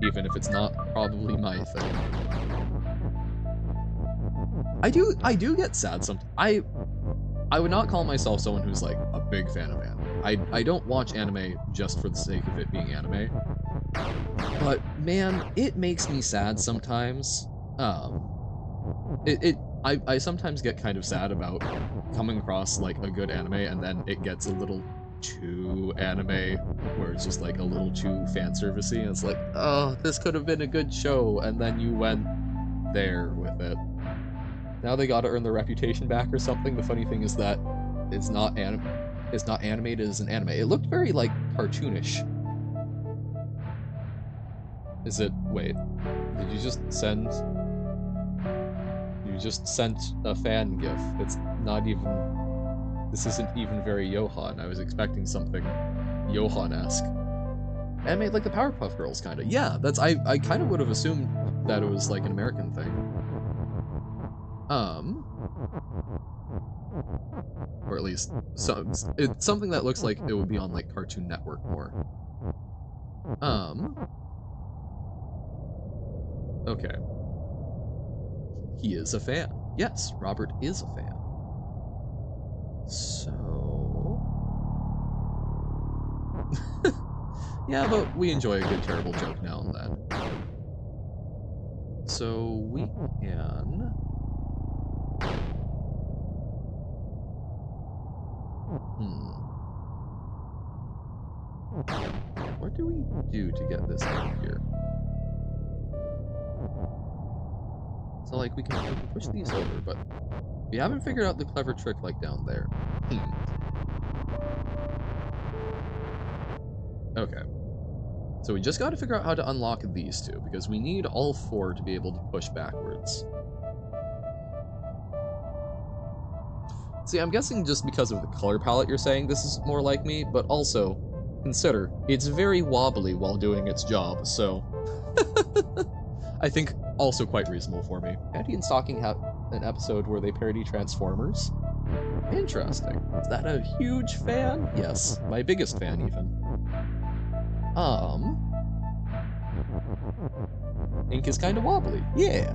Even if it's not probably my thing. I do get sad sometimes. I would not call myself someone who's like a big fan of anime. I don't watch anime just for the sake of it being anime. But man, it makes me sad sometimes. I sometimes get kind of sad about coming across like a good anime and then it gets a little too anime where it's just like a little too fan servicey and it's like, oh, this could have been a good show, and then you went there with it. Now they gotta earn their reputation back or something. The funny thing is that it's not animated as an anime. It looked very like cartoonish. Is it? Wait, did you just send? You just sent a fan gif. It's not even... This isn't even very Johan. I was expecting something Johan-esque. Anime like the Powerpuff Girls, kinda. Yeah, that's... I kinda would have assumed that it was like an American thing. Or at least, it's something that looks like it would be on like Cartoon Network more. Okay. He is a fan. Yes, Robert is a fan. So... yeah, but we enjoy a good terrible joke now and then. So we can... What do we do to get this out of here? So, like, we can push these over, but we haven't figured out the clever trick, like, down there. Okay. So we just got to figure out how to unlock these two, because we need all four to be able to push backwards. See, I'm guessing just because of the color palette you're saying this is more like me, but also, consider, it's very wobbly while doing its job, so... I think also quite reasonable for me. Panty and Stocking have an episode where they parody Transformers. Interesting. Is that a huge fan? Yes, my biggest fan, even. Ink is kind of wobbly. Yeah.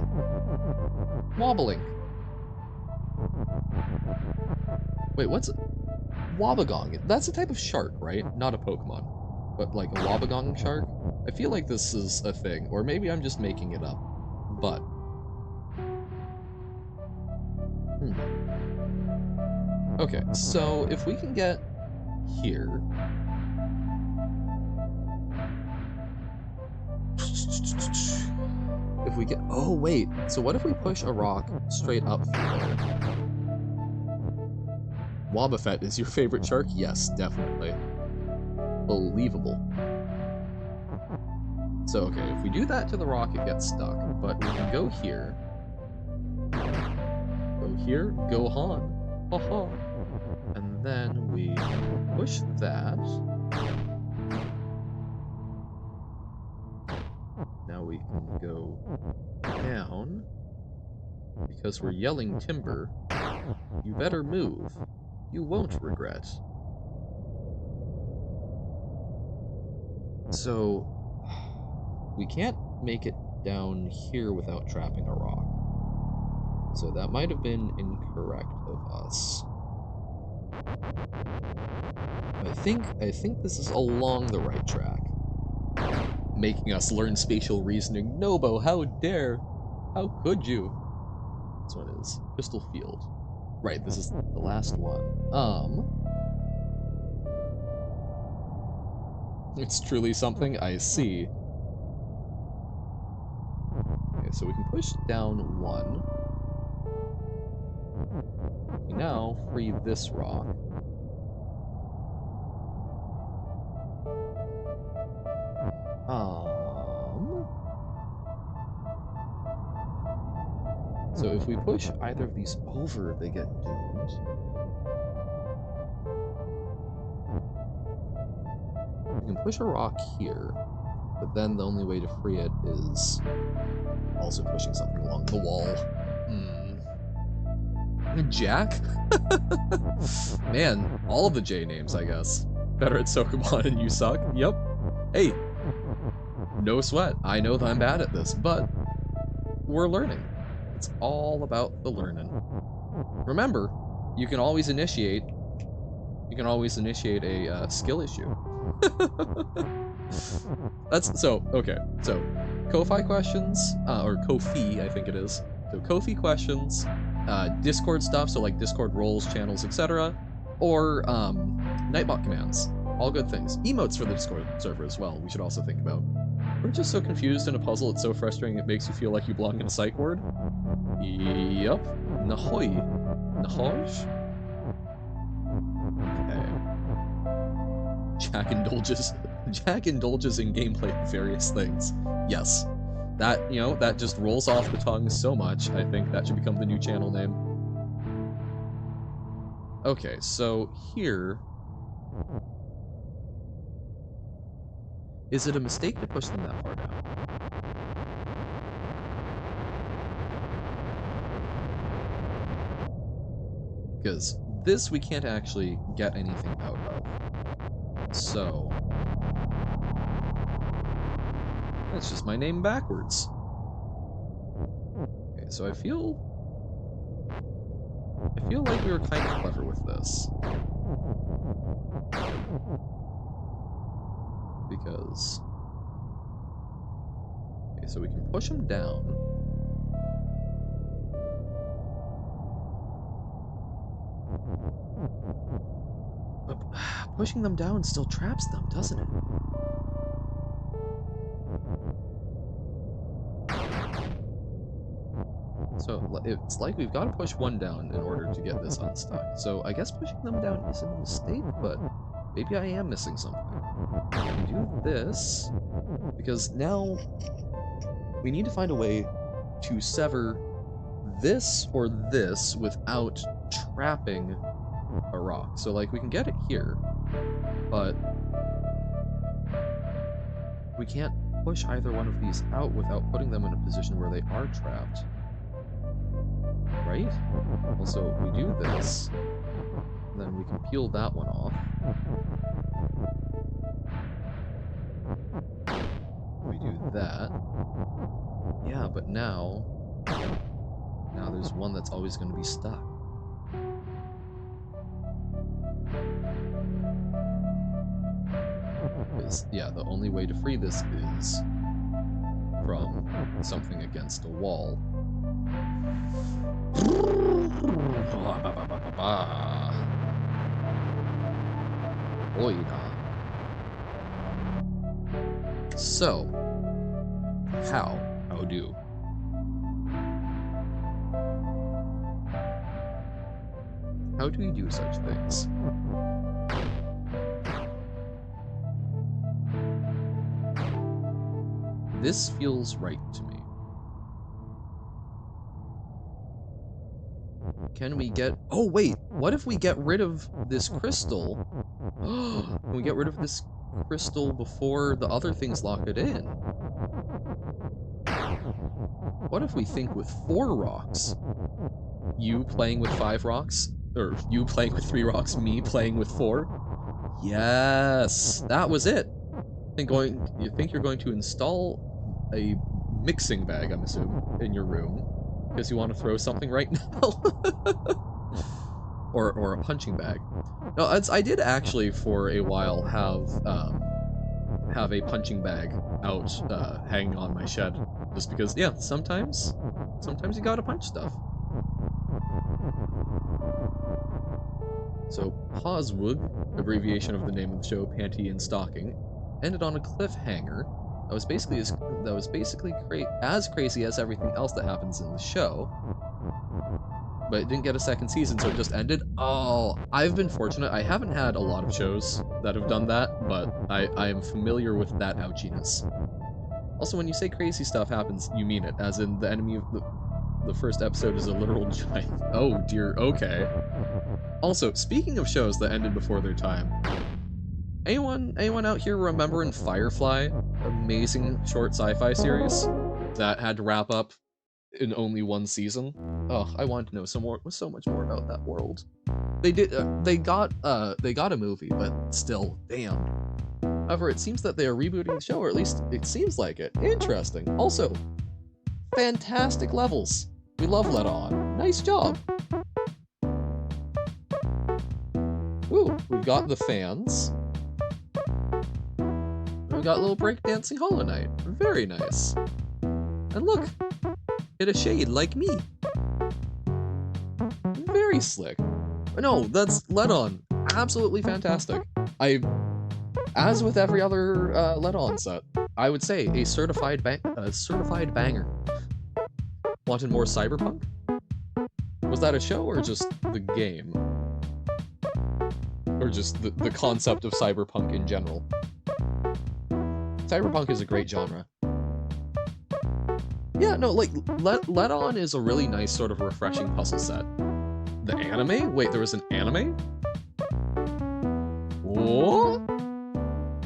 Wobbling. Wait, what's... Wobegong. That's a type of shark, right? Not a Pokemon. But like a Wobegong shark? I feel like this is a thing, or maybe I'm just making it up. But... Okay, so if we can get here... If we get... Oh, wait. So what if we push a rock straight up through there? Wobbuffet is your favorite shark? Yes, definitely. Believable. So, okay, if we do that to the rock, it gets stuck. But we can go here. Go here. Go on. Haha. And then we push that. Now we can go down. Because we're yelling timber. You better move. You won't regret. So, we can't make it down here without trapping a rock. So that might have been incorrect of us. I think this is along the right track. Making us learn spatial reasoning. Nobo, how dare! How could you? This one is Crystal Field. Right, this is the last one. It's truly something, I see. Okay, so we can push down one. We now free this rock. So if we push either of these over, they get doomed. We can push a rock here, but then the only way to free it is also pushing something along the wall. Jack? Man, all of the J names, I guess. Better at Pokemon and you suck? Yep. Hey, no sweat. I know that I'm bad at this, but we're learning. It's all about the learning. Remember, you can always initiate a skill issue. That's so okay. So Ko-Fi questions, or Ko-Fi, I think it is. So Ko-Fi questions, Discord stuff, so like Discord roles, channels, etc., or Nightbot commands. All good things. Emotes for the Discord server as well. We should also think about. We're just so confused in a puzzle. It's so frustrating. It makes you feel like you belong in a psych ward. Yep. Nahoy. Nahoj? Okay. Jack indulges in gameplay of various things. Yes. That, you know, that just rolls off the tongue so much. I think that should become the new channel name. Okay, so here... Is it a mistake to push them that far down? Because this we can't actually get anything out of. So... That's just my name backwards. Okay, so I feel like we were kind of clever with this. Because... Okay, so we can push him down. But pushing them down still traps them, doesn't it? So it's like we've got to push one down in order to get this unstuck. So I guess pushing them down isn't a mistake, but maybe I am missing something. We do this, because now we need to find a way to sever this or this without trapping a rock. So, like, we can get it here, but we can't push either one of these out without putting them in a position where they are trapped. Right? Also, we do this, then we can peel that one off. We do that. Yeah, but now there's one that's always going to be stuck. Because, yeah, the only way to free this is from something against a wall. So, how do? How do you do such things? This feels right to me. Can we get... Oh, wait! What if we get rid of this crystal? Can we get rid of this crystal before the other things lock it in? What if we think with 4 rocks? You playing with 5 rocks? Or you playing with 3 rocks, me playing with 4? Yes! That was it! You think you're going to install a mixing bag, I'm assuming, in your room, because you want to throw something right now? or a punching bag. No, I did actually for a while have a punching bag out hanging on my shed, just because, yeah, sometimes you gotta punch stuff. So Pawswood, abbreviation of the name of the show, Panty and Stocking, ended on a cliffhanger that was basically as crazy as everything else that happens in the show. But it didn't get a second season, so it just ended. Oh, I've been fortunate. I haven't had a lot of shows that have done that, but I am familiar with that ouchiness. Also, when you say crazy stuff happens, you mean it, as in the enemy of the first episode is a literal giant. Oh dear, okay. Also, speaking of shows that ended before their time, anyone out here remembering Firefly? Amazing short sci-fi series that had to wrap up in only 1 season. Oh, I wanted to know so much more about that world. They got a movie, but still, damn. However, it seems that they are rebooting the show, or at least it seems like it. Interesting. Also, fantastic levels. We love Let On. Nice job. Ooh, we've got the fans. We've got a little breakdancing Hollow Knight. Very nice. And look, hit a shade like me. Very slick. No, that's Let On. Absolutely fantastic. As with every other Let On set, I would say a certified banger. Wanted more Cyberpunk? Was that a show or just the game? Or just the concept of Cyberpunk in general? Cyberpunk is a great genre. Yeah, no, like, Let On is a really nice sort of refreshing puzzle set. The anime? Wait, there was an anime? What?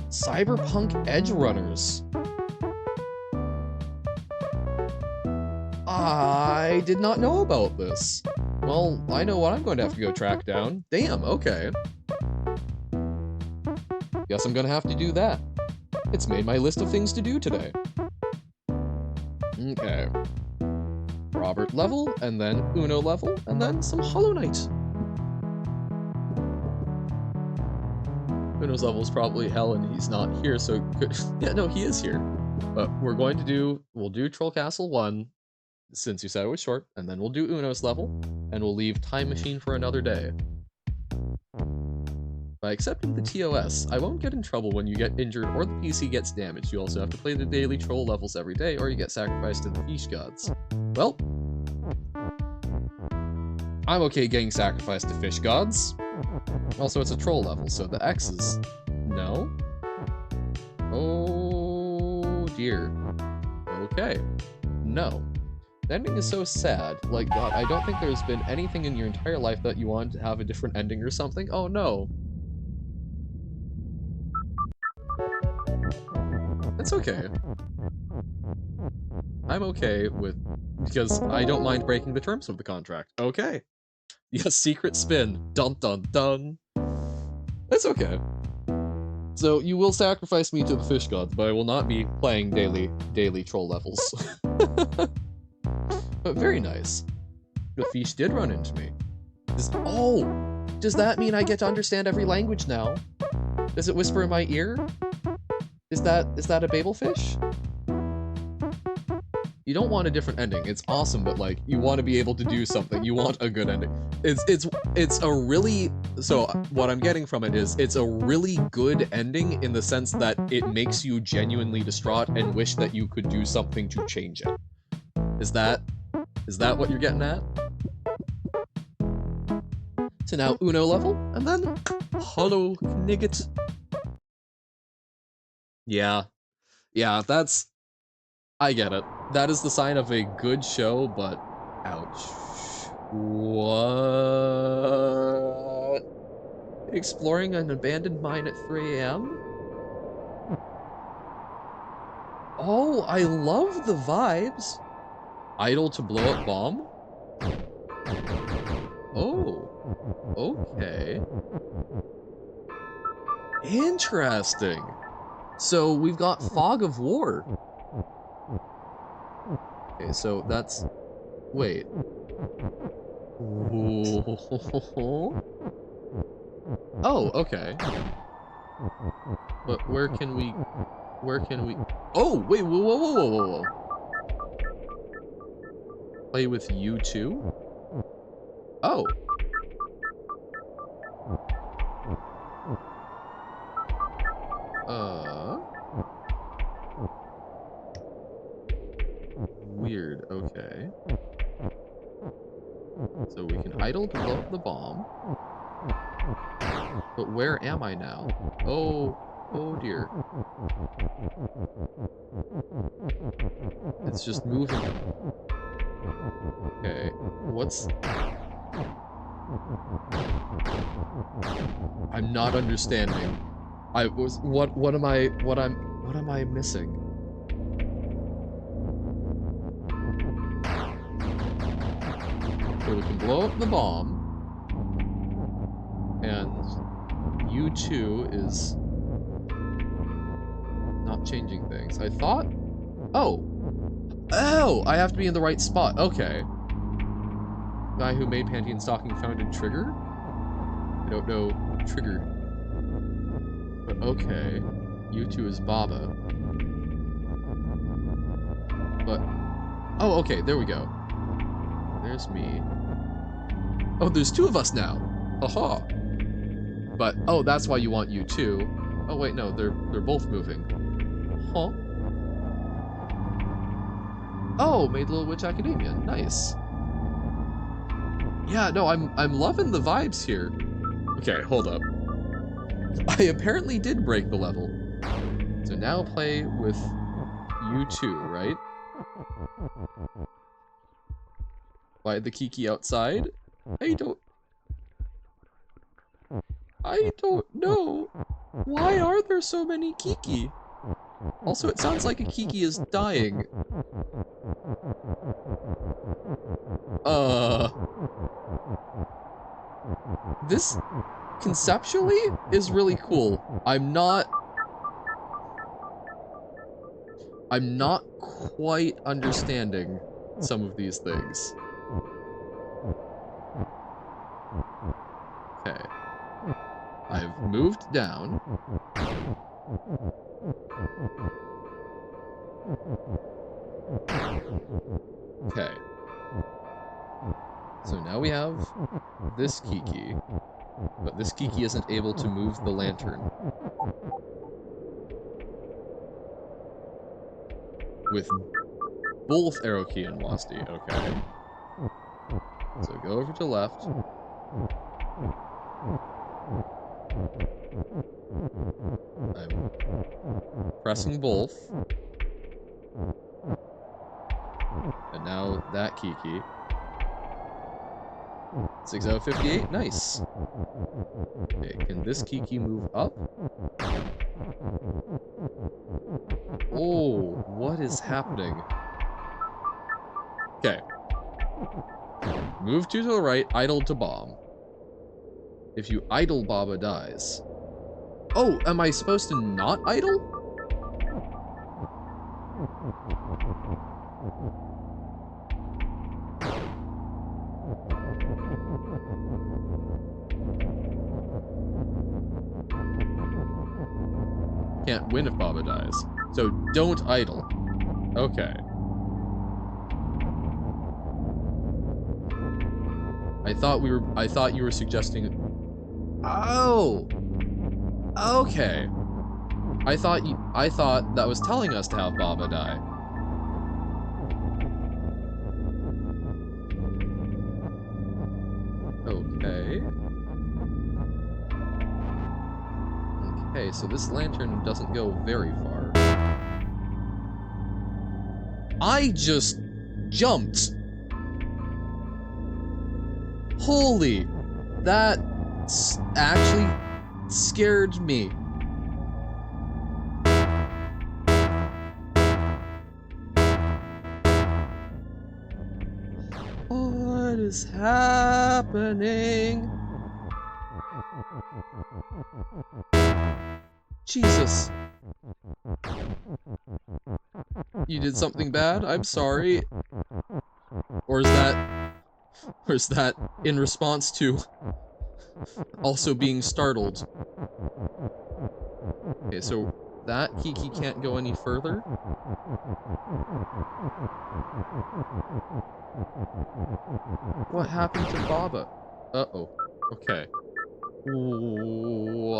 Cyberpunk Edgerunners. I did not know about this. Well, I know what I'm going to have to go track down. Damn, okay. Guess I'm gonna have to do that. It's made my list of things to do today. Okay. Robert level, and then Uno level, and then some Hollow Knight. Uno's level is probably hell, and he's not here, so good. Yeah, no, he is here. But we'll do Troll Castle 1, since you said it was short, and then we'll do Uno's level, and we'll leave Time Machine for another day. By accepting the TOS, I won't get in trouble when you get injured or the PC gets damaged. You also have to play the daily troll levels every day, or you get sacrificed to the fish gods. Well, I'm okay getting sacrificed to fish gods. Also, it's a troll level, so the X's... No? Oh, dear. Okay. No. The ending is so sad. Like, God, I don't think there's been anything in your entire life that you wanted to have a different ending or something. Oh, no. That's okay. I'm okay with... Because I don't mind breaking the terms of the contract. Okay. Yes, secret spin. Dun dun dun. That's okay. So, you will sacrifice me to the fish gods, but I will not be playing daily troll levels. But very nice. The fish did run into me. Oh! Does that mean I get to understand every language now? Does it whisper in my ear? Is that a babelfish? You don't want a different ending. It's awesome, but like you want to be able to do something. You want a good ending. It's a really so what I'm getting from it is it's a really good ending in the sense that it makes you genuinely distraught and wish that you could do something to change it. Is that what you're getting at? So now Uno level, and then Hollow Knigget. Yeah, that's... I get it. That is the sign of a good show, but... Ouch. What? Exploring an abandoned mine at 3 AM? Oh, I love the vibes! Idle to blow up bomb? Oh, okay. Interesting! So, we've got Fog of War. Okay, so that's... Wait. Oh, okay. But where can we... Oh, wait, whoa. Play with you too? Oh. Weird, okay. So we can idle to blow up the bomb. But where am I now? Oh dear. It's just moving. Okay, what's... I'm not understanding. What am I missing? So we can blow up the bomb. And U2 is not changing things. I thought... Oh, I have to be in the right spot. Okay. Guy who made Panty and Stocking founded Trigger? I don't know Trigger. But okay. U2 is Baba. But... Oh, okay, there we go. There's me. Oh, there's 2 of us now! Haha! But, oh, that's why you want U2. Oh, wait, no, they're both moving. Huh? Oh, made Little Witch Academia. Nice. Yeah, no, I'm loving the vibes here. Okay, hold up. I apparently did break the level. So now play with U2, right? Why the Kiki outside? I don't know. Why are there so many Kiki? Also, it sounds like a Kiki is dying. This, conceptually, is really cool. I'm not quite understanding some of these things. Okay. I've moved down. Okay. So now we have this Kiki, but this Kiki isn't able to move the lantern. With both Aroki and Wasti, okay. So go over to left. I'm pressing both. And now that Kiki. 6 out of 58, nice. Okay, can this Kiki move up? Oh, what is happening? Okay. Move 2 to the right, idle to bomb. If you idle, Baba dies. Oh, am I supposed to not idle? Can't win if Baba dies. So don't idle. Okay. I thought you were suggesting. Oh. Okay. I thought that was telling us to have Baba die. Okay. Okay, so this lantern doesn't go very far. I just jumped. Holy, that actually scared me. What is happening? Jesus. You did something bad? I'm sorry. Or is that in response to also being startled? Okay, so that Kiki can't go any further. What happened to Baba? Uh-oh. Okay. What?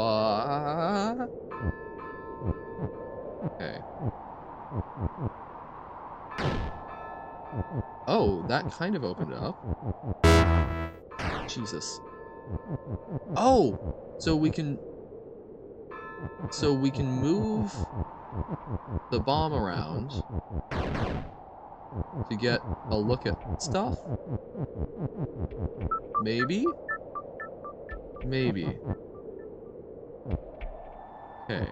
Okay. Oh, that kind of opened it up. Jesus. Oh! So we can move the bomb around to get a look at stuff? Maybe? Maybe. Okay.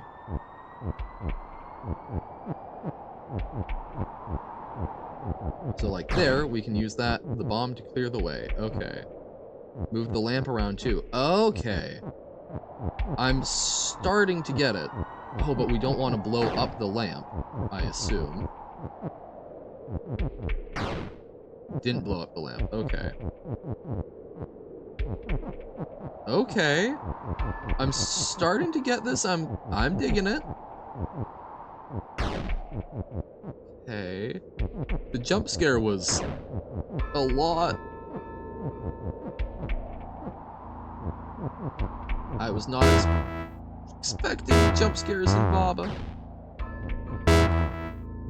So like there, we can use the bomb to clear the way. Okay. Move the lamp around too. Okay. I'm starting to get it. Oh, but we don't want to blow up the lamp, I assume. Didn't blow up the lamp. Okay. Okay. I'm starting to get this. I'm digging it. Okay. The jump scare was a lot. I was not expecting jump scares in Baba.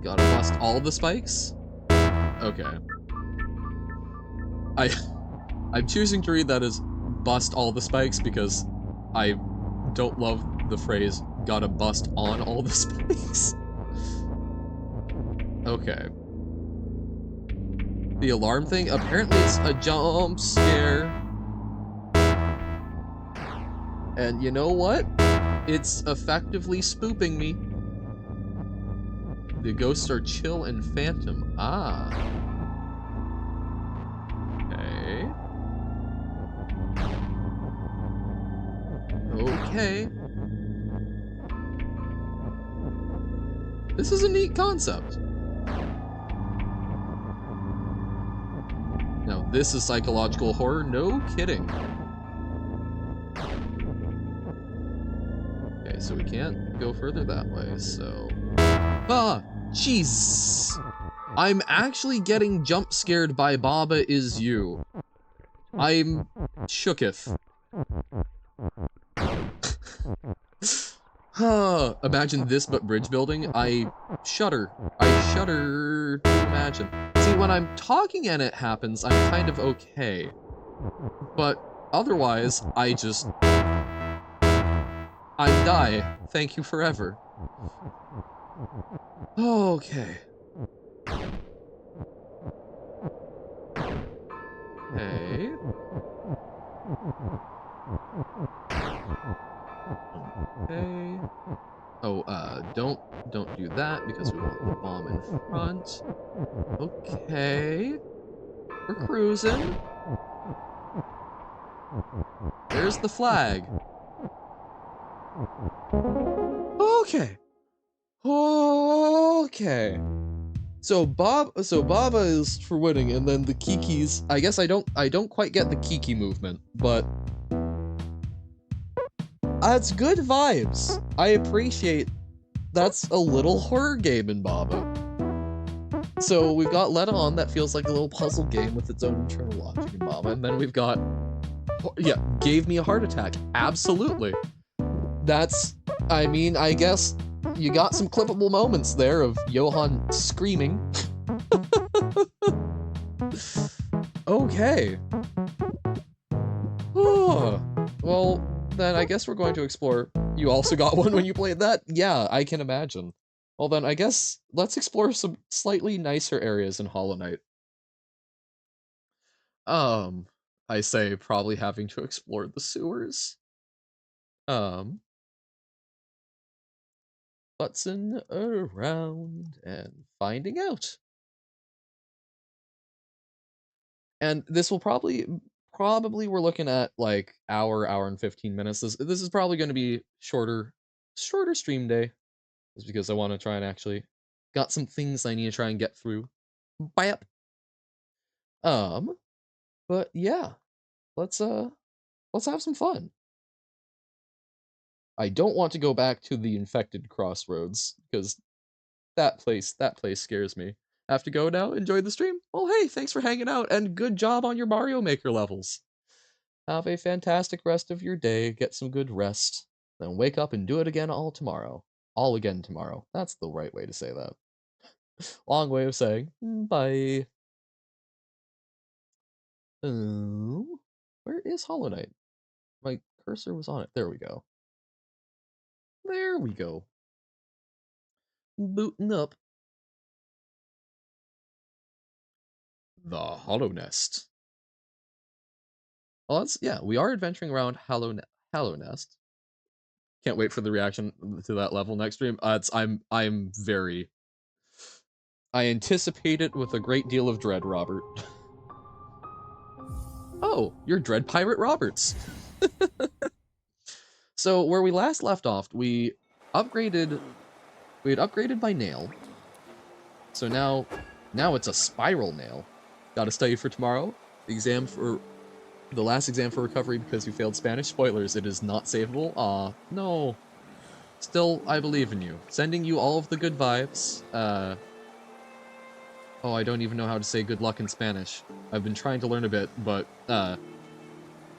Gotta bust all the spikes? Okay. I'm choosing to read that as bust all the spikes because I don't love the phrase gotta bust on all the spikes. Okay. The alarm thing, apparently it's a jump scare. And you know what? It's effectively spooping me. The ghosts are chill and phantom. Ah. Okay. Okay. This is a neat concept. Now, this is psychological horror? No kidding. Okay, so we can't go further that way, so... Ah! Jeez! I'm actually getting jump scared by Baba Is You. I'm shooketh. Imagine this but bridge building. I shudder. I shudder to imagine. See, when I'm talking and it happens, I'm kind of okay. But otherwise, I just I'm die. Thank you forever. Okay. Okay. Okay. Oh, don't do that because we want the bomb in front. Okay. We're cruising. There's the flag. Okay. Okay. So Baba is for winning, and then the Kikis. I guess I don't quite get the Kiki movement, but that's good vibes. I appreciate. That's a little horror game in Baba. So we've got Let On that feels like a little puzzle game with its own internal logic in Baba, and then we've got yeah, gave me a heart attack. Absolutely. That's, I mean, I guess you got some clippable moments there of Johan screaming. Okay. Oh, well, then I guess we're going to explore. You also got one when you played that? Yeah, I can imagine. Well then, I guess let's explore some slightly nicer areas in Hollow Knight. Um, I say probably having to explore the sewers. Um, futzing around and finding out. And this will probably we're looking at like hour and 15 minutes. This is probably going to be shorter stream day, just because I want to try and actually got some things I need to try and get through. Bap. Um, but yeah, let's have some fun. I don't want to go back to the infected crossroads because that place scares me. Have to go now. Enjoy the stream. Well, hey, thanks for hanging out and good job on your Mario Maker levels. Have a fantastic rest of your day. Get some good rest. Then wake up and do it again all tomorrow. All again tomorrow. That's the right way to say that. Long way of saying bye. Where is Hollow Knight? My cursor was on it. There we go. There we go. Booting up. The Hollow Nest. Well, yeah, we are adventuring around Hollow Nest. Can't wait for the reaction to that level next stream. I'm very. I anticipate it with a great deal of dread, Robert. Oh, you're Dread Pirate Roberts. So where we last left off, we had upgraded by nail. So now it's a spiral nail. Gotta study for tomorrow. The last exam for recovery because you failed Spanish. Spoilers, it is not savable. Aw, no. Still, I believe in you. Sending you all of the good vibes. Oh, I don't even know how to say good luck in Spanish. I've been trying to learn a bit, but,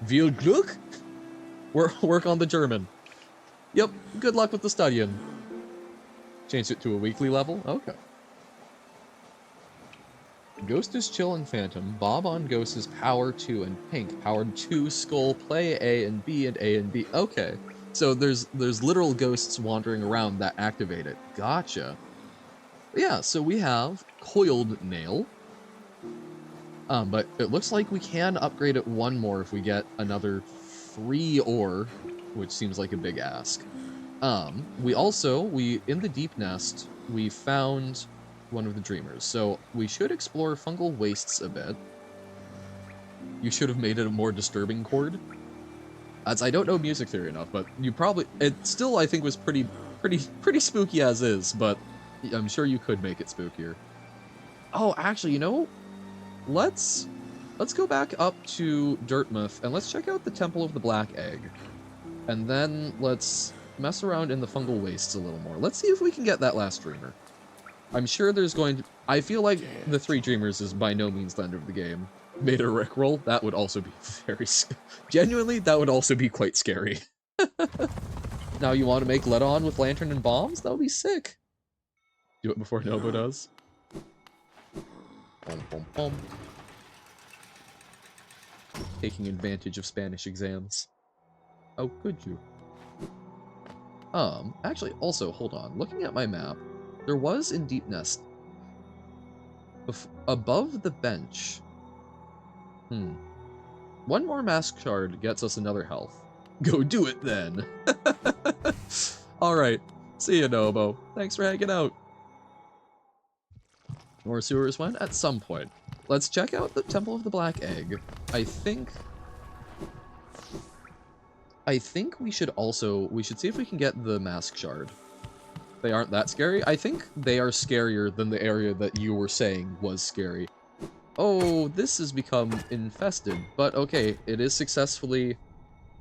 viel Glück? Work on the German. Yep, good luck with the studying. Changed it to a weekly level? Okay. Ghost is Chill and Phantom. Bob on Ghost is Power 2 and Pink. Powered 2 Skull, play A and B and A and B. Okay. So there's literal ghosts wandering around that activate it. Gotcha. Yeah, so we have Coiled Nail. But it looks like we can upgrade it one more if we get another 3 ore, which seems like a big ask. We in the Deep Nest, we found one of the Dreamers, so we should explore Fungal Wastes a bit. You should have made it a more disturbing chord. As I don't know music theory enough, but it still I think was pretty spooky as is, but I'm sure you could make it spookier. Oh, actually, you know, let's go back up to Dirtmouth and let's check out the Temple of the Black Egg. And then let's mess around in the Fungal Wastes a little more. Let's see if we can get that last Dreamer. I'm sure there's I feel like the 3 Dreamers is by no means the end of the game. Made a Rickroll, that would also be genuinely, that would also be quite scary. Now you want to make Let On with Lantern and Bombs? That would be sick. Do it before Nobo does. Pom, pom, pom. Taking advantage of Spanish exams. How could you? Actually, also, hold on. Looking at my map, there was in Deep Nest above the bench. One more mask shard gets us another health. Go do it then. Alright. See ya, Nobo. Thanks for hanging out. More sewers when? At some point. Let's check out the Temple of the Black Egg. I think we should see if we can get the mask shard. They aren't that scary. I think they are scarier than the area that you were saying was scary. Oh, this has become infested, but okay, it is successfully...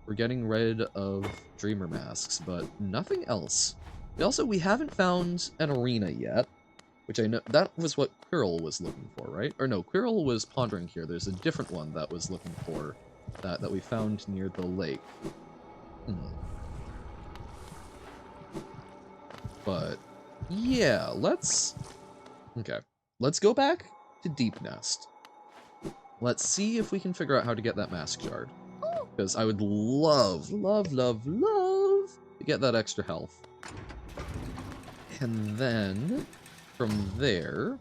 We're getting rid of Dreamer masks, but nothing else. We haven't found an arena yet, which I know... That was what Quirrell was looking for, right? Or no, Quirrell was pondering here. There's a different one that was looking for that we found near the lake. But, yeah, let's go back to Deep Nest. Let's see if we can figure out how to get that mask shard. Because I would love, love, love, love to get that extra health. And then, from there...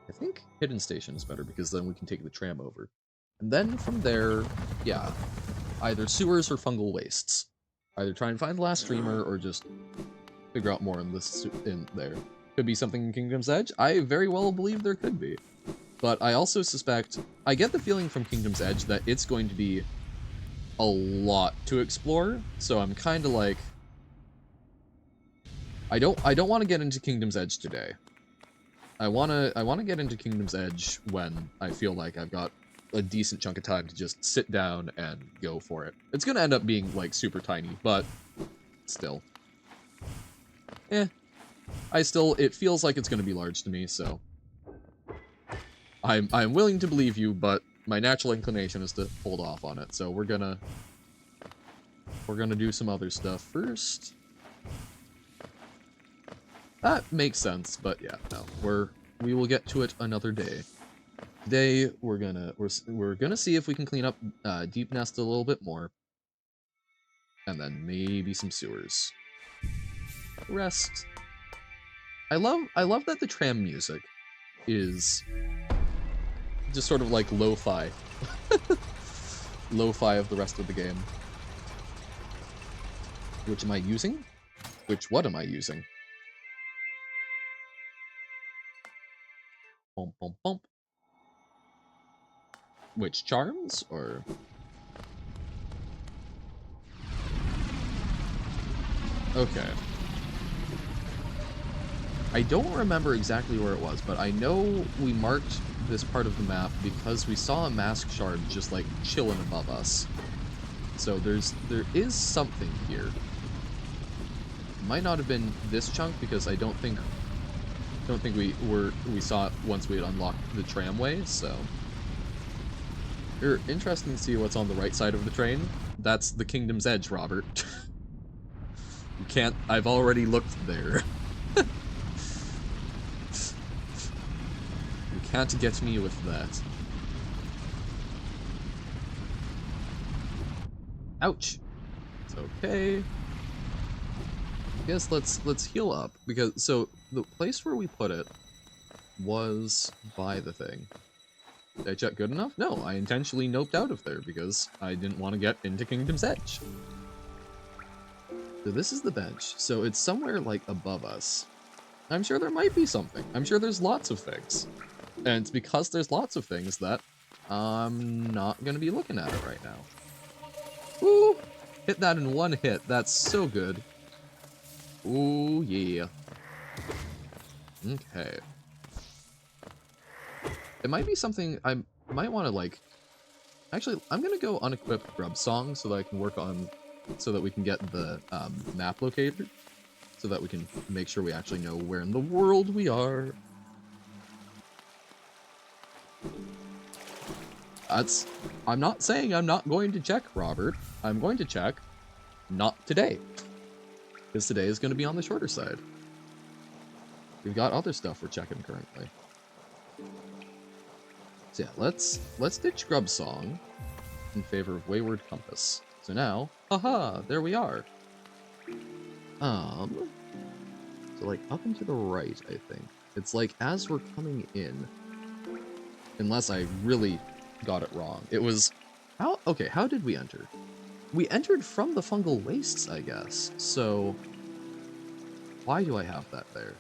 I think Hidden Station is better, because then we can take the tram over. And then from there, yeah, either sewers or fungal wastes. Either try and find the last streamer, or just figure out more in there. Could be something in Kingdom's Edge. I very well believe there could be. But I also suspect... I get the feeling from Kingdom's Edge that it's going to be a lot to explore, so I'm kind of like... I don't want to get into Kingdom's Edge today. I want to get into Kingdom's Edge when I feel like I've got a decent chunk of time to just sit down and go for it. It's going to end up being, like, super tiny, but still. It feels like it's going to be large to me, so... I'm willing to believe you, but my natural inclination is to hold off on it, so we're gonna do some other stuff first. That makes sense, but yeah, no, we will get to it another day. Today we're gonna see if we can clean up Deep Nest a little bit more, and then maybe some sewers. Rest. I love that the tram music is just sort of like lo-fi. Lo-fi of the rest of the game. Which am I using? What am I using? Bump, bump, bump. Which charms, or... Okay. I don't remember exactly where it was, but I know we marked this part of the map because we saw a mask shard just like chilling above us. So there is something here. It might not have been this chunk because I don't think we saw it once we had unlocked the tramway, so you're interesting to see what's on the right side of the train. That's the Kingdom's Edge, Robert. You can't... I've already looked there. Can't get me with that. Ouch. It's okay. I guess let's heal up, because so the place where we put it was by the thing. Did I check good enough? No, I intentionally noped out of there because I didn't want to get into Kingdom's Edge. So this is the bench. So it's somewhere like above us. I'm sure there might be something. I'm sure there's lots of things. And it's because there's lots of things that I'm not going to be looking at it right now. Woo! Hit that in one hit. That's so good. Ooh, yeah. Okay. It might be something I might want to, like... Actually, I'm going to go unequip Grub Song so that I can work on... So that we can get the map locator. So that we can make sure we actually know where in the world we are. I'm not saying I'm not going to check, Robert. I'm going to check. Not today. Because today is going to be on the shorter side. We've got other stuff we're checking currently. So yeah, let's ditch Grub Song. in favor of Wayward Compass. So now, haha, there we are. So like up and to the right, I think. It's like as we're coming in, unless I really got it wrong. It was, okay, how did we enter? We entered from the fungal wastes, I guess. So why do I have that there?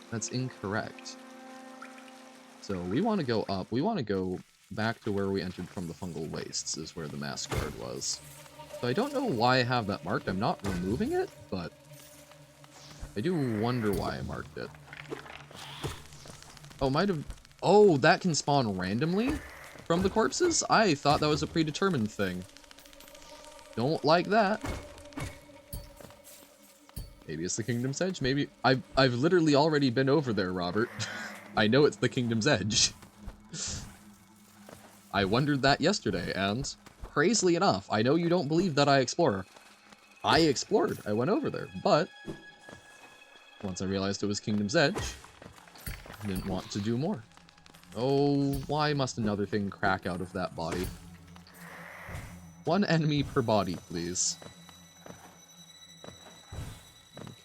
That's incorrect. So we want to go up. We want to go back to where we entered from the fungal wastes, is where the mask guard was. So I don't know why I have that marked. I'm not removing it, but I do wonder why I marked it. Oh, might have... Oh, that can spawn randomly from the corpses? I thought that was a predetermined thing. Don't like that. Maybe it's the Kingdom's Edge. Maybe... I've literally already been over there, Robert. I know it's the Kingdom's Edge. I wondered that yesterday, and crazily enough, I know you don't believe that I explore. I explored. I went over there, but once I realized it was Kingdom's Edge, I didn't want to do more. Oh, why must another thing crack out of that body? One enemy per body, please.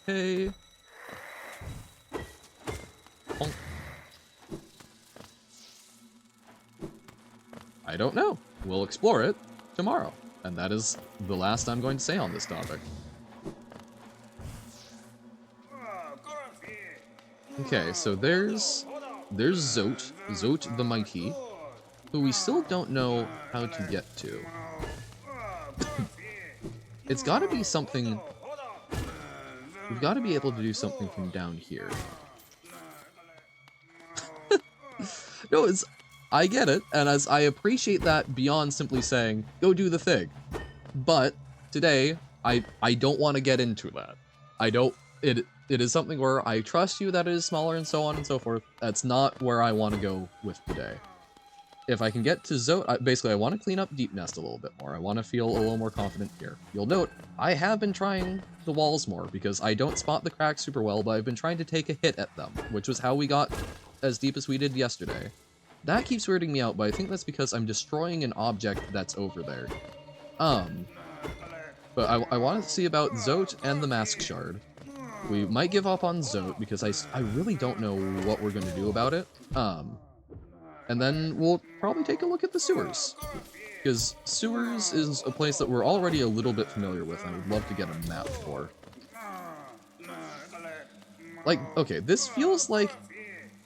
Okay. Bonk. I don't know. We'll explore it tomorrow. And that is the last I'm going to say on this topic. Okay, so there's Zote the Mighty, who we still don't know how to get to. It's gotta be something... We've gotta be able to do something from down here. No, it's... I get it, and as I appreciate that beyond simply saying, go do the thing. But today, I don't want to get into that. I don't... It is something where I trust you that it is smaller and so on and so forth. That's not where I want to go with today. If I can get to Zote, basically I want to clean up Deep Nest a little bit more. I want to feel a little more confident here. You'll note, I have been trying the walls more because I don't spot the cracks super well, but I've been trying to take a hit at them, which was how we got as deep as we did yesterday. That keeps weirding me out, but I think that's because I'm destroying an object that's over there. But I want to see about Zote and the Mask Shard. We might give up on Zote because I really don't know what we're going to do about it. And then we'll probably take a look at the sewers. Because sewers is a place that we're already a little bit familiar with and I would love to get a map for. Like, okay, this feels like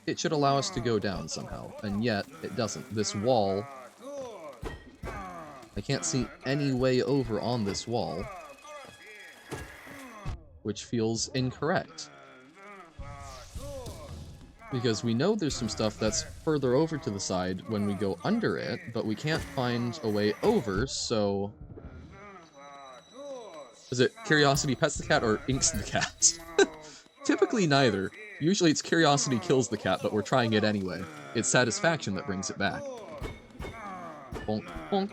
it should allow us to go down somehow, and yet it doesn't. This wall... I can't see any way over on this wall. Which feels incorrect. Because we know there's some stuff that's further over to the side when we go under it, but we can't find a way over, so... Is it Curiosity pets the cat or inks the cat? Typically neither. Usually it's curiosity kills the cat, but we're trying it anyway. It's satisfaction that brings it back. Bonk, bonk.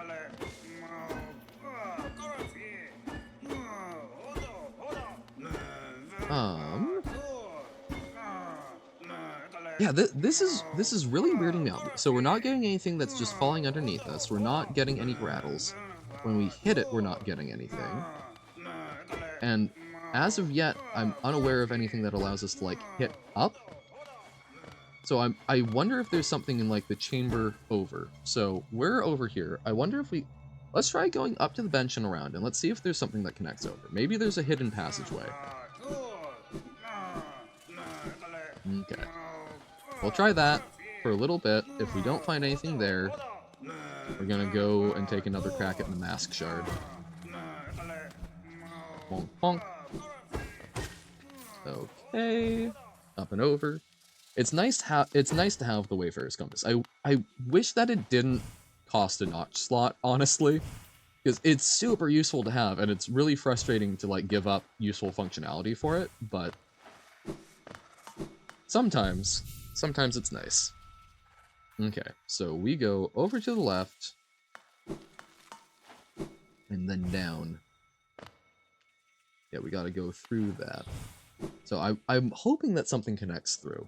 Yeah, this is really weirding me out. So we're not getting anything that's just falling underneath us. We're not getting any rattles. When we hit it, we're not getting anything. And as of yet, I'm unaware of anything that allows us to, like, hit up. So I wonder if there's something in, like, the chamber over. So we're over here. I wonder if we... Let's try going up to the bench and around, and let's see if there's something that connects over. Maybe there's a hidden passageway. Okay. We'll try that for a little bit. If we don't find anything there, we're gonna go and take another crack at the Mask Shard. Bonk, bonk. Okay. Up and over. It's nice to have the Wayfarer's Compass. I wish that it didn't cost a notch slot, honestly. Because it's super useful to have, and it's really frustrating to, like, give up useful functionality for it, but sometimes it's nice. Okay, so we go over to the left, and then down. Yeah, we gotta go through that. So I'm hoping that something connects through.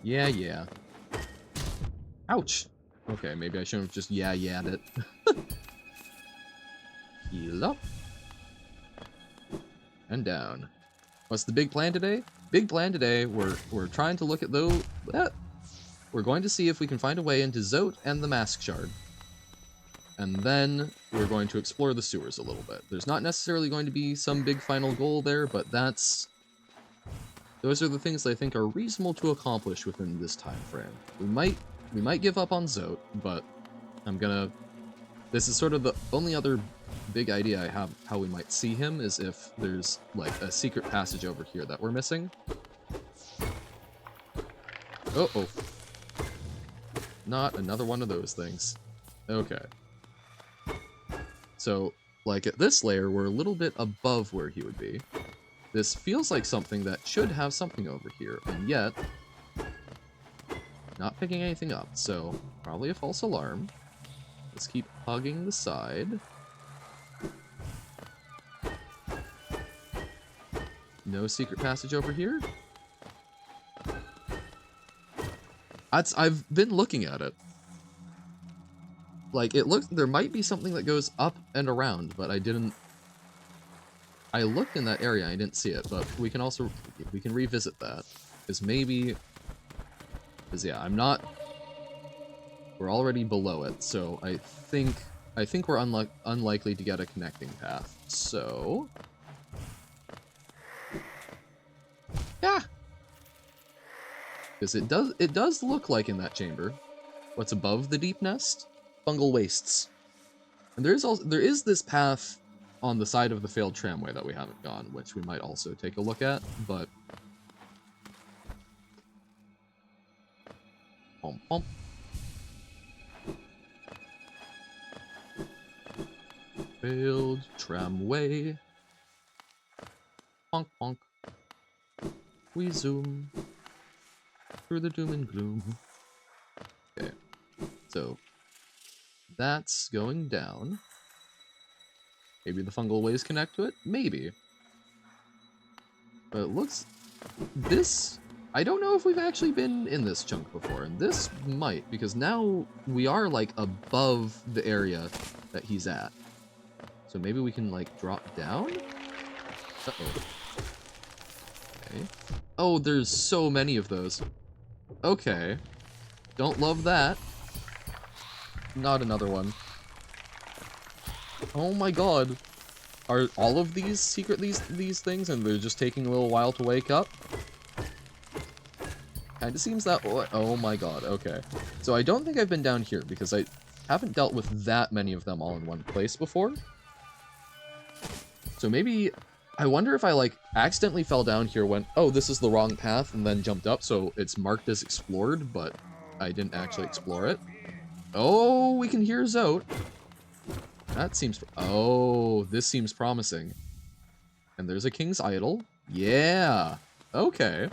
Yeah. Ouch! Okay, maybe I shouldn't have just yeah-yahed it. Heal up. And down. What's the big plan today? Big plan today, we're trying to look at those... We're going to see if we can find a way into Zote and the Mask Shard. And then we're going to explore the sewers a little bit. There's not necessarily going to be some big final goal there, but those are the things I think are reasonable to accomplish within this time frame. We might give up on Zote, but this is sort of the only other big idea I have how we might see him is if there's like a secret passage over here that we're missing. Uh-oh. Not another one of those things. Okay. So, like at this layer, we're a little bit above where he would be. This feels like something that should have something over here, and yet, not picking anything up, so probably a false alarm. Let's keep hugging the side. No secret passage over here? I've been looking at it. Like, it looks, there might be something that goes up and around, but I looked in that area, I didn't see it, but we can revisit that. Because yeah, we're already below it, so I think we're unlikely to get a connecting path, so... Yeah! Because it does look like in that chamber, what's above the deep nest? Fungal wastes. And there is this path on the side of the failed tramway that we haven't gone, which we might also take a look at, but... Pump, pump. Failed tramway. Ponk, ponk. We zoom through the doom and gloom. Okay, so that's going down. Maybe the fungal ways connect to it? Maybe. But it looks... I don't know if we've actually been in this chunk before, and this might, because now we are, like, above the area that he's at. So maybe we can, like, drop down? Uh-oh. Okay. Oh, there's so many of those. Okay. Don't love that. Not another one. Oh my god. Are all of these secret these things and they're just taking a little while to wake up? Kinda seems that way. Oh my god, okay. So I don't think I've been down here because I haven't dealt with that many of them all in one place before. So maybe... I wonder if I, like, accidentally fell down here, went, oh, this is the wrong path, and then jumped up, so it's marked as explored, but I didn't actually explore it. Oh, we can hear Zote. That seems... Oh, this seems promising. And there's a king's idol. Yeah. Okay.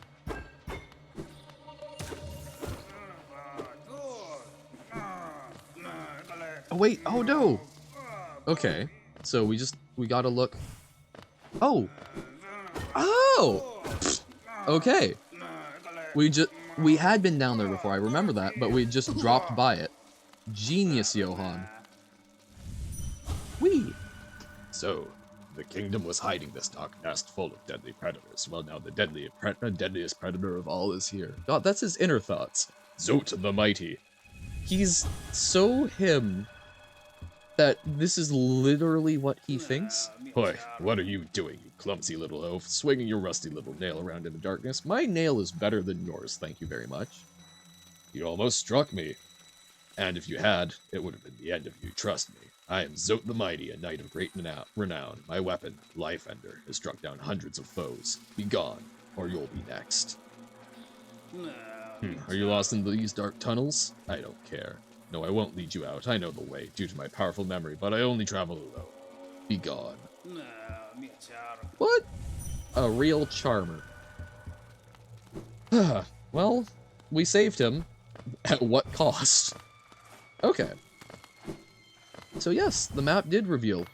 Oh, wait. Oh, no. Okay. So we gotta look... Oh! Oh! Okay. We had been down there before, I remember that, but we just dropped by it. Genius, Johan. Whee! So, the kingdom was hiding this dark nest full of deadly predators. Well, now the deadliest predator of all is here. God, that's his inner thoughts. Zote the Mighty. He's so him that this is literally what he thinks. Boy, what are you doing, you clumsy little oaf, swinging your rusty little nail around in the darkness? My nail is better than yours, thank you very much. You almost struck me. And if you had, it would have been the end of you, trust me. I am Zote the Mighty, a knight of great renown. My weapon, Life Ender, has struck down hundreds of foes. Be gone, or you'll be next. Are you lost in these dark tunnels? I don't care. No, I won't lead you out. I know the way, due to my powerful memory, but I only travel alone. Be gone. What? A real charmer. Well, we saved him. At what cost? Okay. So yes, the map did reveal.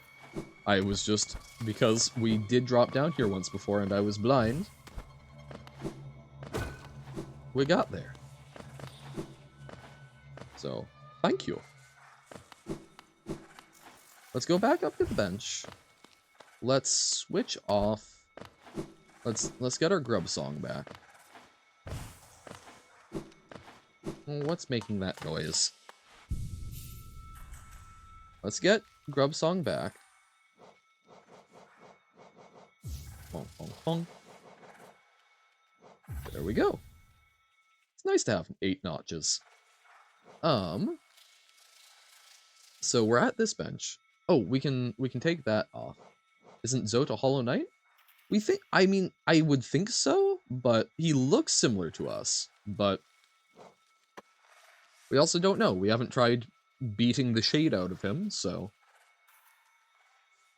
I was just... because we did drop down here once before and I was blind. We got there. So, Thank you. Let's go back up to the bench. Let's switch off. Let's get our grub song back. What's making that noise? Let's get grub song back. Fong, fong, fong. There we go. It's nice to have 8 notches. So we're at this bench. Oh, we can take that off. Isn't Zote a Hollow Knight? We think, I mean, I would think so, but he looks similar to us. But we also don't know. We haven't tried beating the shade out of him, so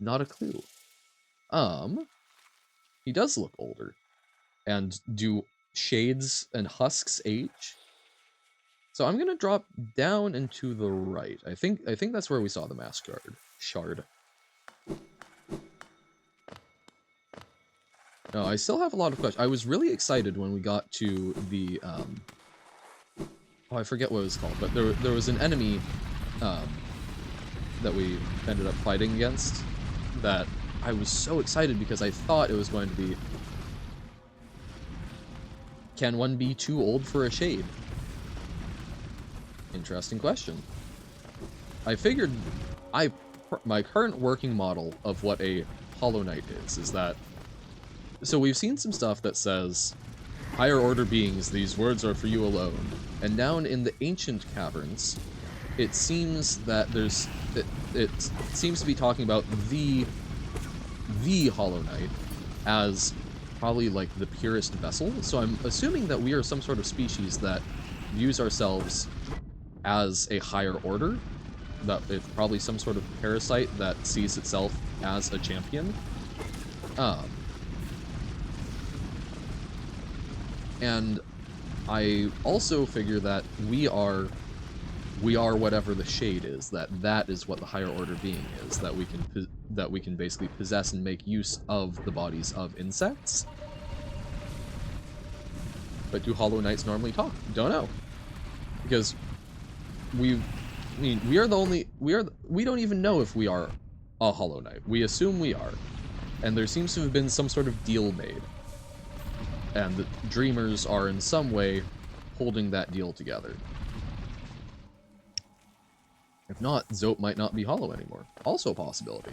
not a clue. He does look older. And do shades and husks age? So I'm gonna drop down and to the right. I think that's where we saw the mask shard. No, I still have a lot of questions. I was really excited when we got to the oh, I forget what it was called, but there was an enemy that we ended up fighting against that I was so excited because I thought it was going to be, can one be too old for a shade? Interesting question. I figured my current working model of what a Hollow Knight is that, so we've seen some stuff that says, higher order beings, these words are for you alone. And down in the ancient caverns, it seems that it seems to be talking about the Hollow Knight as probably like the purest vessel. So I'm assuming that we are some sort of species that views ourselves as a higher order, that it's probably some sort of parasite that sees itself as a champion. And I also figure that we are whatever the shade is, that is what the higher order being is, that we can basically possess and make use of the bodies of insects. But do Hollow Knights normally talk? Don't know. Because we don't even know if we are a Hollow Knight. We assume we are. And there seems to have been some sort of deal made. And the Dreamers are in some way holding that deal together. If not, Zote might not be Hollow anymore. Also a possibility.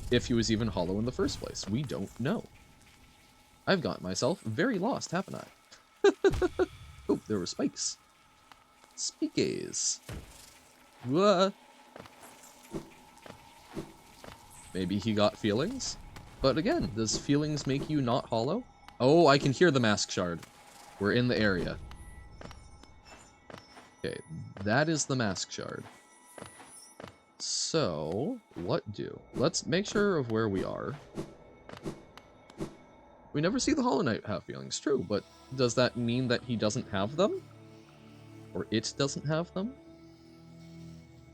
If he was even Hollow in the first place. We don't know. I've got myself very lost, haven't I? Oh, there were spikes. Spikies. What? Maybe he got feelings? But again, does feelings make you not Hollow? Oh, I can hear the mask shard. We're in the area. Okay, that is the mask shard. So, what do? Let's make sure of where we are. We never see the Hollow Knight have feelings, true, but does that mean that he doesn't have them? Or it doesn't have them?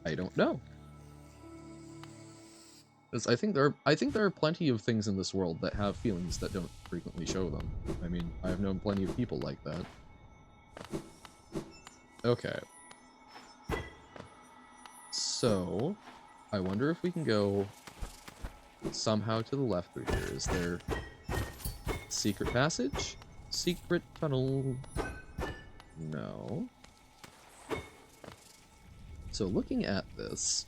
I don't know. Because I think there are plenty of things in this world that have feelings that don't frequently show them. I mean, I have known plenty of people like that. Okay. So, I wonder if we can go somehow to the left through here. Is there secret passage? Secret tunnel? No. So looking at this,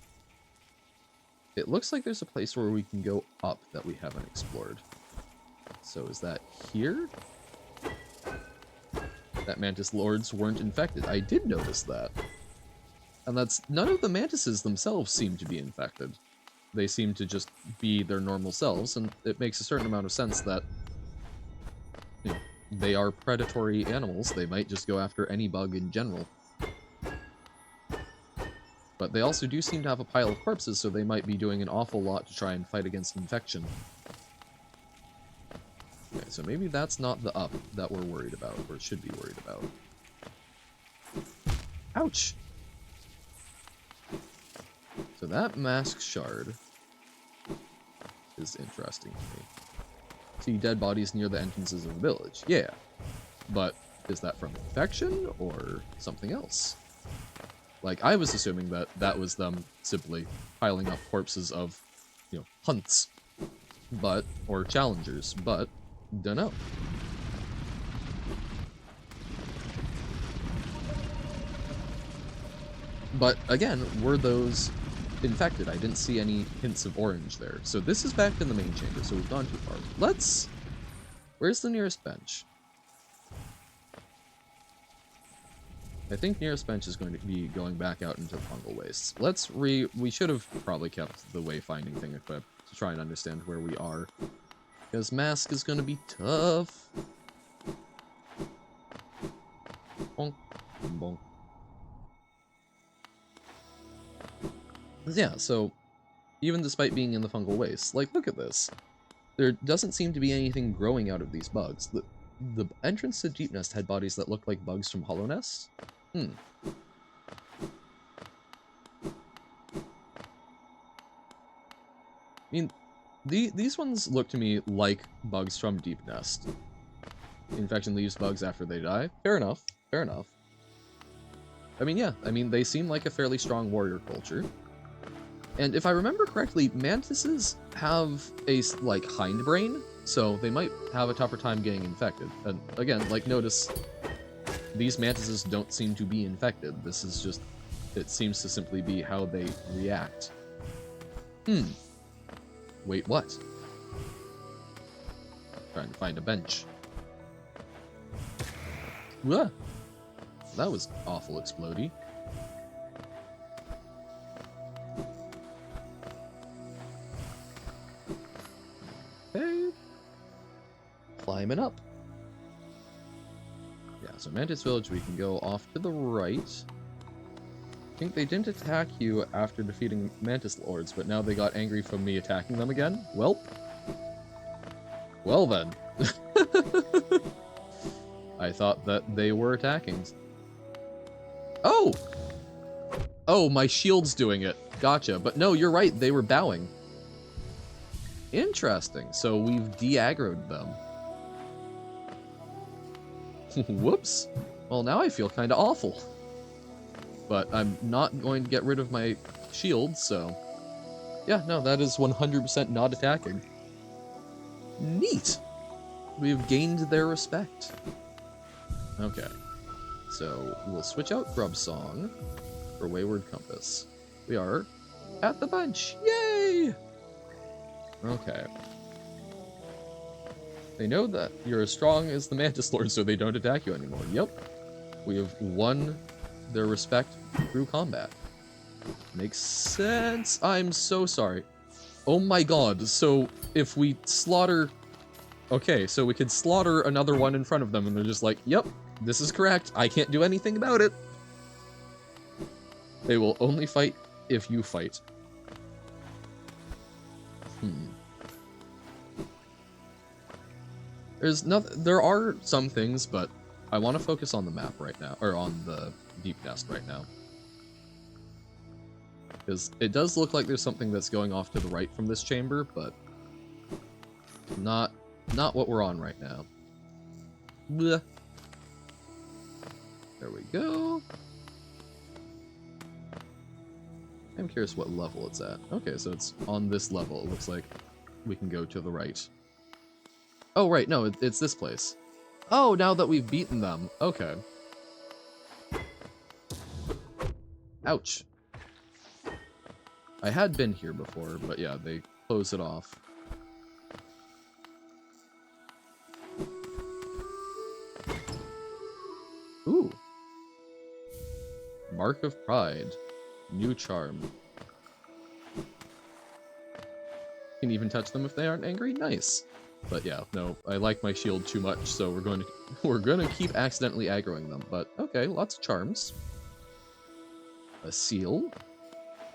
it looks like there's a place where we can go up that we haven't explored. So is that here? That Mantis Lords weren't infected. I did notice that. And that's, none of the mantises themselves seem to be infected. They seem to just be their normal selves, and it makes a certain amount of sense that, you know, they are predatory animals. They might just go after any bug in general. But they also do seem to have a pile of corpses, so they might be doing an awful lot to try and fight against infection. Okay, so maybe that's not the up that we're worried about, or should be worried about. Ouch! So that mask shard is interesting to me. See dead bodies near the entrances of the village. Yeah, but is that from infection or something else? Like, I was assuming that that was them simply piling up corpses of, you know, hunts, but, or challengers, but, dunno. But, again, were those infected? I didn't see any hints of orange there. So this is back in the main chamber, so we've gone too far. Let's... Where's the nearest bench? I think nearest bench is going to be going back out into the fungal wastes. We should have probably kept the wayfinding thing equipped to try and understand where we are. Because mask is going to be tough. Bonk. Bonk. Yeah, so even despite being in the fungal waste, like, look at this. There doesn't seem to be anything growing out of these bugs. The entrance to Deep Nest had bodies that looked like bugs from Hollow Nest. I mean, these ones look to me like bugs from Deep Nest. Infection leaves bugs after they die. Fair enough. Fair enough. I mean, yeah. I mean, they seem like a fairly strong warrior culture. And if I remember correctly, mantises have a, like, hindbrain, so they might have a tougher time getting infected. And again, like, notice, these mantises don't seem to be infected. This is just, it seems to simply be how they react. Wait, what? Trying to find a bench. Whoa! That was awful explodey. Okay. Climbing up. Yeah, so Mantis Village, we can go off to the right. I think they didn't attack you after defeating Mantis Lords, but now they got angry from me attacking them again? Welp. Well then. I thought that they were attacking. Oh! Oh, my shield's doing it. Gotcha. But no, you're right, they were bowing. Interesting. So we've de-aggroed them. Whoops. Well, now I feel kind of awful. But I'm not going to get rid of my shield, so... Yeah, no, that is 100% not attacking. Neat! We've gained their respect. Okay. So, we'll switch out Grub Song for Wayward Compass. We are at the bench! Yay! Okay. They know that you're as strong as the Mantis Lord, so they don't attack you anymore. Yep. We have won their respect through combat. Makes sense. I'm so sorry. Oh my god, so if we slaughter... Okay, so we could slaughter another one in front of them, and they're just like, yep, this is correct. I can't do anything about it. They will only fight if you fight. There are some things, but I want to focus on the map right now, or on the Deep Nest right now. Because it does look like there's something that's going off to the right from this chamber, but not what we're on right now. Blech. There we go. I'm curious what level it's at. Okay, so it's on this level. It looks like we can go to the right. Oh, right, no, it's this place. Oh, now that we've beaten them. Okay. Ouch. I had been here before, but yeah, they closed it off. Ooh. Mark of Pride. New charm. Can even touch them if they aren't angry? Nice. But yeah, no, I like my shield too much, so we're gonna keep accidentally aggroing them. But okay, lots of charms. A seal.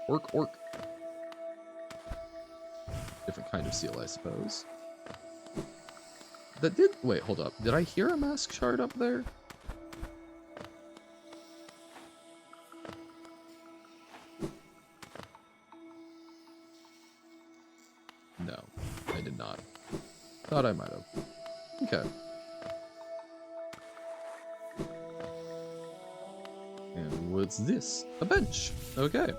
Orc. Different kind of seal, I suppose. That did... Wait, hold up. Did I hear a mask shard up there? No, I did not. Thought I might have. Okay. And what's this? A bench. Okay.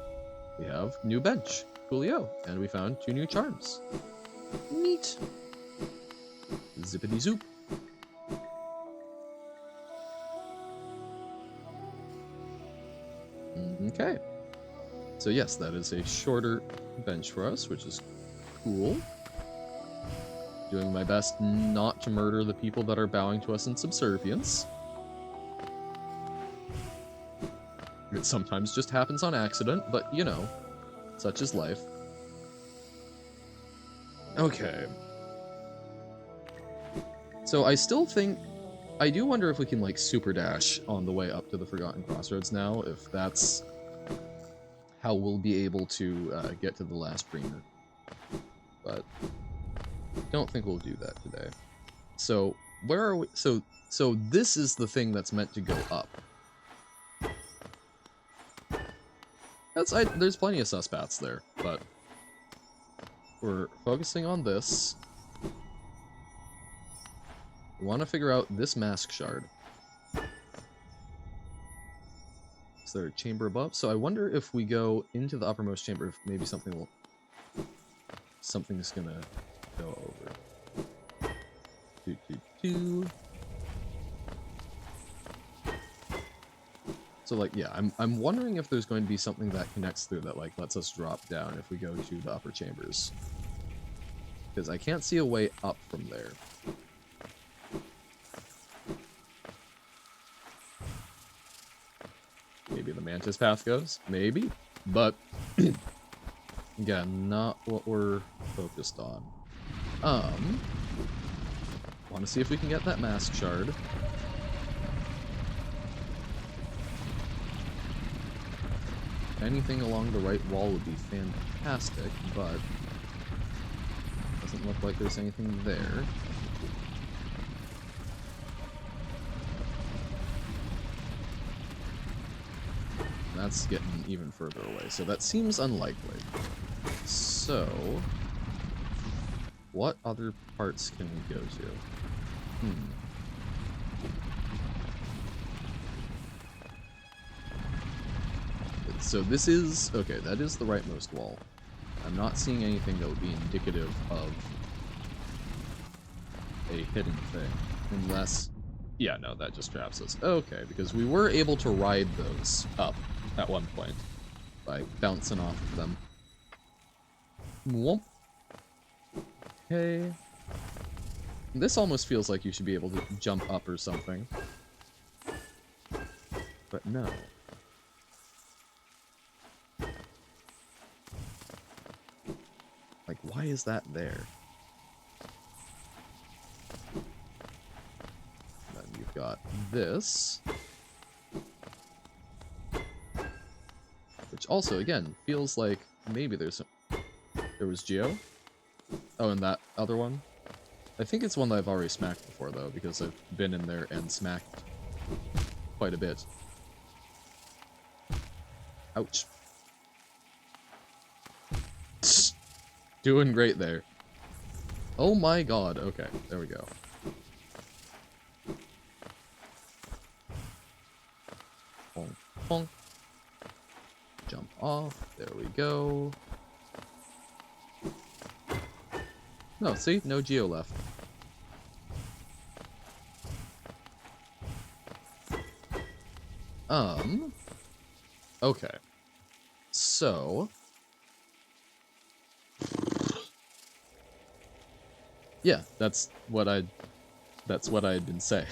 We have new bench. Coolio. And we found 2 new charms. Neat. Zippity zoop. Okay. So yes, that is a shorter bench for us, which is cool. Doing my best not to murder the people that are bowing to us in subservience. It sometimes just happens on accident, but you know, such is life. Okay. So I still think, I do wonder if we can like super dash on the way up to the Forgotten Crossroads now, if that's how we'll be able to get to the last Bremer. But don't think we'll do that today. So where are we? So this is the thing that's meant to go up. There's plenty of suspects there, but we're focusing on this. We want to figure out this mask shard. Is there a chamber above? So I wonder if we go into the uppermost chamber, if maybe something's gonna go over. So like, yeah, I'm wondering if there's going to be something that connects through that like lets us drop down if we go to the upper chambers. Because I can't see a way up from there. Maybe the Mantis path goes, maybe, but again, not what we're focused on. Want to see if we can get that mask shard. Anything along the right wall would be fantastic, but doesn't look like there's anything there. That's getting even further away, so that seems unlikely. So, what other parts can we go to? So this is, okay, that is the rightmost wall. I'm not seeing anything that would be indicative of a hidden thing. Unless, yeah, no, that just traps us. Okay, because we were able to ride those up at one point by bouncing off of them. Whoop. Okay. This almost feels like you should be able to jump up or something. But no. Like, why is that there? Then you've got this. Which also, again, feels like maybe there was Geo. Oh, and that other one? I think it's one that I've already smacked before, though, because I've been in there and smacked quite a bit. Ouch. Doing great there. Oh my god, okay, there we go. Bonk, bonk. Jump off, there we go. No, see? No Geo left. Okay. So... yeah, that's what I'd been saying.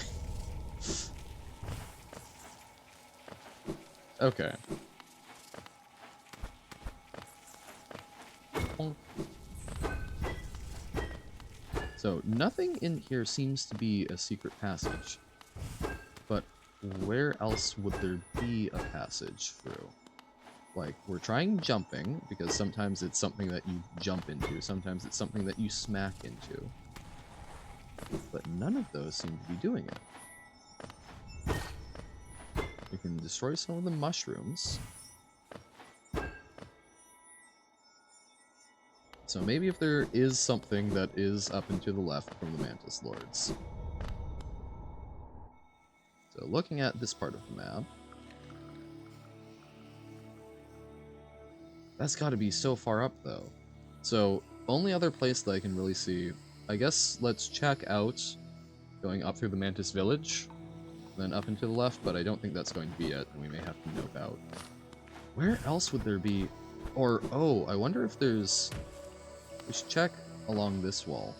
Okay. So, nothing in here seems to be a secret passage. But where else would there be a passage through? Like, we're trying jumping, because sometimes it's something that you jump into, sometimes it's something that you smack into. But none of those seem to be doing it. We can destroy some of the mushrooms. So maybe if there is something that is up and to the left from the Mantis Lords. So looking at this part of the map, That's got to be so far up, though. So, only other place that I can really see... I guess let's check out going up through the Mantis Village, then up and to the left, but I don't think that's going to be it, and we may have to nope out. Where else would there be... Or, oh, I wonder if there's... We should check along this wall.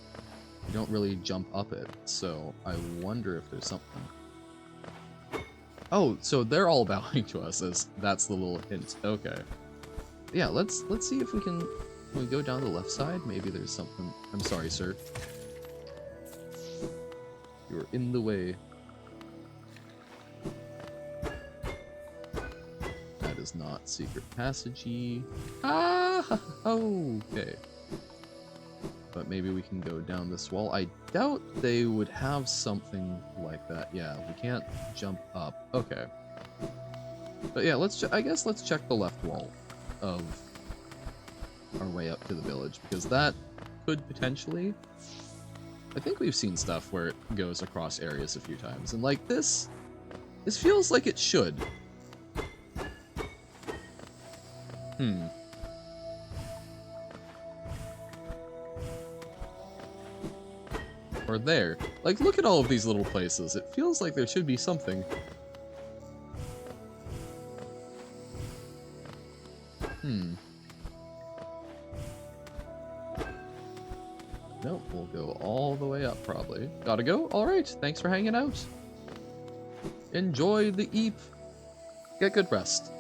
We don't really jump up it, so I wonder if there's something. Oh, so they're all bowing to us, as that's the little hint. Okay. Yeah, let's see if we can go down the left side. Maybe there's something. I'm sorry, sir. You're in the way. That is not secret passagey. Ah, okay. But maybe we can go down this wall. I doubt they would have something like that. Yeah, we can't jump up. Okay. But yeah, I guess let's check the left wall of our way up to the village, because that could potentially... I think we've seen stuff where it goes across areas a few times, and like this feels like it should. Or there. Like, look at all of these little places. It feels like there should be something. Nope, we'll go all the way up, probably. Gotta go? Alright, thanks for hanging out. Enjoy the eep. Get good rest.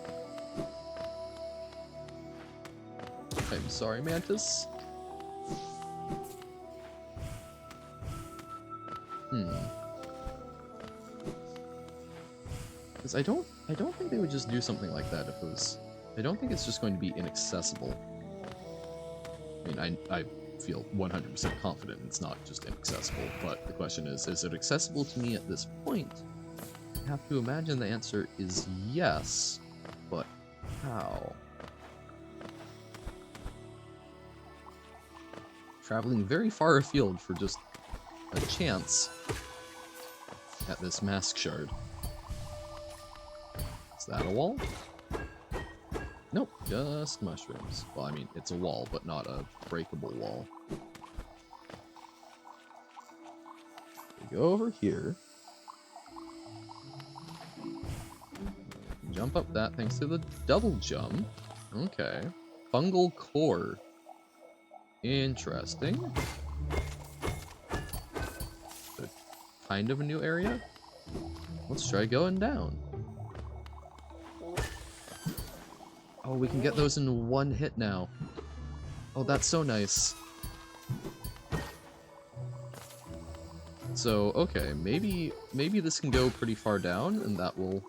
I'm sorry, Mantis. Because I don't think they would just do something like that if it was... I don't think it's just going to be inaccessible. I mean, I feel 100% confident it's not just inaccessible, but the question is it accessible to me at this point? I have to imagine the answer is yes, but how? Traveling very far afield for just a chance at this mask shard. Is that a wall? Nope, just mushrooms. Well, I mean, it's a wall, but not a breakable wall. We go over here. Jump up that thanks to the double jump. Okay. Fungal core. Interesting. Kind of a new area. Let's try going down. Oh, we can get those in one hit now. Oh, that's so nice. So, okay, maybe this can go pretty far down, and that will...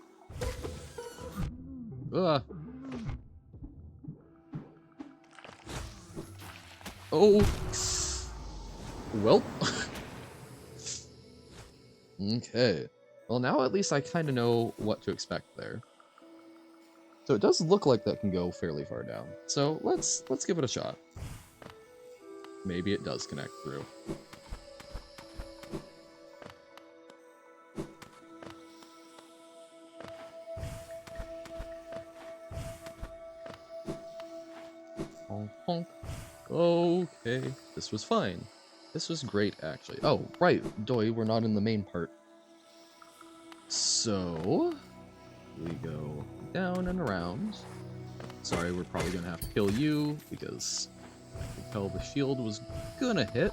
Oh! Well. Okay. Well, now at least I kind of know what to expect there. So it does look like that can go fairly far down. So let's give it a shot. Maybe it does connect through. Honk, honk. Okay, this was fine. This was great, actually. Oh, right, Doi, we're not in the main part. So, we go down and around. Sorry, we're probably gonna have to kill you, because I could tell the shield was gonna hit.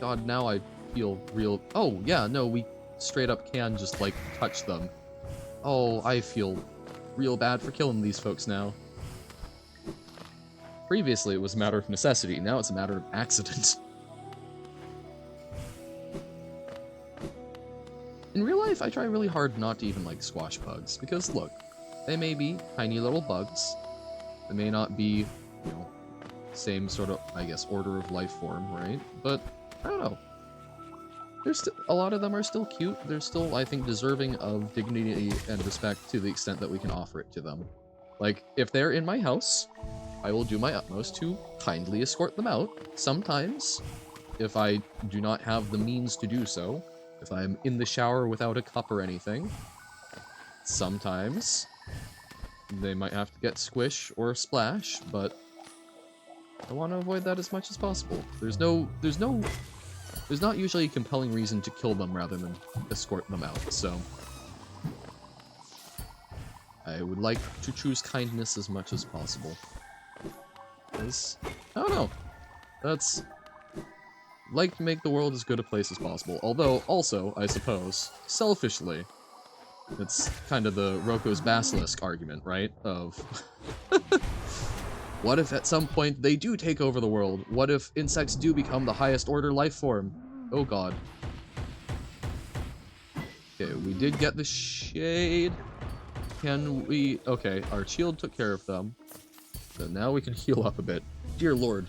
God, now I feel real... Oh, yeah, no, we straight up can just, like, touch them. Oh, I feel real bad for killing these folks now. Previously, it was a matter of necessity. Now it's a matter of accident. In real life, I try really hard not to even, like, squash bugs. Because, look, they may be tiny little bugs. They may not be, you know, same sort of, I guess, order of life form, right? But, I don't know. There's a lot of them are still cute. They're still, I think, deserving of dignity and respect to the extent that we can offer it to them. Like, if they're in my house, I will do my utmost to kindly escort them out. Sometimes, if I do not have the means to do so, if I'm in the shower without a cup or anything, sometimes they might have to get squish or splash, but I want to avoid that as much as possible. There's not usually a compelling reason to kill them rather than escort them out, so I would like to choose kindness as much as possible. Because, I don't know, that's like to make the world as good a place as possible. Although, also, I suppose, selfishly, it's kind of the Roko's Basilisk argument, right? Of, what if at some point they do take over the world? What if insects do become the highest order life form? Oh god. Okay, we did get the shade. Can we... Okay, our shield took care of them. So now we can heal up a bit. Dear lord.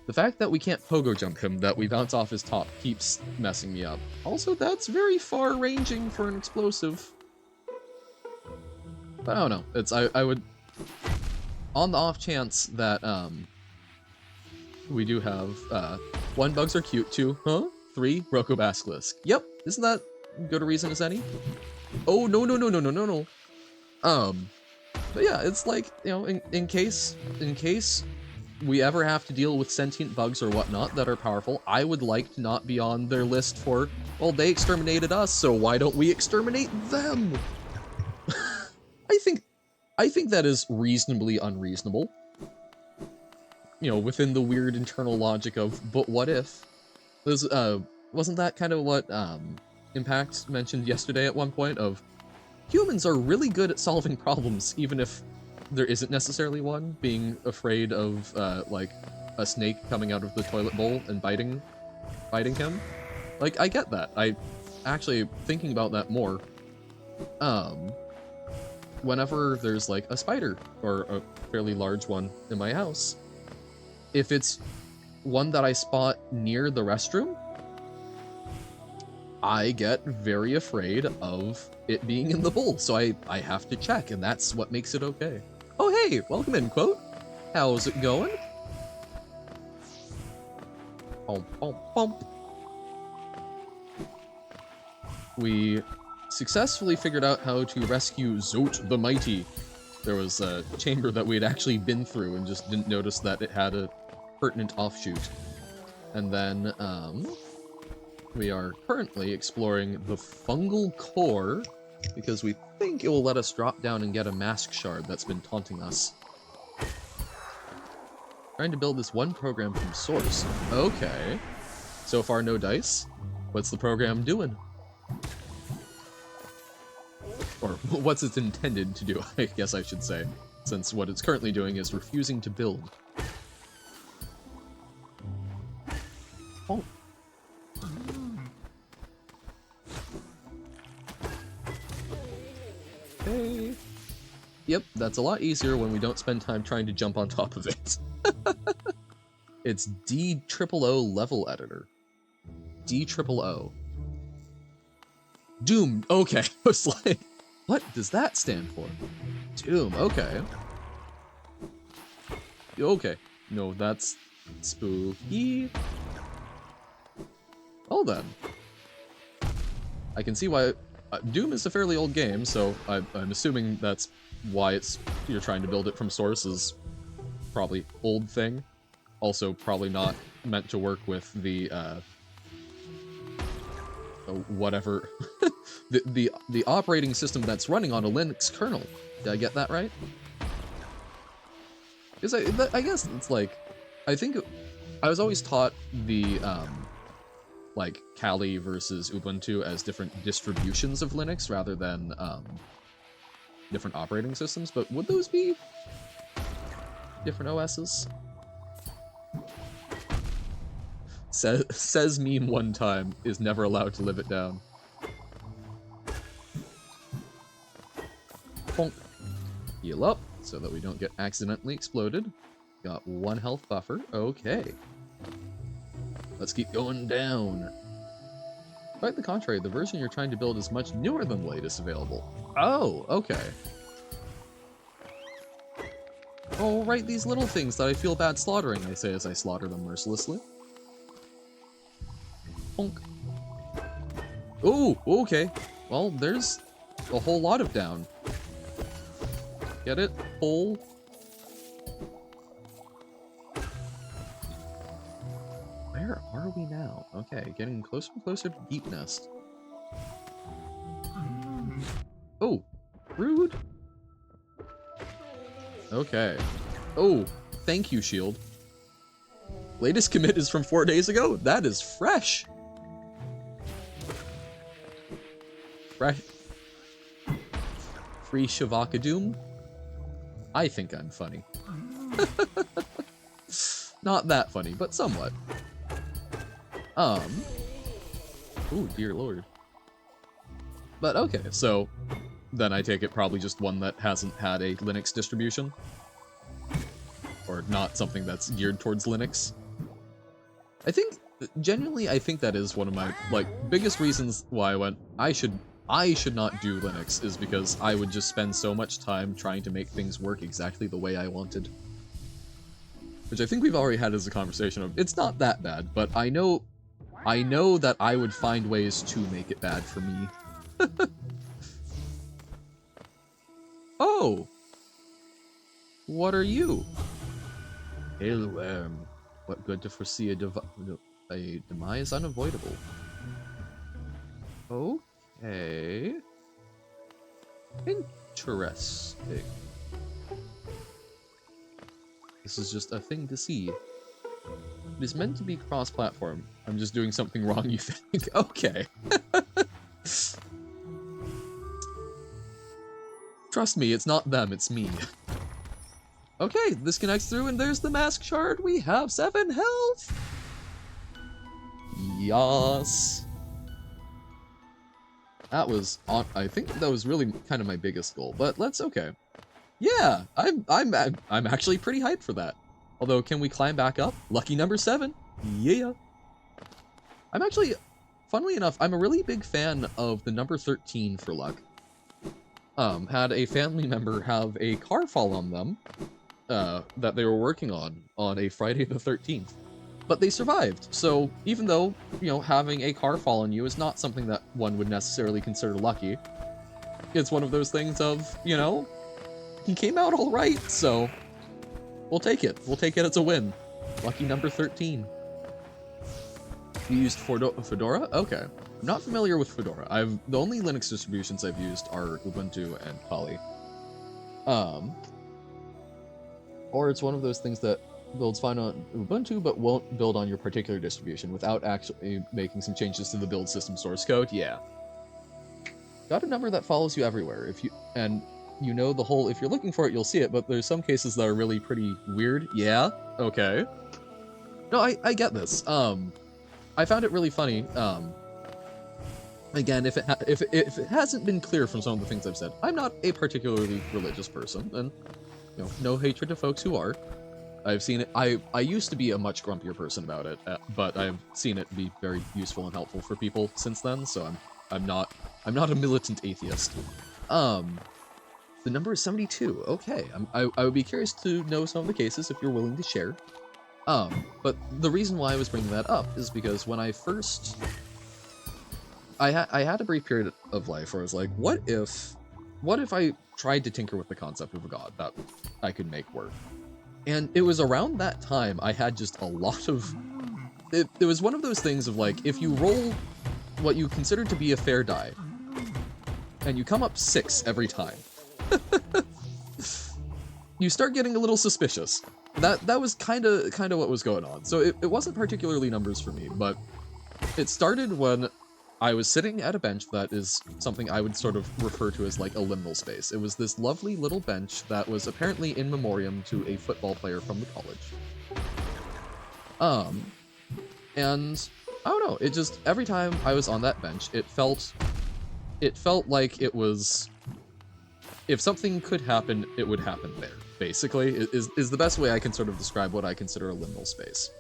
The fact that we can't pogo jump him, that we bounce off his top, keeps messing me up. Also, that's very far ranging for an explosive. But I don't know. It's I would... On the off chance that, we do have, 1, bugs are cute, 2, huh? 3, Roko Basilisk. Yep, isn't that good a reason as any? Oh, no. But yeah, it's like, you know, in case we ever have to deal with sentient bugs or whatnot that are powerful, I would like to not be on their list for, well, they exterminated us, so why don't we exterminate them? I think that is reasonably unreasonable. You know, within the weird internal logic of, but what if? Wasn't that kind of what, Impact mentioned yesterday at one point of, humans are really good at solving problems, even if there isn't necessarily one, being afraid of, like, a snake coming out of the toilet bowl and biting him. Like, I get that. I actually, thinking about that more, whenever there's, like, a spider, or a fairly large one in my house, if it's one that I spot near the restroom, I get very afraid of it being in the bowl, so I have to check, and that's what makes it okay. Oh hey, welcome in, Quote. How's it going? We successfully figured out how to rescue Zote the Mighty. There was a chamber that we had actually been through and just didn't notice that it had a pertinent offshoot. And then, we are currently exploring the fungal core, because we think it will let us drop down and get a mask shard that's been taunting us. Trying to build this one program from source. Okay. So far, no dice. What's the program doing? Or what's it intended to do, I guess I should say, since what it's currently doing is refusing to build. Oh. Okay. Yep, that's a lot easier when we don't spend time trying to jump on top of it. It's DOOO level editor. DOOO. Doom, okay. I was like, what does that stand for? Doom, okay. Okay. No, that's spooky. Well then. I can see why... Doom is a fairly old game, so I'm assuming that's why you're trying to build it from source is probably old thing. Also probably not meant to work with the, whatever... the operating system that's running on a Linux kernel. Did I get that right? Because I guess it's like... I think... I was always taught the, like, Kali versus Ubuntu as different distributions of Linux rather than, different operating systems, but would those be different OSs? Says meme one time, is never allowed to live it down. Bonk. Heal up, so that we don't get accidentally exploded. Got 1 health buffer, okay. Let's keep going down. Quite the contrary, the version you're trying to build is much newer than the latest available. Oh, okay. Oh, right, these little things that I feel bad slaughtering, I say as I slaughter them mercilessly. Honk. Oh, okay. Well, there's a whole lot of down. Get it? Pull. Where are we now? Okay, getting closer and closer to Deep Nest. Oh, rude. Okay. Oh, thank you, Shield. Latest commit is from 4 days ago? That is fresh. Fresh. Free Shavakadoom? I think I'm funny. Not that funny, but somewhat. Ooh, dear lord. But okay, so then I take it probably just one that hasn't had a Linux distribution. Or not something that's geared towards Linux. I think, genuinely, I think that is one of my, like, biggest reasons why I went, I should not do Linux, is because I would just spend so much time trying to make things work exactly the way I wanted. Which I think we've already had as a conversation of, it's not that bad, but I know that I would find ways to make it bad for me. Oh! What are you? Hail worm. What good to foresee a demise unavoidable. Okay. Interesting. This is just a thing to see. It is meant to be cross-platform. I'm just doing something wrong, you think? Okay. Trust me, it's not them, it's me. Okay, this connects through and there's the mask shard. We have 7 health. Yas. That was I think that was really kind of my biggest goal, but let's okay. Yeah, I'm actually pretty hyped for that. Although, can we climb back up? Lucky number 7. Yeah. I'm actually, funnily enough, I'm a really big fan of the number 13 for luck. Had a family member have a car fall on them that they were working on a Friday the 13th. But they survived, so even though, you know, having a car fall on you is not something that one would necessarily consider lucky, it's one of those things of, you know, he came out all right, so we'll take it. We'll take it as a win. Lucky number 13. You used Fedora? Okay. I'm not familiar with Fedora. The only Linux distributions I've used are Ubuntu and Kali. Or it's one of those things that builds fine on Ubuntu, but won't build on your particular distribution without actually making some changes to the build system source code. Yeah. Got a number that follows you everywhere. If you're looking for it, you'll see it, but there's some cases that are really pretty weird. Yeah. Okay. No, I get this. I found it really funny. Again, if it hasn't been clear from some of the things I've said, I'm not a particularly religious person, and you know, no hatred to folks who are. I've seen it. I used to be a much grumpier person about it, but I've seen it be very useful and helpful for people since then. So I'm not a militant atheist. The number is 72. Okay, I would be curious to know some of the cases if you're willing to share. But the reason why I was bringing that up is because when I first, I had a brief period of life where I was like, what if I tried to tinker with the concept of a god that I could make work? And it was around that time I had just a lot of, it was one of those things of like, if you roll what you consider to be a fair die, and you come up 6 every time, you start getting a little suspicious. That was kind of what was going on. So it wasn't particularly numbers for me, but it started when I was sitting at a bench that is something I would sort of refer to as like a liminal space. It was this lovely little bench that was apparently in memoriam to a football player from the college. And I don't know, it just, every time I was on that bench, it felt like it was, if something could happen, it would happen there, basically, is the best way I can sort of describe what I consider a liminal space.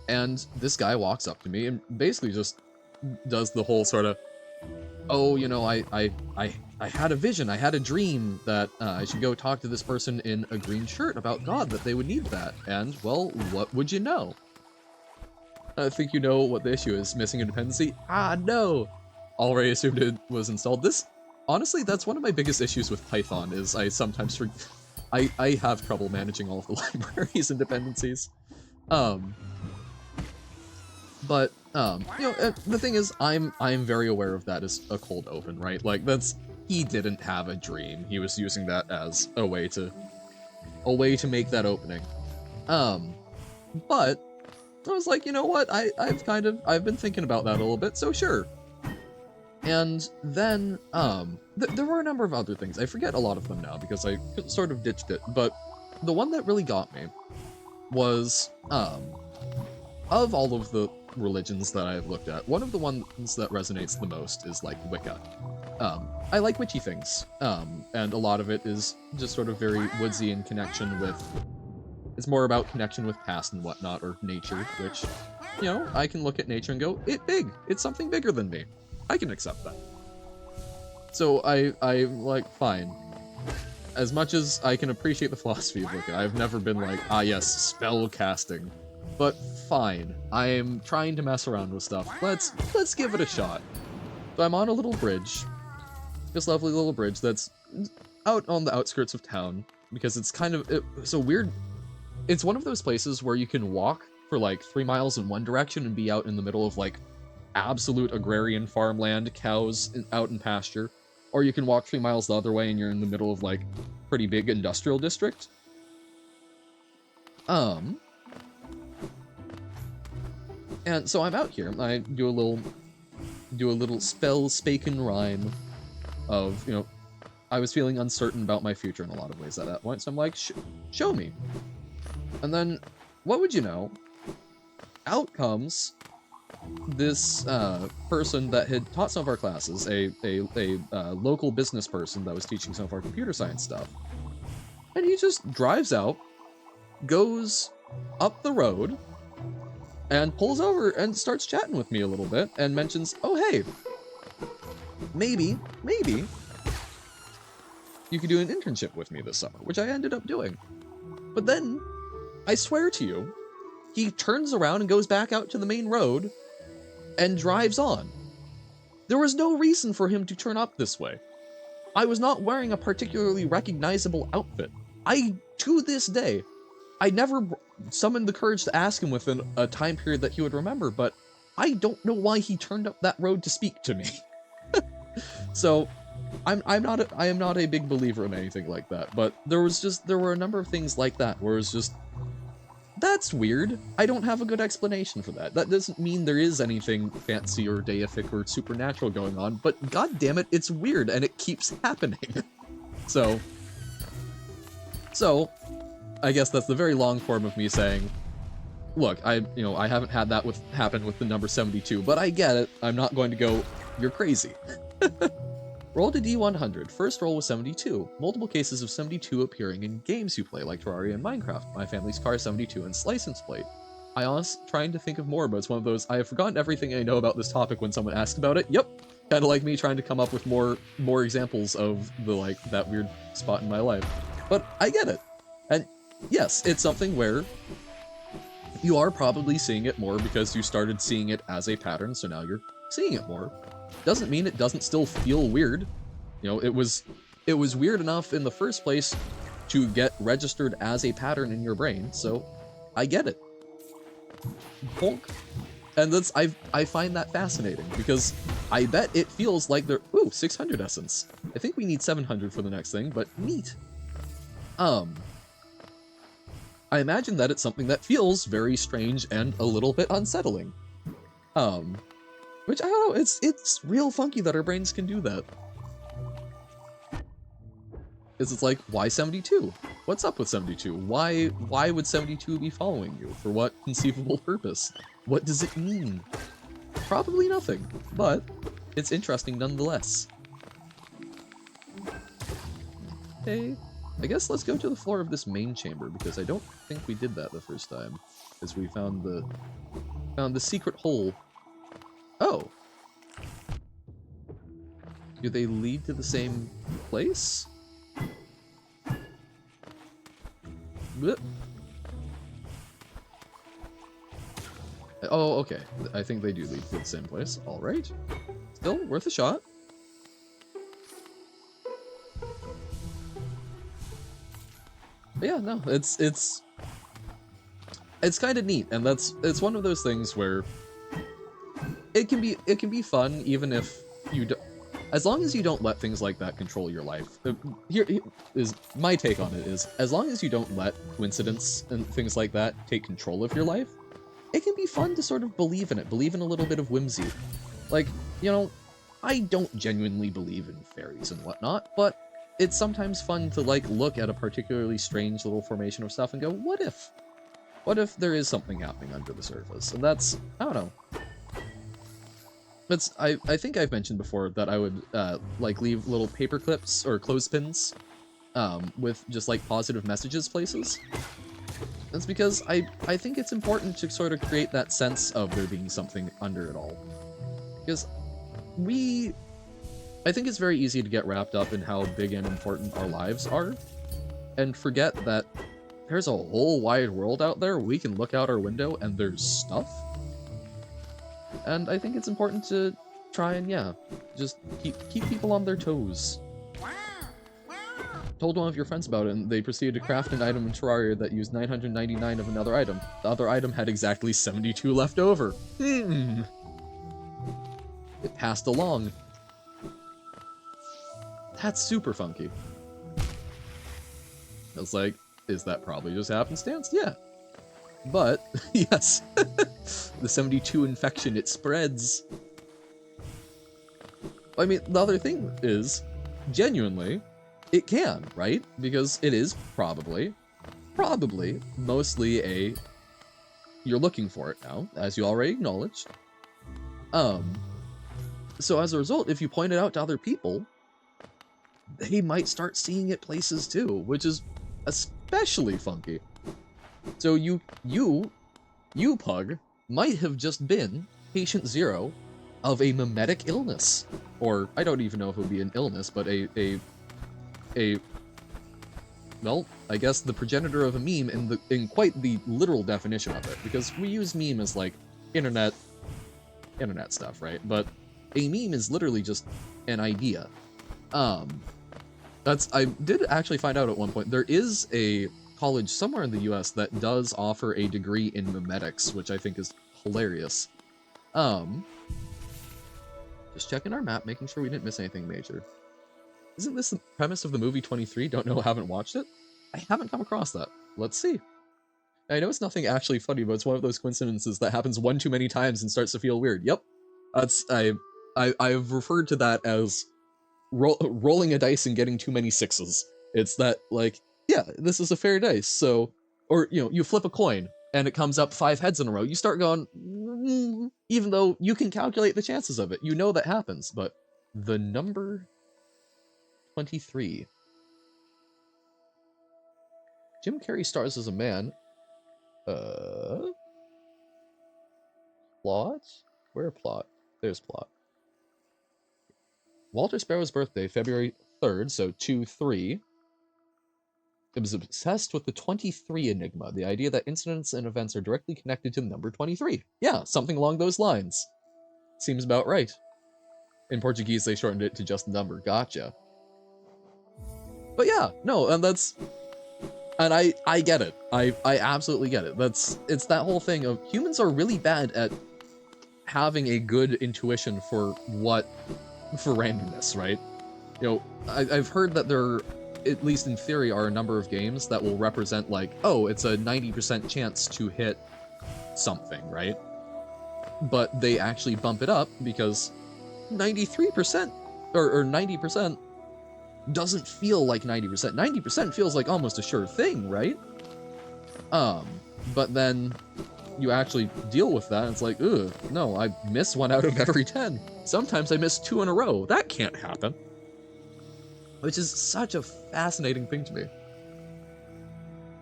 And this guy walks up to me and basically just does the whole sort of, oh, you know, I had a vision, I had a dream that I should go talk to this person in a green shirt about God, that they would need that. And, well, what would you know? I think you know what the issue is, missing a dependency? Ah, no! Already assumed it was installed. This honestly, that's one of my biggest issues with Python, is I sometimes I have trouble managing all of the libraries and dependencies. Um, you know, the thing is, I'm very aware of that as a cold open, right? Like, he didn't have a dream. He was using that as a way to make that opening. But I was like, you know what? I've been thinking about that a little bit, so sure. And then, there were a number of other things. I forget a lot of them now because I sort of ditched it, but the one that really got me was, of all of the religions that I've looked at, one of the ones that resonates the most is, like, Wicca. I like witchy things, and a lot of it is just sort of very woodsy in connection with, it's more about connection with past and whatnot, or nature, which, you know, I can look at nature and go, it's something bigger than me. I can accept that. So I'm like, fine. As much as I can appreciate the philosophy of Wicca, I've never been like, ah yes, spell casting. But fine, I'm trying to mess around with stuff. Let's give it a shot. So I'm on a little bridge, this lovely little bridge that's out on the outskirts of town, because it's kind of, so weird. It's one of those places where you can walk for like 3 miles in one direction and be out in the middle of like absolute agrarian farmland, cows out in pasture, or you can walk 3 miles the other way and you're in the middle of like pretty big industrial district. And so I'm out here. I do a little spell spaken rhyme of, you know, I was feeling uncertain about my future in a lot of ways at that point, so I'm like, show me. And then, what would you know? Out comes this person that had taught some of our classes, a local business person that was teaching some of our computer science stuff. And he just drives out, goes up the road, and pulls over and starts chatting with me a little bit, and mentions, oh hey, maybe you could do an internship with me this summer, which I ended up doing. But then, I swear to you, he turns around and goes back out to the main road and drives on. There was no reason for him to turn up this way. I was not wearing a particularly recognizable outfit. To this day, I never summoned the courage to ask him within a time period that he would remember, but I don't know why he turned up that road to speak to me. So, I am not a big believer in anything like that, but there were a number of things like that where it's just, that's weird. I don't have a good explanation for that. That doesn't mean there is anything fancy or deific or supernatural going on, but god damn it, it's weird and it keeps happening. So, I guess that's the very long form of me saying, look, I haven't had that happen with the number 72, but I get it. I'm not going to go, you're crazy. Rolled a D100. First roll was 72. Multiple cases of 72 appearing in games you play, like Terraria and Minecraft. My family's car 72 and license plate. I honestly trying to think of more, but it's one of those, I have forgotten everything I know about this topic when someone asks about it. Yep. Kind of like me trying to come up with more examples of that weird spot in my life. But I get it. And yes, it's something where you are probably seeing it more because you started seeing it as a pattern, so now you're seeing it more. Doesn't mean it doesn't still feel weird. You know, it was weird enough in the first place to get registered as a pattern in your brain, so I get it. Bonk. And I find that fascinating, because I bet it feels like they're, 600 essence. I think we need 700 for the next thing, but neat. I imagine that it's something that feels very strange and a little bit unsettling. Which, I don't know, it's real funky that our brains can do that. Because it's like, why 72? What's up with 72? Why would 72 be following you? For what conceivable purpose? What does it mean? Probably nothing, but it's interesting nonetheless. Okay, I guess let's go to the floor of this main chamber, because I don't think we did that the first time. Because we found the secret hole. Oh. Do they lead to the same place? Blip. Oh, okay. I think they do lead to the same place. Alright. Still worth a shot. But yeah, no, it's kind of neat, and it's one of those things where it can be fun even if you do, as long as you don't let things like that control your life. Here is my take on it: is as long as you don't let coincidence and things like that take control of your life, it can be fun to sort of believe in it, believe in a little bit of whimsy. Like, you know, I don't genuinely believe in fairies and whatnot, but it's sometimes fun to like look at a particularly strange little formation of stuff and go, what if? What if there is something happening under the surface? And that's, I don't know. I think I've mentioned before that I would like leave little paper clips or clothespins with just like positive messages places. That's because I think it's important to sort of create that sense of there being something under it all. Because I think it's very easy to get wrapped up in how big and important our lives are and forget that there's a whole wide world out there. We can look out our window and there's stuff. And I think it's important to try and, yeah, just keep people on their toes. Told one of your friends about it, and they proceeded to craft an item in Terraria that used 999 of another item. The other item had exactly 72 left over. It passed along. That's super funky. I was like, is that probably just happenstance? Yeah. But, yes, the 72 infection, it spreads. I mean, the other thing is, genuinely, it can, right? Because it is probably mostly you're looking for it now, as you already acknowledged. So as a result, if you point it out to other people, they might start seeing it places too, which is especially funky. So you, Pug, might have just been patient zero of a mimetic illness. Or, I don't even know if it would be an illness, but well, I guess the progenitor of a meme in quite the literal definition of it, because we use meme as like internet stuff, right? But a meme is literally just an idea. I did actually find out at one point, there is a college somewhere in the US that does offer a degree in memetics, which I think is hilarious. Just checking our map, making sure we didn't miss anything major. Isn't this the premise of the movie 23? Don't know, haven't watched it? I haven't come across that. Let's see. I know it's nothing actually funny, but it's one of those coincidences that happens one too many times and starts to feel weird. Yep. I've referred to that as rolling a dice and getting too many sixes. It's that, like, yeah, this is a fair dice, so, or, you know, you flip a coin and it comes up 5 heads in a row. You start going, even though you can calculate the chances of it. You know that happens, but the number 23. Jim Carrey stars as a man. Plot? Where plot? There's plot. Walter Sparrow's birthday, February 3rd, so 2-3. It was obsessed with the 23 enigma, the idea that incidents and events are directly connected to the number 23. Yeah, something along those lines. Seems about right. In Portuguese, they shortened it to just number. Gotcha. But yeah, no, and that's... And I get it. I absolutely get it. It's that whole thing of humans are really bad at having a good intuition for randomness, right? You know, I've heard that there, at least in theory, are a number of games that will represent like, oh, it's a 90% chance to hit something, right? But they actually bump it up because 93% or 90% doesn't feel like 90%. 90% feels like almost a sure thing, right? But then you actually deal with that, and it's like, ugh, no, I miss 1 out of every 10. Sometimes I miss 2 in a row. That can't happen. Which is such a fascinating thing to me.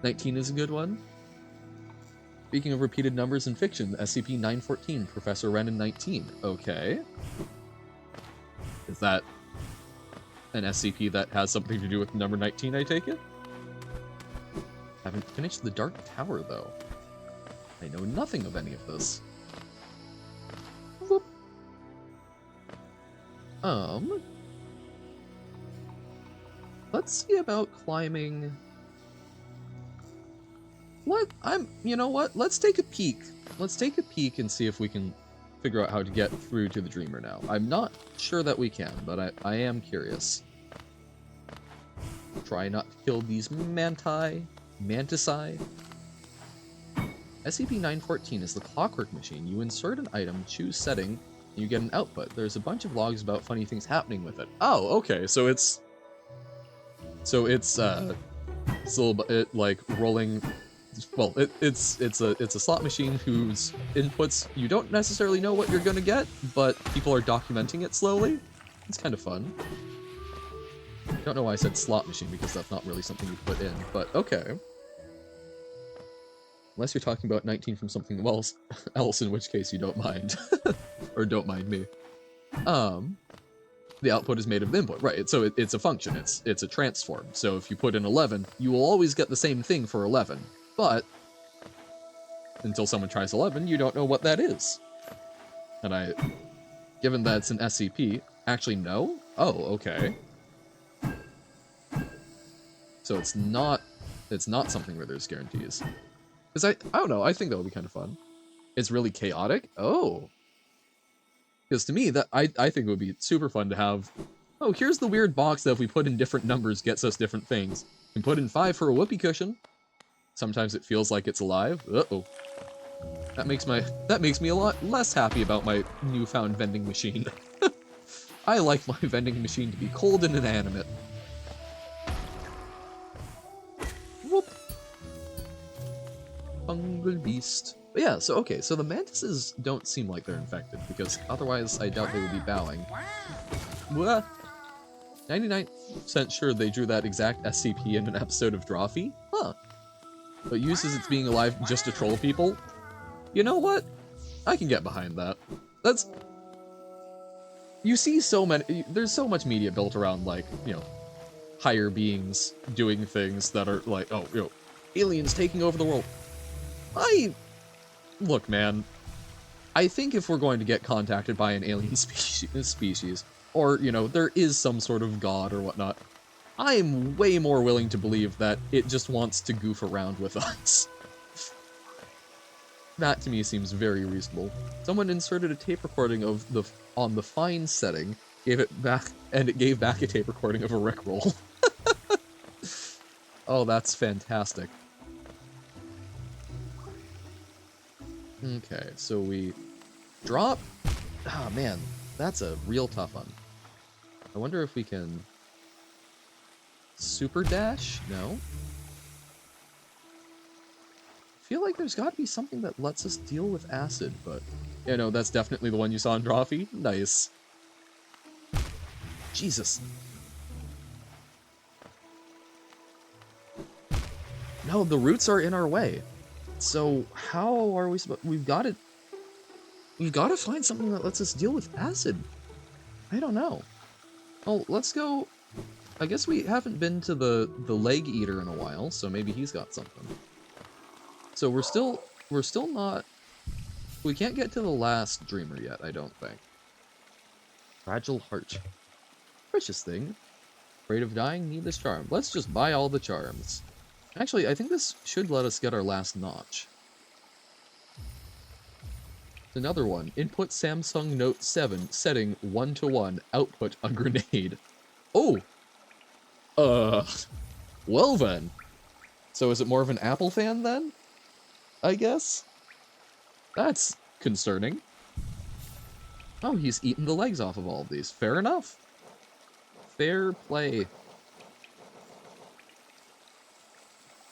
19 is a good one. Speaking of repeated numbers in fiction, SCP-914, Professor Renan 19. Okay. Is that an SCP that has something to do with number 19, I take it? Haven't finished the Dark Tower, though. I know nothing of any of this. Whoop. Let's see about climbing You know what? Let's take a peek. Let's take a peek and see if we can figure out how to get through to the Dreamer now. I'm not sure that we can, but I am curious. Try not to kill these mantici. SCP-914 is the clockwork machine. You insert an item, choose setting, and you get an output. There's a bunch of logs about funny things happening with it. Oh, okay, so it's a little bit like rolling. Well, it's a slot machine whose inputs you don't necessarily know what you're gonna get, but people are documenting it slowly. It's kind of fun. I don't know why I said slot machine, because that's not really something you put in, but okay. Unless you're talking about 19 from something else, in which case you don't mind. Or don't mind me. The output is made of the input, right? So it's a function, it's a transform. So if you put in 11, you will always get the same thing for 11. But until someone tries 11, you don't know what that is. And given that it's an SCP, actually no? Oh, okay. So it's not something where there's guarantees. Because I don't know, I think that would be kind of fun. It's really chaotic? Oh. Because to me, I think it would be super fun to have, oh, here's the weird box that if we put in different numbers gets us different things. You can put in 5 for a whoopee cushion. Sometimes it feels like it's alive. Uh-oh. That makes me a lot less happy about my newfound vending machine. I like my vending machine to be cold and inanimate. Whoop. Fungal beast. But yeah, so okay, so the mantises don't seem like they're infected, because otherwise I doubt they would be bowing. What? 99% sure they drew that exact SCP in an episode of Drawfee? Huh. But uses its being alive just to troll people? You know what? I can get behind that. That's... You see so many... There's so much media built around, like, you know, higher beings doing things that are like, oh, you know, aliens taking over the world. Look, man, I think if we're going to get contacted by an alien species, or, you know, there is some sort of god or whatnot, I am way more willing to believe that it just wants to goof around with us. That to me seems very reasonable. Someone inserted a tape recording of on the fine setting, gave it back, and it gave back a tape recording of a Rickroll. Oh, that's fantastic. Okay, so we drop... Ah, man, that's a real tough one. I wonder if we can... Super dash? No? I feel like there's gotta be something that lets us deal with acid, but... Yeah, no, that's definitely the one you saw in Drawfee. Nice. Jesus. No, the roots are in our way. So how are we supposed... We've got to find something that lets us deal with acid. I don't know. Oh, let's go... I guess we haven't been to the leg eater in a while, so maybe he's got something. So we're still not... We can't get to the last dreamer yet, I don't think. Fragile heart. Precious thing. Afraid of dying, need this charm. Let's just buy all the charms. Actually, I think this should let us get our last notch. Another one. Input Samsung Note 7, setting 1:1, output a grenade. Oh! Well then. So is it more of an Apple fan then? I guess? That's concerning. Oh, he's eaten the legs off of all of these. Fair enough. Fair play.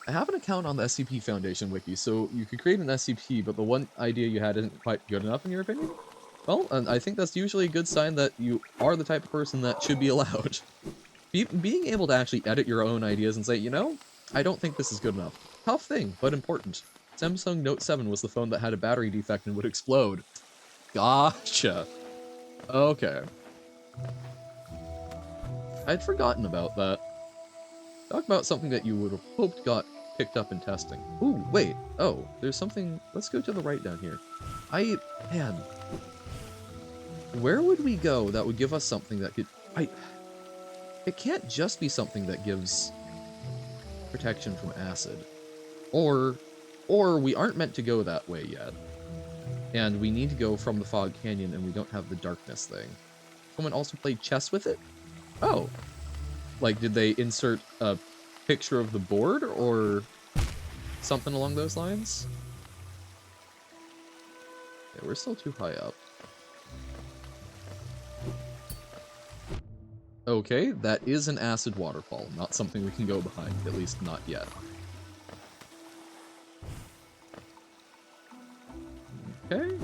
I have an account on the SCP Foundation wiki, so you could create an SCP, but the one idea you had isn't quite good enough in your opinion? Well, and I think that's usually a good sign that you are the type of person that should be allowed. Being able to actually edit your own ideas and say, you know, I don't think this is good enough. Tough thing, but important. Samsung Note 7 was the phone that had a battery defect and would explode. Gotcha. Okay. I'd forgotten about that. Talk about something that you would have hoped got picked up in testing. Ooh, wait. Oh, there's something... Let's go to the right down here. Man. Where would we go that would give us something that could... It can't just be something that gives protection from acid. Or Or we aren't meant to go that way yet. And we need to go from the Fog Canyon, and we don't have the darkness thing. Someone also played chess with it? Oh. Like, did they insert a picture of the board, or something along those lines? Yeah, we're still too high up. Okay, that is an acid waterfall. Not something we can go behind, at least not yet. Okay,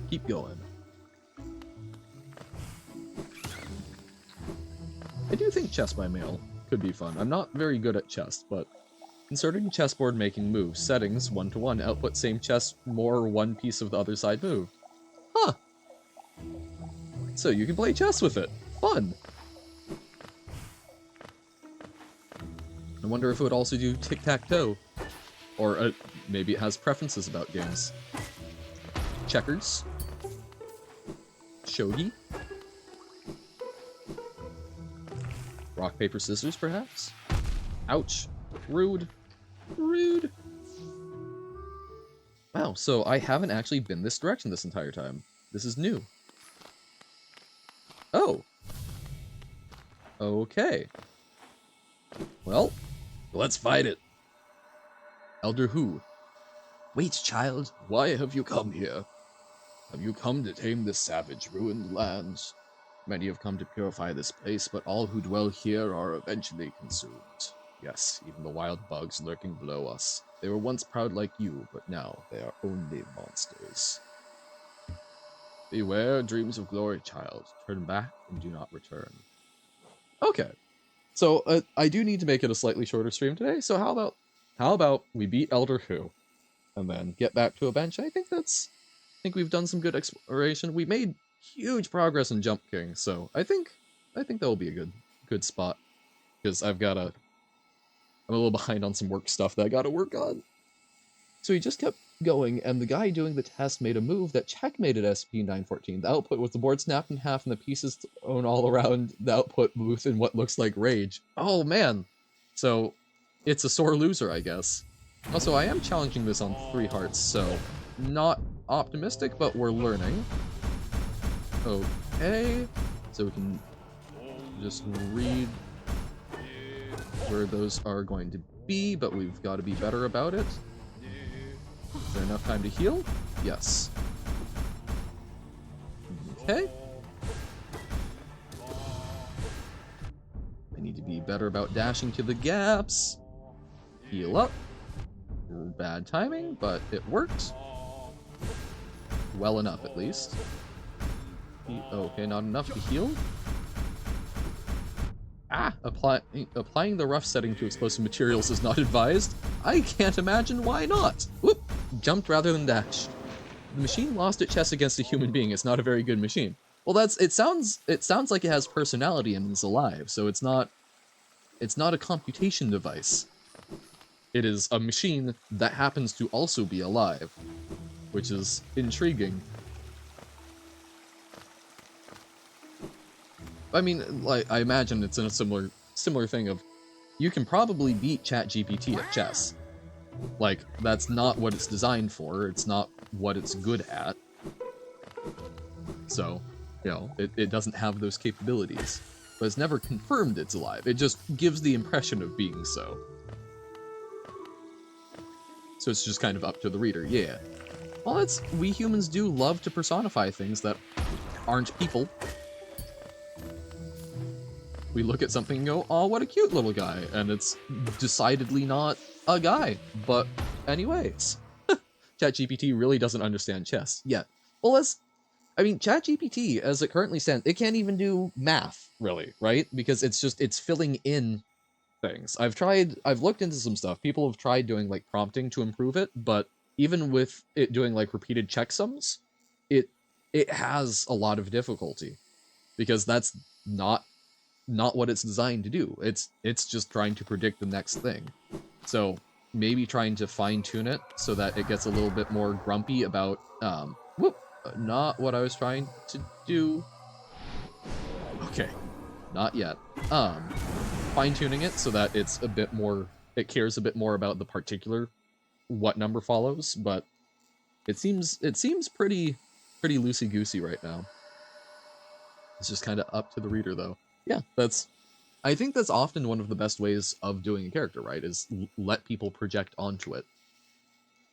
keep going. I do think chess by mail could be fun. I'm not very good at chess, but inserting chessboard making moves, settings, 1-to-1, output same chess, more one piece of the other side move. Huh. So you can play chess with it. Fun. I wonder if it would also do tic-tac-toe. Or maybe it has preferences about games. Checkers. Shogi. Rock, paper, scissors, perhaps? Ouch. Rude. Rude. Wow, so I haven't actually been this direction this entire time. This is new. Oh. Okay. Well, let's fight it. Elder Who? Wait, child, why have you come here? Have you come to tame this savage, ruined lands? Many have come to purify this place, but all who dwell here are eventually consumed. Yes, even the wild bugs lurking below us. They were once proud like you, but now they are only monsters. Beware dreams of glory, child. Turn back and do not return. Okay. So, I do need to make it a slightly shorter stream today, so how about we beat Elder Who, and then get back to a bench? I think we've done some good exploration. We made huge progress in Jump King, so I think that will be a good spot, because I'm a little behind on some work stuff that I gotta work on. So he just kept going, and the guy doing the test made a move that checkmated SP914. The output was the board snapped in half and the pieces thrown all around the output booth in what looks like rage. Oh man! So, it's a sore loser, I guess. Also, I am challenging this on 3 hearts, so not optimistic, but we're learning. Okay, so we can just read where those are going to be, but we've got to be better about it. Is there enough time to heal? Yes. Okay. I need to be better about dashing to the gaps. Heal up. Bad timing, but it worked. Well enough, at least. Okay, not enough to heal. Ah! Applying the rough setting to explosive materials is not advised. I can't imagine why not! Whoop! Jumped rather than dashed. The machine lost its chess against a human being. It's not a very good machine. Well, it sounds like it has personality and is alive, so it's not a computation device. It is a machine that happens to also be alive, which is intriguing. I mean, like, I imagine it's in a similar thing of, you can probably beat ChatGPT at chess. Like, that's not what it's designed for, it's not what it's good at. So, you know, it doesn't have those capabilities. But it's never confirmed it's alive, it just gives the impression of being so. So it's just kind of up to the reader, yeah. Well, we humans do love to personify things that aren't people. We look at something and go, oh, what a cute little guy, and it's decidedly not a guy. But anyways, ChatGPT really doesn't understand chess yet. Well, ChatGPT, as it currently stands, it can't even do math, really, right? Because it's filling in things. I've looked into some stuff. People have tried doing, like, prompting to improve it, but even with it doing, like, repeated checksums, it has a lot of difficulty. Because that's not what it's designed to do. It's just trying to predict the next thing. So maybe trying to fine-tune it so that it gets a little bit more grumpy about not what I was trying to do. Okay, not yet. Fine-tuning it so that it cares a bit more about the particular what number follows, but it seems pretty loosey goosey right now. It's just kind of up to the reader, though. Yeah, I think that's often one of the best ways of doing a character, right? Is let people project onto it.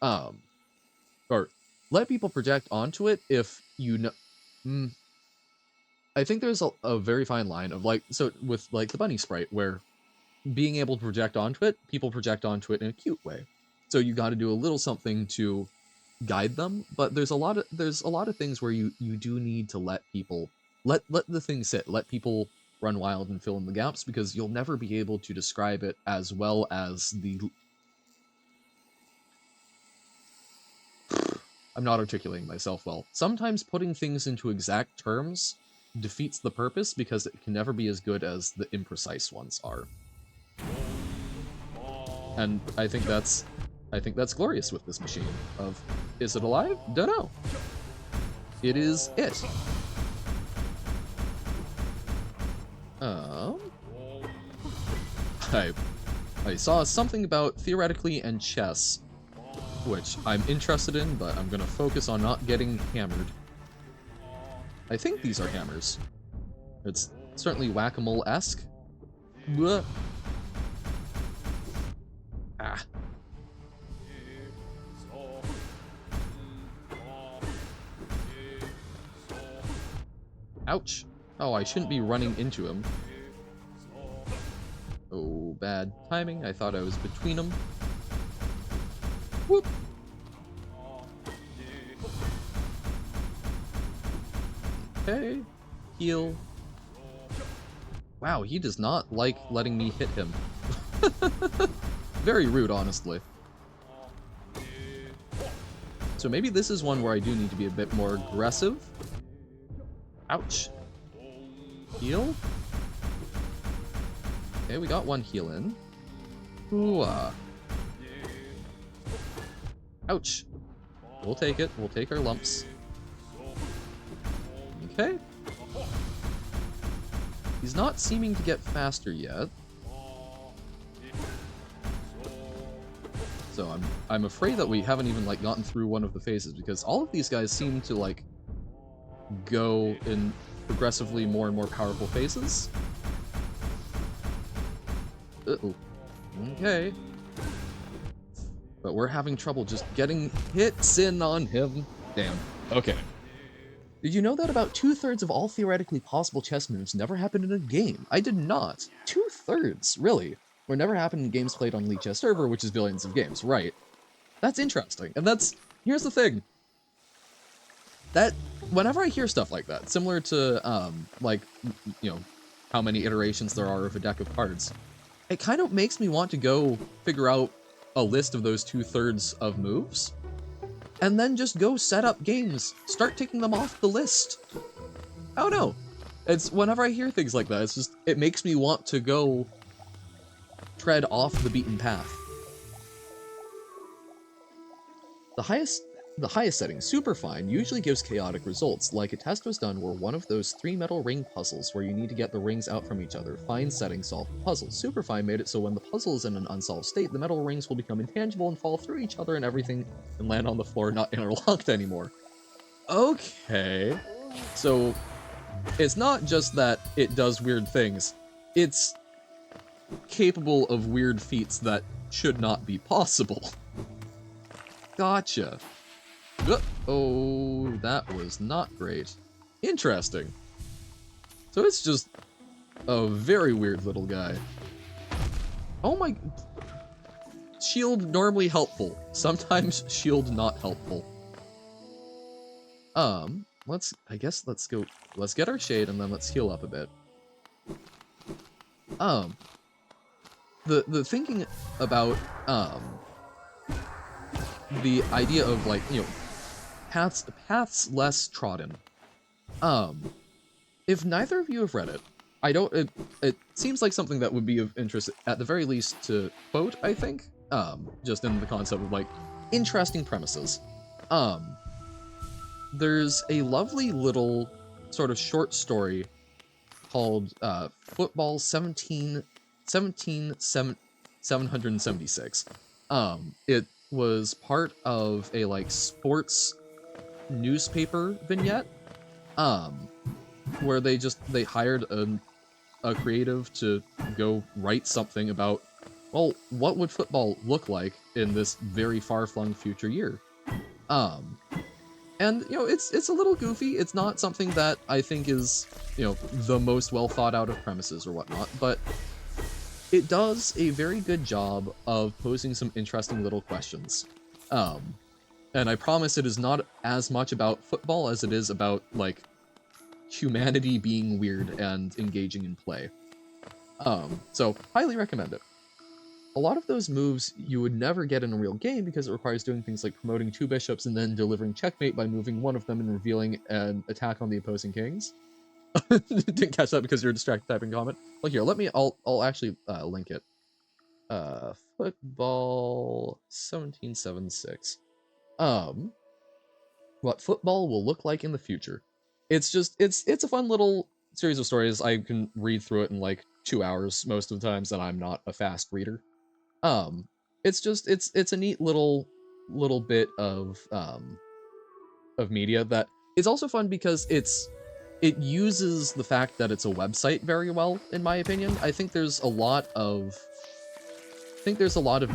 Or let people project onto it if you know. I think there's a very fine line of like, so with like the bunny sprite, where being able to project onto it, people project onto it in a cute way. So you got to do a little something to guide them, but there's a lot of things where you do need to let people let the thing sit, let people run wild and fill in the gaps, because you'll never be able to describe it as well as the I'm not articulating myself well. Sometimes putting things into exact terms defeats the purpose because it can never be as good as the imprecise ones are. And I think that's glorious with this machine of, is it alive? Don't know. It is it. I saw something about theoretically and chess, which I'm interested in, but I'm gonna focus on not getting hammered. I think these are hammers. It's certainly whack-a-mole-esque. Ah. Ouch. Oh, I shouldn't be running into him. Oh, bad timing. I thought I was between them. Whoop. Okay. Heal. Wow, he does not like letting me hit him. Very rude, honestly. So maybe this is one where I do need to be a bit more aggressive. Ouch. Heal? Okay, we got one heal in. Ooh, ouch. We'll take it. We'll take our lumps. Okay. He's not seeming to get faster yet. So I'm afraid that we haven't even like gotten through one of the phases, because all of these guys seem to like go in progressively more and more powerful phases. Uh-oh. Okay. But we're having trouble just getting hits in on him. Damn. Okay. Did you know that about 2/3 of all theoretically possible chess moves never happened in a game? I did not. 2/3, really? Or never happened in games played on League Chess Server, which is billions of games, right? That's interesting. And here's the thing. That, whenever I hear stuff like that, similar to, like, you know, how many iterations there are of a deck of cards, it kind of makes me want to go figure out a list of those 2/3 of moves, and then just go set up games, start ticking them off the list. I don't know. It's, whenever I hear things like that, it's just, it makes me want to go tread off the beaten path. The highest setting, Superfine, usually gives chaotic results, like a test was done where one of those 3 metal ring puzzles where you need to get the rings out from each other. Fine setting solved the puzzle. Superfine made it so when the puzzle is in an unsolved state, the metal rings will become intangible and fall through each other and everything and land on the floor, not interlocked anymore. Okay. So, it's not just that it does weird things, it's capable of weird feats that should not be possible. Gotcha. Oh, that was not great. Interesting. So it's just a very weird little guy. Oh my... Shield normally helpful. Sometimes shield not helpful. Let's get our shade and then let's heal up a bit. The thinking about, the idea of, like, you know, paths less trodden. If neither of you have read it, it seems like something that would be of interest, at the very least, to quote, I think, just in the concept of, like, interesting premises. There's a lovely little sort of short story called, Football 776. was part of a like sports newspaper vignette, um, where they hired a creative to go write something about, well, what would football look like in this very far-flung future year? Um, and you know, it's a little goofy. It's not something that I think is, you know, the most well thought out of premises or whatnot, but it does a very good job of posing some interesting little questions. Um, and I promise it is not as much about football as it is about like humanity being weird and engaging in play. So highly recommend it. A lot of those moves you would never get in a real game because it requires doing things like promoting 2 bishops and then delivering checkmate by moving one of them and revealing an attack on the opposing kings. Didn't catch that because you're distracted typing comment. Well, here, I'll actually link it. Football 1776. What football will look like in the future. It's a fun little series of stories. I can read through it in like 2 hours most of the times, and I'm not a fast reader. Um, it's a neat little bit of media that is also fun because it uses the fact that it's a website very well, in my opinion. I think there's a lot of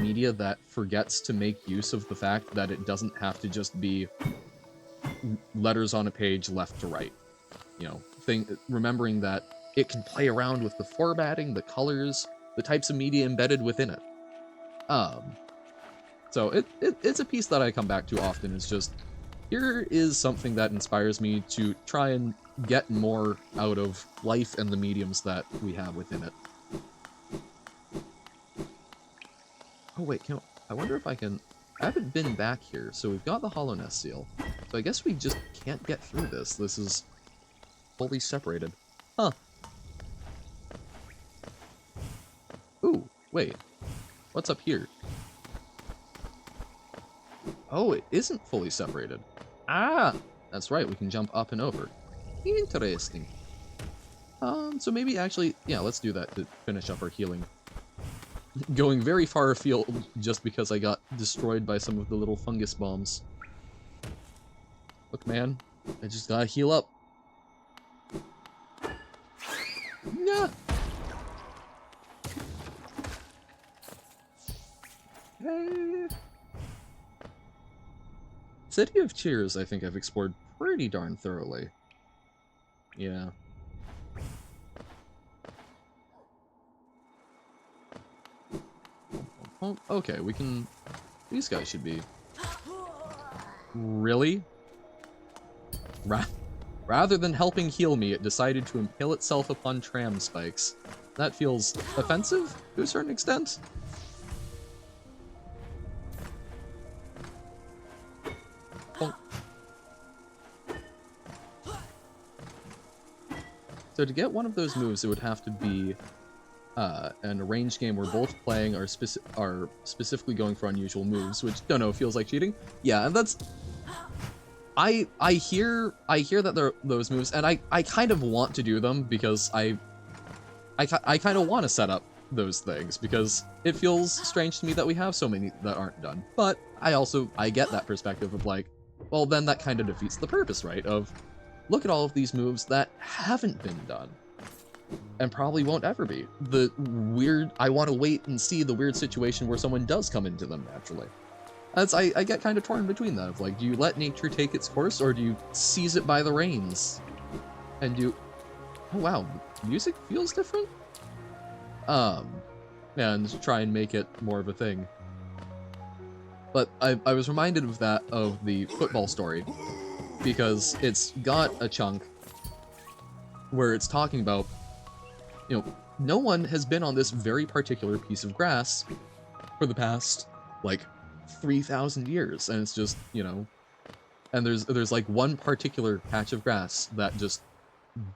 media that forgets to make use of the fact that it doesn't have to just be letters on a page left to right. You know, remembering that it can play around with the formatting, the colors, the types of media embedded within it. Um, so it's a piece that I come back to often. It's just, here is something that inspires me to try and get more out of life and the mediums that we have within it. Oh wait, I wonder if I can... I haven't been back here, so we've got the Hollow Nest seal. So I guess we just can't get through this. This is fully separated. Huh. Ooh, wait. What's up here? Oh, it isn't fully separated. Ah! That's right, we can jump up and over. Interesting. So maybe actually, yeah, let's do that to finish up our healing. Going very far afield just because I got destroyed by some of the little fungus bombs. Look, man, I just gotta heal up. Yeah. Hey. City of Cheers, I think I've explored pretty darn thoroughly. Yeah. Oh, okay, we can... These guys should be... Really? Rather than helping heal me, it decided to impale itself upon tram spikes. That feels offensive to a certain extent. Oh. So to get one of those moves, it would have to be an arranged game where both playing are specifically going for unusual moves, which, don't know, feels like cheating. Yeah, and that's... I hear that there are those moves, and I kind of want to do them because I kind of want to set up those things because it feels strange to me that we have so many that aren't done. But I get that perspective of like, well, then that kind of defeats the purpose, right? Of look at all of these moves that haven't been done and probably won't ever be. I want to wait and see the weird situation where someone does come into them naturally. I get kind of torn between that, of like, do you let nature take its course, or do you seize it by the reins? And oh wow, music feels different? And try and make it more of a thing. But I was reminded of the football story, because it's got a chunk where it's talking about, you know, no one has been on this very particular piece of grass for the past, like, 3,000 years, and it's just, you know, and there's like one particular patch of grass that just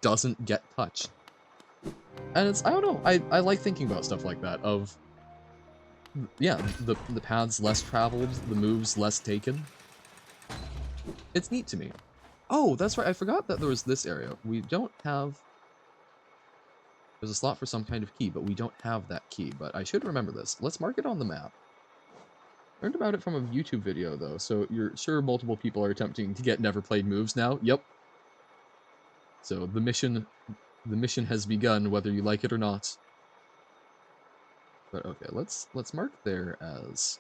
doesn't get touched. And it's, I don't know, I like thinking about stuff like that, of, yeah, the paths less traveled, the moves less taken. It's neat to me. Oh, that's right, I forgot that there was this area. We don't have... There's a slot for some kind of key, but we don't have that key, but I should remember this. Let's mark it on the map. Learned about it from a YouTube video, though, so you're sure multiple people are attempting to get never played moves now? Yep. So the mission has begun, whether you like it or not. But okay, let's mark there as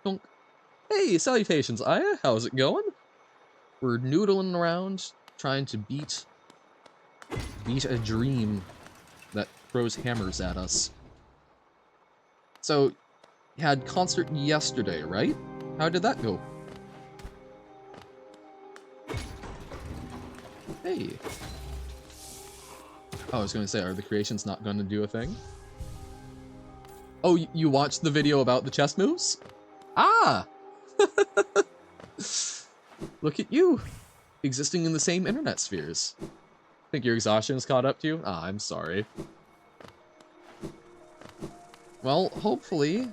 donk. Hey, salutations, Aya. How's it going? We're noodling around, trying to beat a dream that throws hammers at us. So, you had concert yesterday, right? How did that go? Hey. Oh, I was gonna say, are the creations not gonna do a thing? Oh, you watched the video about the chess moves? Ah! Look at you, existing in the same internet spheres. Think your exhaustion's caught up to you? Ah, I'm sorry. Well, hopefully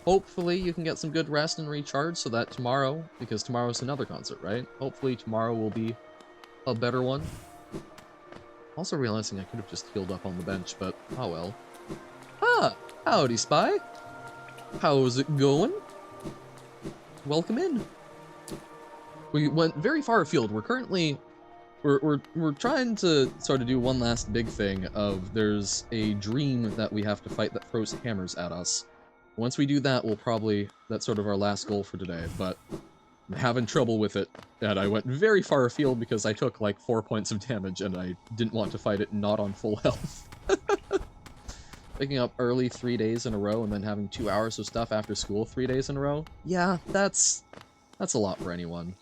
you can get some good rest and recharge so that tomorrow, because tomorrow's another concert, right? Hopefully tomorrow will be a better one. Also realizing I could have just healed up on the bench, but oh well. Ah, howdy, Spy. How's it going? Welcome in. We went very far afield. We're currently we're trying to sort of do one last big thing of there's a dream that we have to fight that throws hammers at us. Once we do that, that's sort of our last goal for today, but I'm having trouble with it, and I went very far afield because I took like 4 points of damage and I didn't want to fight it not on full health. Waking up early 3 days in a row and then having 2 hours of stuff after school 3 days in a row? Yeah, that's a lot for anyone.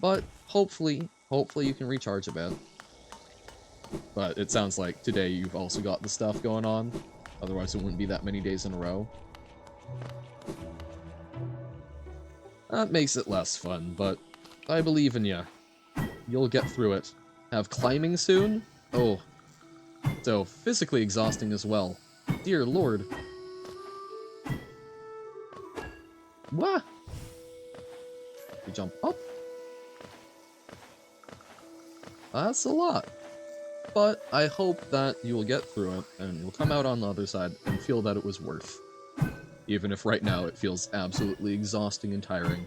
But hopefully you can recharge a bit. But it sounds like today you've also got the stuff going on. Otherwise it wouldn't be that many days in a row. That makes it less fun, but I believe in ya. You'll get through it. Have climbing soon? Oh. So, physically exhausting as well. Dear lord. What? You jump up? That's a lot. But I hope that you will get through it, and you'll come out on the other side and feel that it was worth. Even if right now it feels absolutely exhausting and tiring.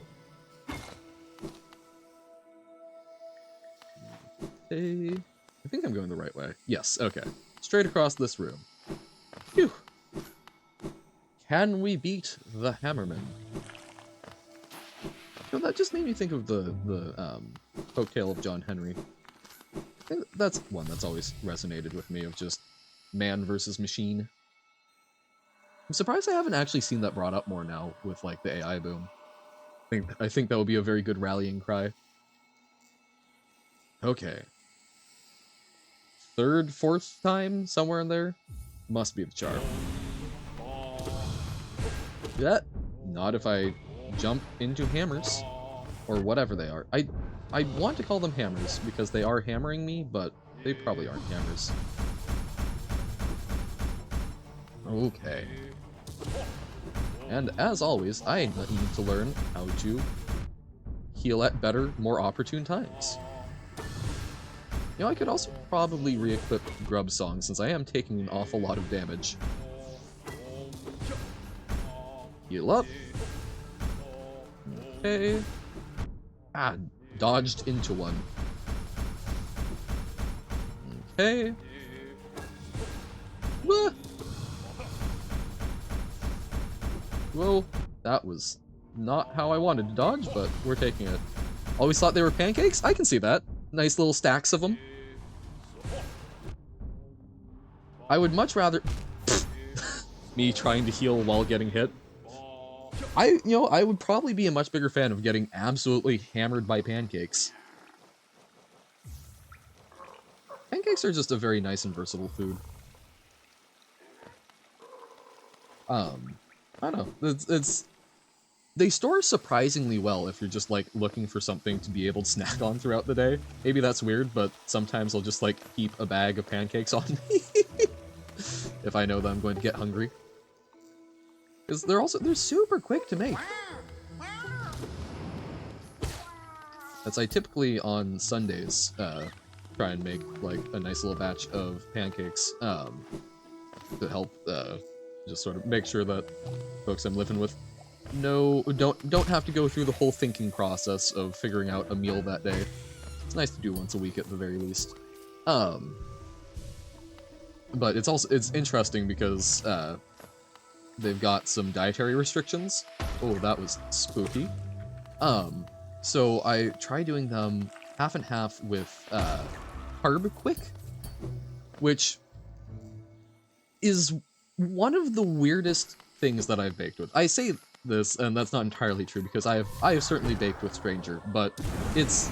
Hey, I think I'm going the right way. Yes, okay. Straight across this room. Phew. Can we beat the Hammerman? You know, that just made me think of the folktale of John Henry. I think that's one that's always resonated with me, of just man versus machine. I'm surprised I haven't actually seen that brought up more now with like the AI boom. I think that would be a very good rallying cry. Okay. Third, fourth time, somewhere in there? Must be the charm. Yeah, not if I jump into hammers. Or whatever they are. I want to call them hammers, because they are hammering me, but they probably aren't hammers. Okay. And as always, I need to learn how to heal at better, more opportune times. You know, I could also probably re-equip Grub Song, since I am taking an awful lot of damage. Heal up. Okay. Ah, dodged into one. Okay. Wah! Well, that was not how I wanted to dodge, but we're taking it. Always thought they were pancakes? I can see that. Nice little stacks of them. I would much rather... me trying to heal while getting hit. I would probably be a much bigger fan of getting absolutely hammered by pancakes. Pancakes are just a very nice and versatile food. I don't know. They store surprisingly well if you're just like looking for something to be able to snack on throughout the day. Maybe that's weird, but sometimes I'll just like keep a bag of pancakes on me if I know that I'm going to get hungry. Because they're super quick to make. That's I typically on Sundays try and make like a nice little batch of pancakes. to help just sort of make sure that folks I'm living with don't have to go through the whole thinking process of figuring out a meal that day. It's nice to do once a week at the very least. But it's interesting because they've got some dietary restrictions. Oh, that was spooky. So I try doing them half and half with Carb Quick, which is one of the weirdest things that I've baked with. I say this, and that's not entirely true because I have certainly baked with Stranger, but it's,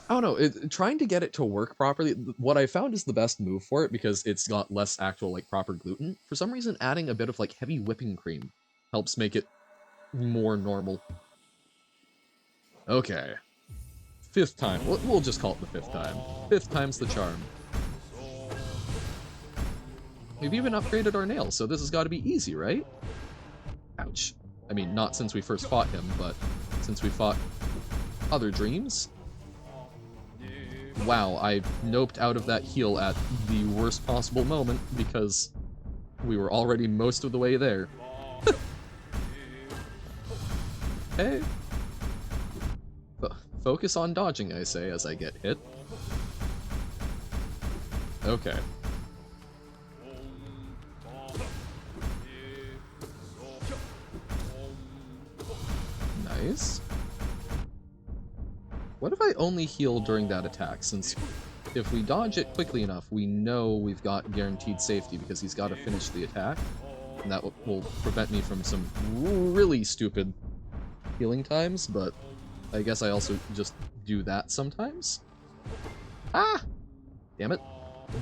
I don't know, trying to get it to work properly. What I found is the best move for it because it's got less actual like proper gluten. For some reason, adding a bit of like heavy whipping cream helps make it more normal. Okay, 5th time. We'll just call it the 5th time. 5th time's the charm. We've even upgraded our nails, so this has got to be easy, right? Ouch. I mean, not since we first fought him, but since we fought other dreams. Wow, I noped out of that heal at the worst possible moment because we were already most of the way there. Hey. Focus on dodging, I say, as I get hit. Okay. Nice. What if I only heal during that attack, since if we dodge it quickly enough, we know we've got guaranteed safety because he's got to finish the attack, and that will prevent me from some really stupid healing times, but I guess I also just do that sometimes. Ah! Damn it.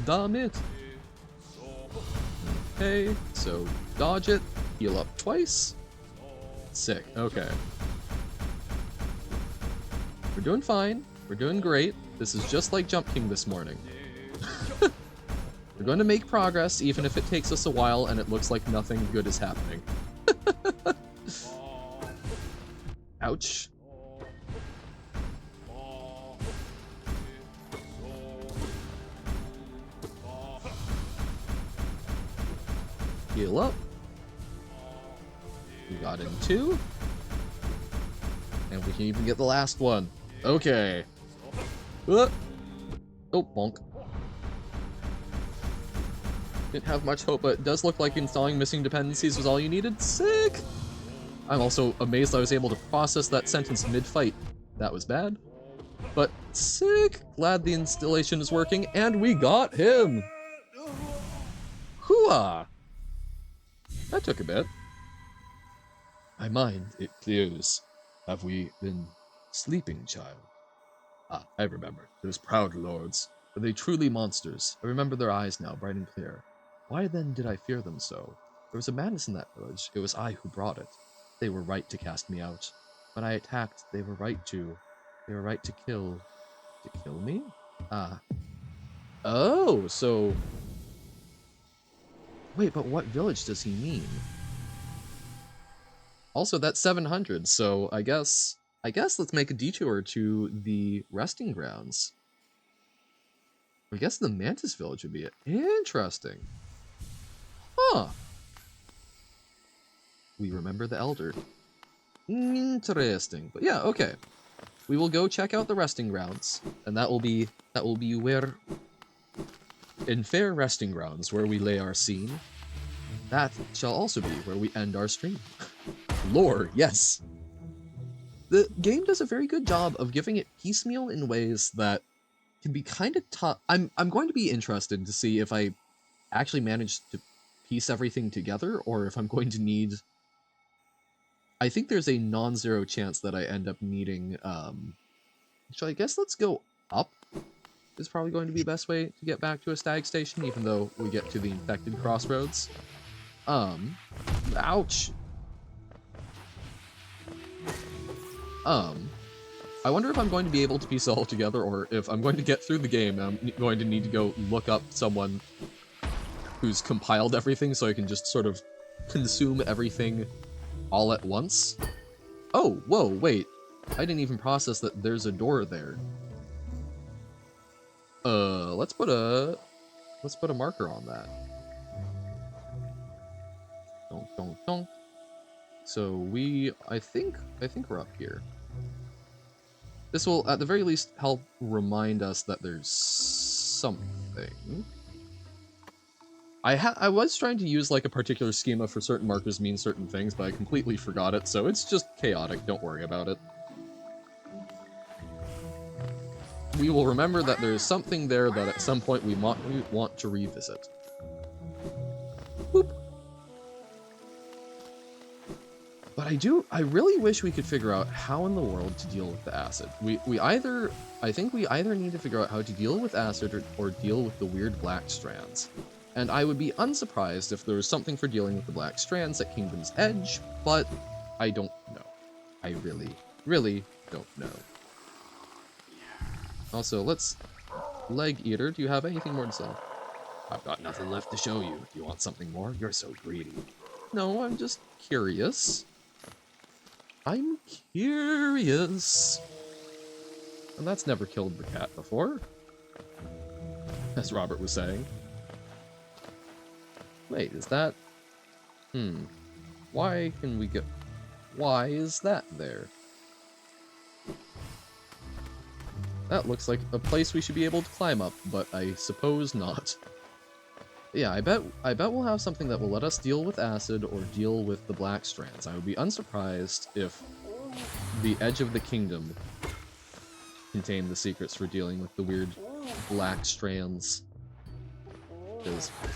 Damn it. Okay, so dodge it, heal up twice. Sick, okay. We're doing fine. We're doing great. This is just like Jump King this morning. We're going to make progress, even if it takes us a while and it looks like nothing good is happening. Ouch. Heal up. We got in 2. And we can even get the last one. Okay. Oh, bonk. Didn't have much hope, but it does look like installing missing dependencies was all you needed. Sick! I'm also amazed I was able to process that sentence mid-fight. That was bad. But sick! Glad the installation is working, and we got him! Hooah! That took a bit. My mind, it clears. Have we been sleeping, child? Ah, I remember. Those proud lords. Were they truly monsters? I remember their eyes now, bright and clear. Why then did I fear them so? There was a madness in that village. It was I who brought it. They were right to cast me out. When I attacked, they were right to. They were right to kill. To kill me? Ah. Oh, so... Wait, but what village does he mean? Also, that's 700, so I guess let's make a detour to the resting grounds. I guess the Mantis village would be it. Interesting. Huh. We remember the elder. Interesting. But yeah, okay. We will go check out the resting grounds, and that will be where, in fair resting grounds, where we lay our scene. That shall also be where we end our stream. Lore, yes. The game does a very good job of giving it piecemeal in ways that can be kind of tough. I'm going to be interested to see if I actually manage to piece everything together, or if I'm going to need... I think there's a non-zero chance that I end up needing... So I guess let's go up is probably going to be the best way to get back to a stag station, even though we get to the infected crossroads. Ouch. I wonder if I'm going to be able to piece it all together, or if I'm going to get through the game, I'm going to need to go look up someone who's compiled everything so I can just sort of consume everything all at once. Oh, whoa, wait. I didn't even process that there's a door there. Let's put a marker on that. Donk, donk. So I think we're up here. This will, at the very least, help remind us that there's something. I was trying to use like a particular schema for certain markers mean certain things, but I completely forgot it, so it's just chaotic, don't worry about it. We will remember that there is something there that at some point we want to revisit. Boop. But I really wish we could figure out how in the world to deal with the acid. I think we either need to figure out how to deal with acid or deal with the weird black strands. And I would be unsurprised if there was something for dealing with the black strands at Kingdom's Edge, but I don't know. I really don't know. Also, let's... Leg Eater, do you have anything more to say? I've got nothing left to show you. You want something more? You're so greedy. No, I'm just curious. I'm curious. And that's never killed the cat before. As Robert was saying. Wait, is that... Why can we get... Why is that there? That looks like a place we should be able to climb up, but I suppose not. Yeah, I bet we'll have something that will let us deal with acid or deal with the black strands. I would be unsurprised if the Edge of the Kingdom contained the secrets for dealing with the weird black strands.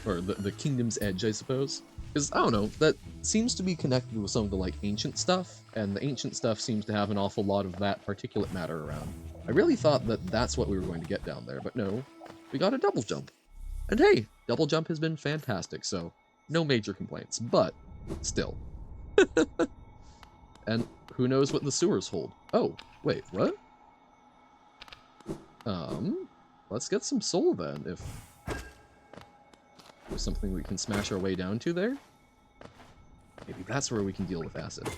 Or the Kingdom's Edge, I suppose. Because, I don't know, that seems to be connected with some of the, like, ancient stuff, and the ancient stuff seems to have an awful lot of that particulate matter around. I really thought that that's what we were going to get down there, but no, we got a double jump. And hey, double jump has been fantastic, so no major complaints, but still. And who knows what the sewers hold? Oh, wait, what? Let's get some soul then, if there's something we can smash our way down to there. Maybe that's where we can deal with acid.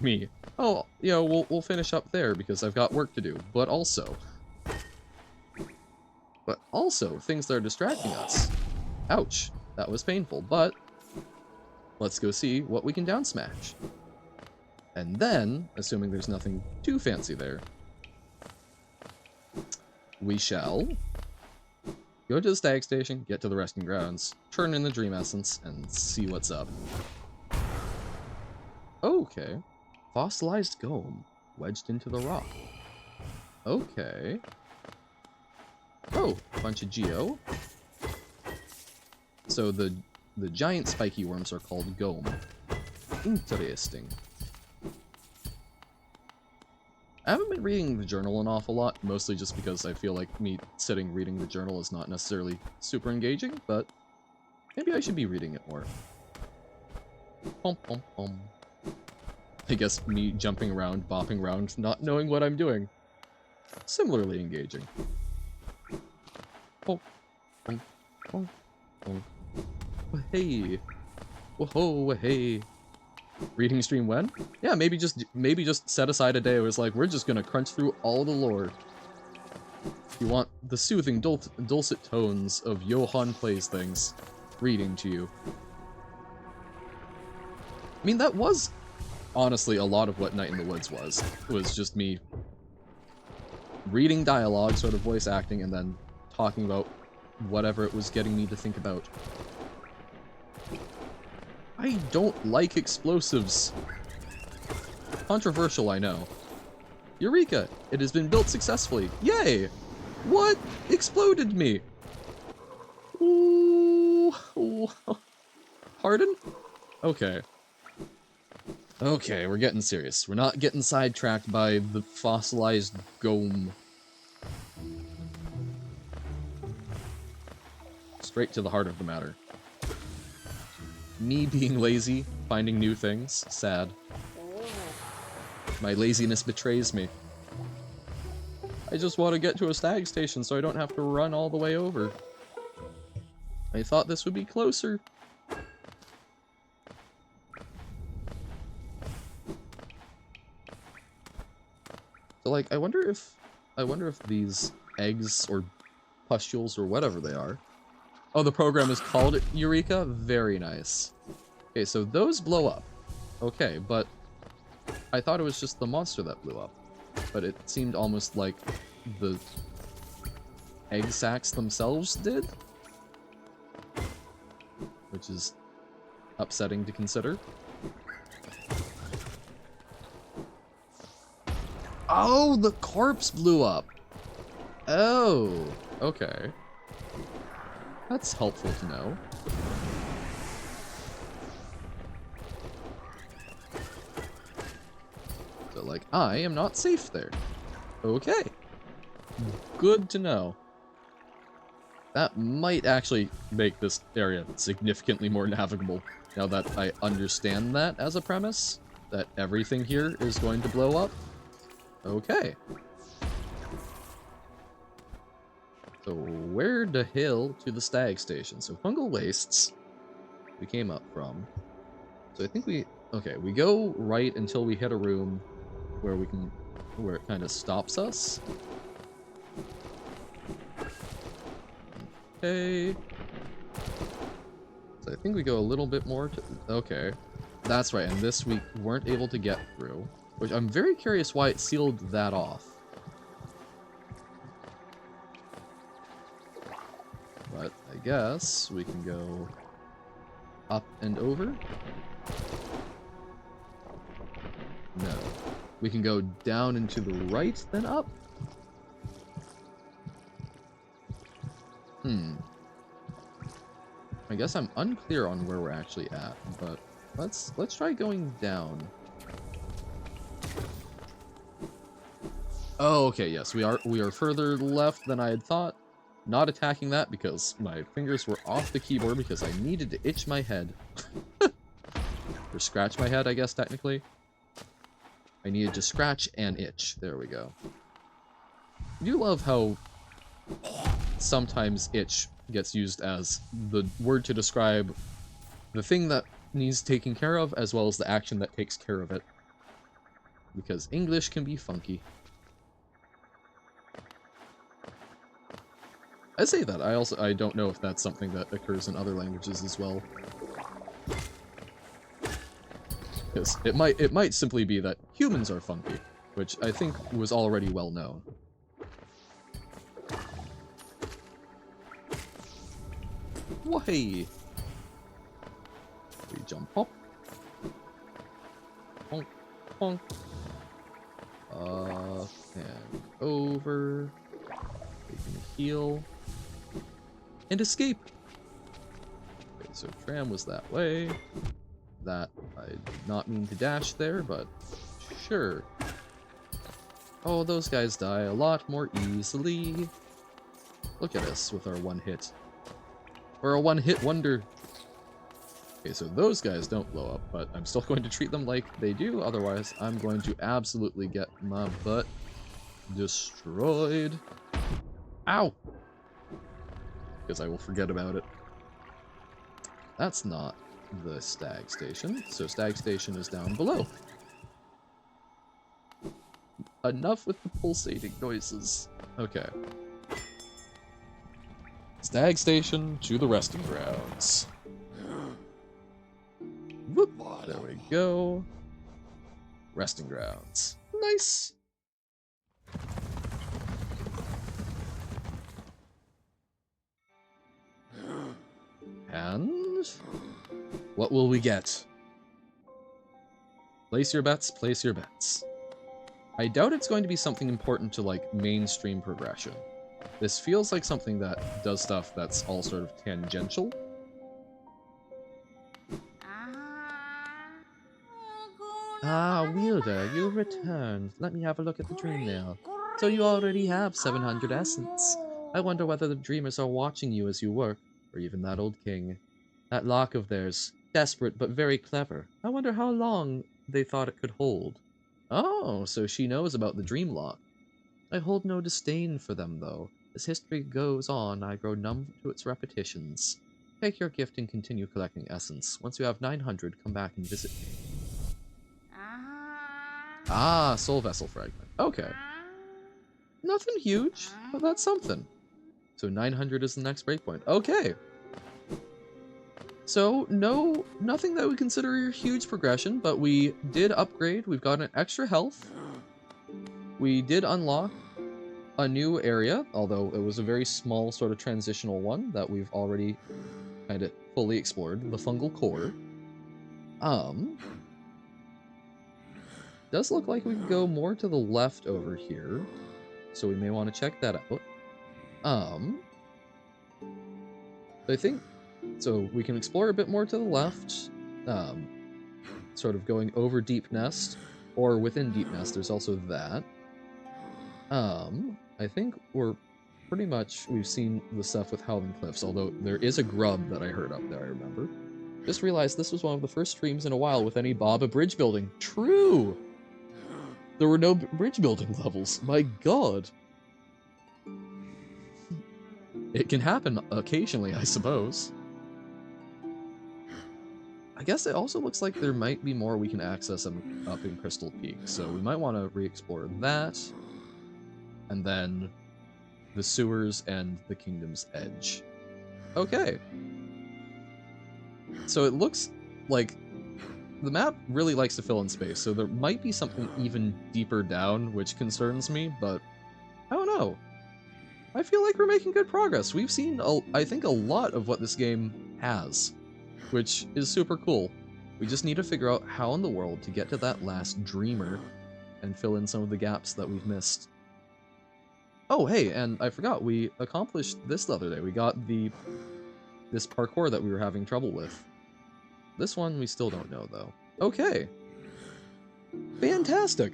Me. Oh, you know, we'll finish up there because I've got work to do, but also, things that are distracting us. Ouch, that was painful, but let's go see what we can down smash. And then, assuming there's nothing too fancy there, we shall go to the stag station, get to the resting grounds, turn in the dream essence, and see what's up. Okay. Fossilized gome, wedged into the rock. Okay. Oh, a bunch of geo. So the giant spiky worms are called gome. Interesting. I haven't been reading the journal an awful lot, mostly just because I feel like me sitting reading the journal is not necessarily super engaging, but maybe I should be reading it more. Pom pom pom. I guess me jumping around, bopping around, not knowing what I'm doing. Similarly engaging. Oh, oh, oh, oh. Hey, whoa, hey. Reading stream when? Yeah, maybe just set aside a day. It was like, we're just gonna crunch through all the lore. You want the soothing, dulcet tones of Johann Plays Things reading to you. I mean, that was honestly a lot of what Night in the Woods was. It was just me reading dialogue, sort of voice acting, and then talking about whatever it was getting me to think about. I don't like explosives. Controversial, I know. Eureka! It has been built successfully. Yay! What exploded me? Ooh. Ooh. Pardon? Okay. Okay, we're getting serious. We're not getting sidetracked by the fossilized gome. Straight to the heart of the matter. Me being lazy, finding new things, sad. My laziness betrays me. I just want to get to a stag station so I don't have to run all the way over. I thought this would be closer. So like, I wonder if these eggs or pustules or whatever they are. Oh, the program is called Eureka? Very nice. Okay, so those blow up. Okay, but I thought it was just the monster that blew up. But it seemed almost like the egg sacs themselves did. Which is upsetting to consider. Oh, the corpse blew up. Oh, okay. That's helpful to know. So, like, I am not safe there. Okay. Good to know. That might actually make this area significantly more navigable, now that I understand that as a premise, that everything here is going to blow up. Okay. So where the hell to the stag station? So fungal wastes we came up from. So I think we go right until we hit a room where it kind of stops us. Okay. So I think we go a little bit more to... Okay. That's right, and this we weren't able to get through. Which I'm very curious why it sealed that off. But I guess we can go up and over. No. We can go down and to the right, then up? I guess I'm unclear on where we're actually at, but let's try going down. Oh, okay, yes, we are further left than I had thought. Not attacking that because my fingers were off the keyboard because I needed to itch my head. Or scratch my head, I guess, technically. I needed to scratch and itch. There we go. I do love how sometimes itch gets used as the word to describe the thing that needs taking care of, as well as the action that takes care of it. Because English can be funky. I say that, I don't know if that's something that occurs in other languages as well. Because it might simply be that humans are funky, which I think was already well known. Why? We jump up. Honk, honk. And over. We can heal. And escape. Okay, so tram was that way. That I did not mean to dash there, but sure. Oh, those guys die a lot more easily. Look at us with our one hit. Or a one-hit wonder. Okay, so those guys don't blow up, but I'm still going to treat them like they do, otherwise I'm going to absolutely get my butt destroyed. Ow! Because I will forget about it. That's not the stag station, so stag station is down below. Enough with the pulsating noises. Okay. Stag station to the resting grounds. Whoop! There we go. Resting grounds. Nice! And what will we get? Place your bets, place your bets. I doubt it's going to be something important to, like, mainstream progression. This feels like something that does stuff that's all sort of tangential. Ah, Wielder, you've returned. Let me have a look at the dream now. So you already have 700 essence. I wonder whether the dreamers are watching you as you work, or even that old king. That lock of theirs, desperate but very clever. I wonder how long they thought it could hold. Oh, so she knows about the dream lock. I hold no disdain for them, though. As history goes on, I grow numb to its repetitions. Take your gift and continue collecting essence. Once you have 900, come back and visit me. Ah, soul vessel fragment. Okay. Nothing huge, but that's something. So 900 is the next breakpoint. Okay. So, nothing that we consider huge progression, but we did upgrade. We've got an extra health. We did unlock a new area, although it was a very small sort of transitional one that we've already kind of fully explored, the fungal core. Does look like we can go more to the left over here, so we may want to check that out. I think, so we can explore a bit more to the left, sort of going over Deep Nest, or within Deep Nest, there's also that. I think we're pretty much, we've seen the stuff with Howling Cliffs, although there is a grub that I heard up there, I remember. Just realized this was one of the first streams in a while with any Baba bridge building. True! There were no bridge building levels. My god. It can happen occasionally, I suppose. I guess it also looks like there might be more we can access up in Crystal Peak, so we might want to re-explore that. And then the sewers and the Kingdom's Edge. Okay. So it looks like the map really likes to fill in space, so there might be something even deeper down, which concerns me, but I don't know. I feel like we're making good progress. We've seen, I think, a lot of what this game has, which is super cool. We just need to figure out how in the world to get to that last Dreamer and fill in some of the gaps that we've missed. Oh, hey, and I forgot, we accomplished this the other day. We got this parkour that we were having trouble with. This one we still don't know, though. Okay. Fantastic!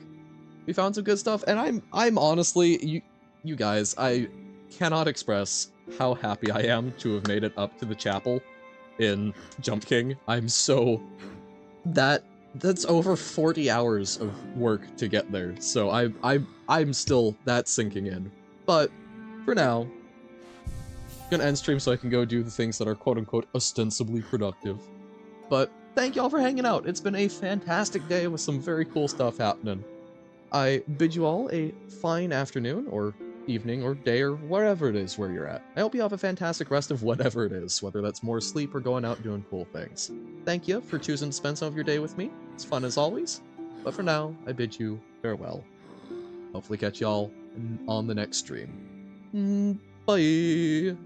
We found some good stuff, and I'm honestly, you guys, I cannot express how happy I am to have made it up to the chapel in Jump King. I'm so... That's over 40 hours of work to get there, so I'm still, that's sinking in. But, for now, I'm gonna end stream so I can go do the things that are quote-unquote ostensibly productive. But, thank y'all for hanging out. It's been a fantastic day with some very cool stuff happening. I bid you all a fine afternoon, or evening, or day, or wherever it is where you're at. I hope you have a fantastic rest of whatever it is, whether that's more sleep or going out doing cool things. Thank you for choosing to spend some of your day with me. It's fun as always. But for now, I bid you farewell. Hopefully catch y'all on the next stream. Bye!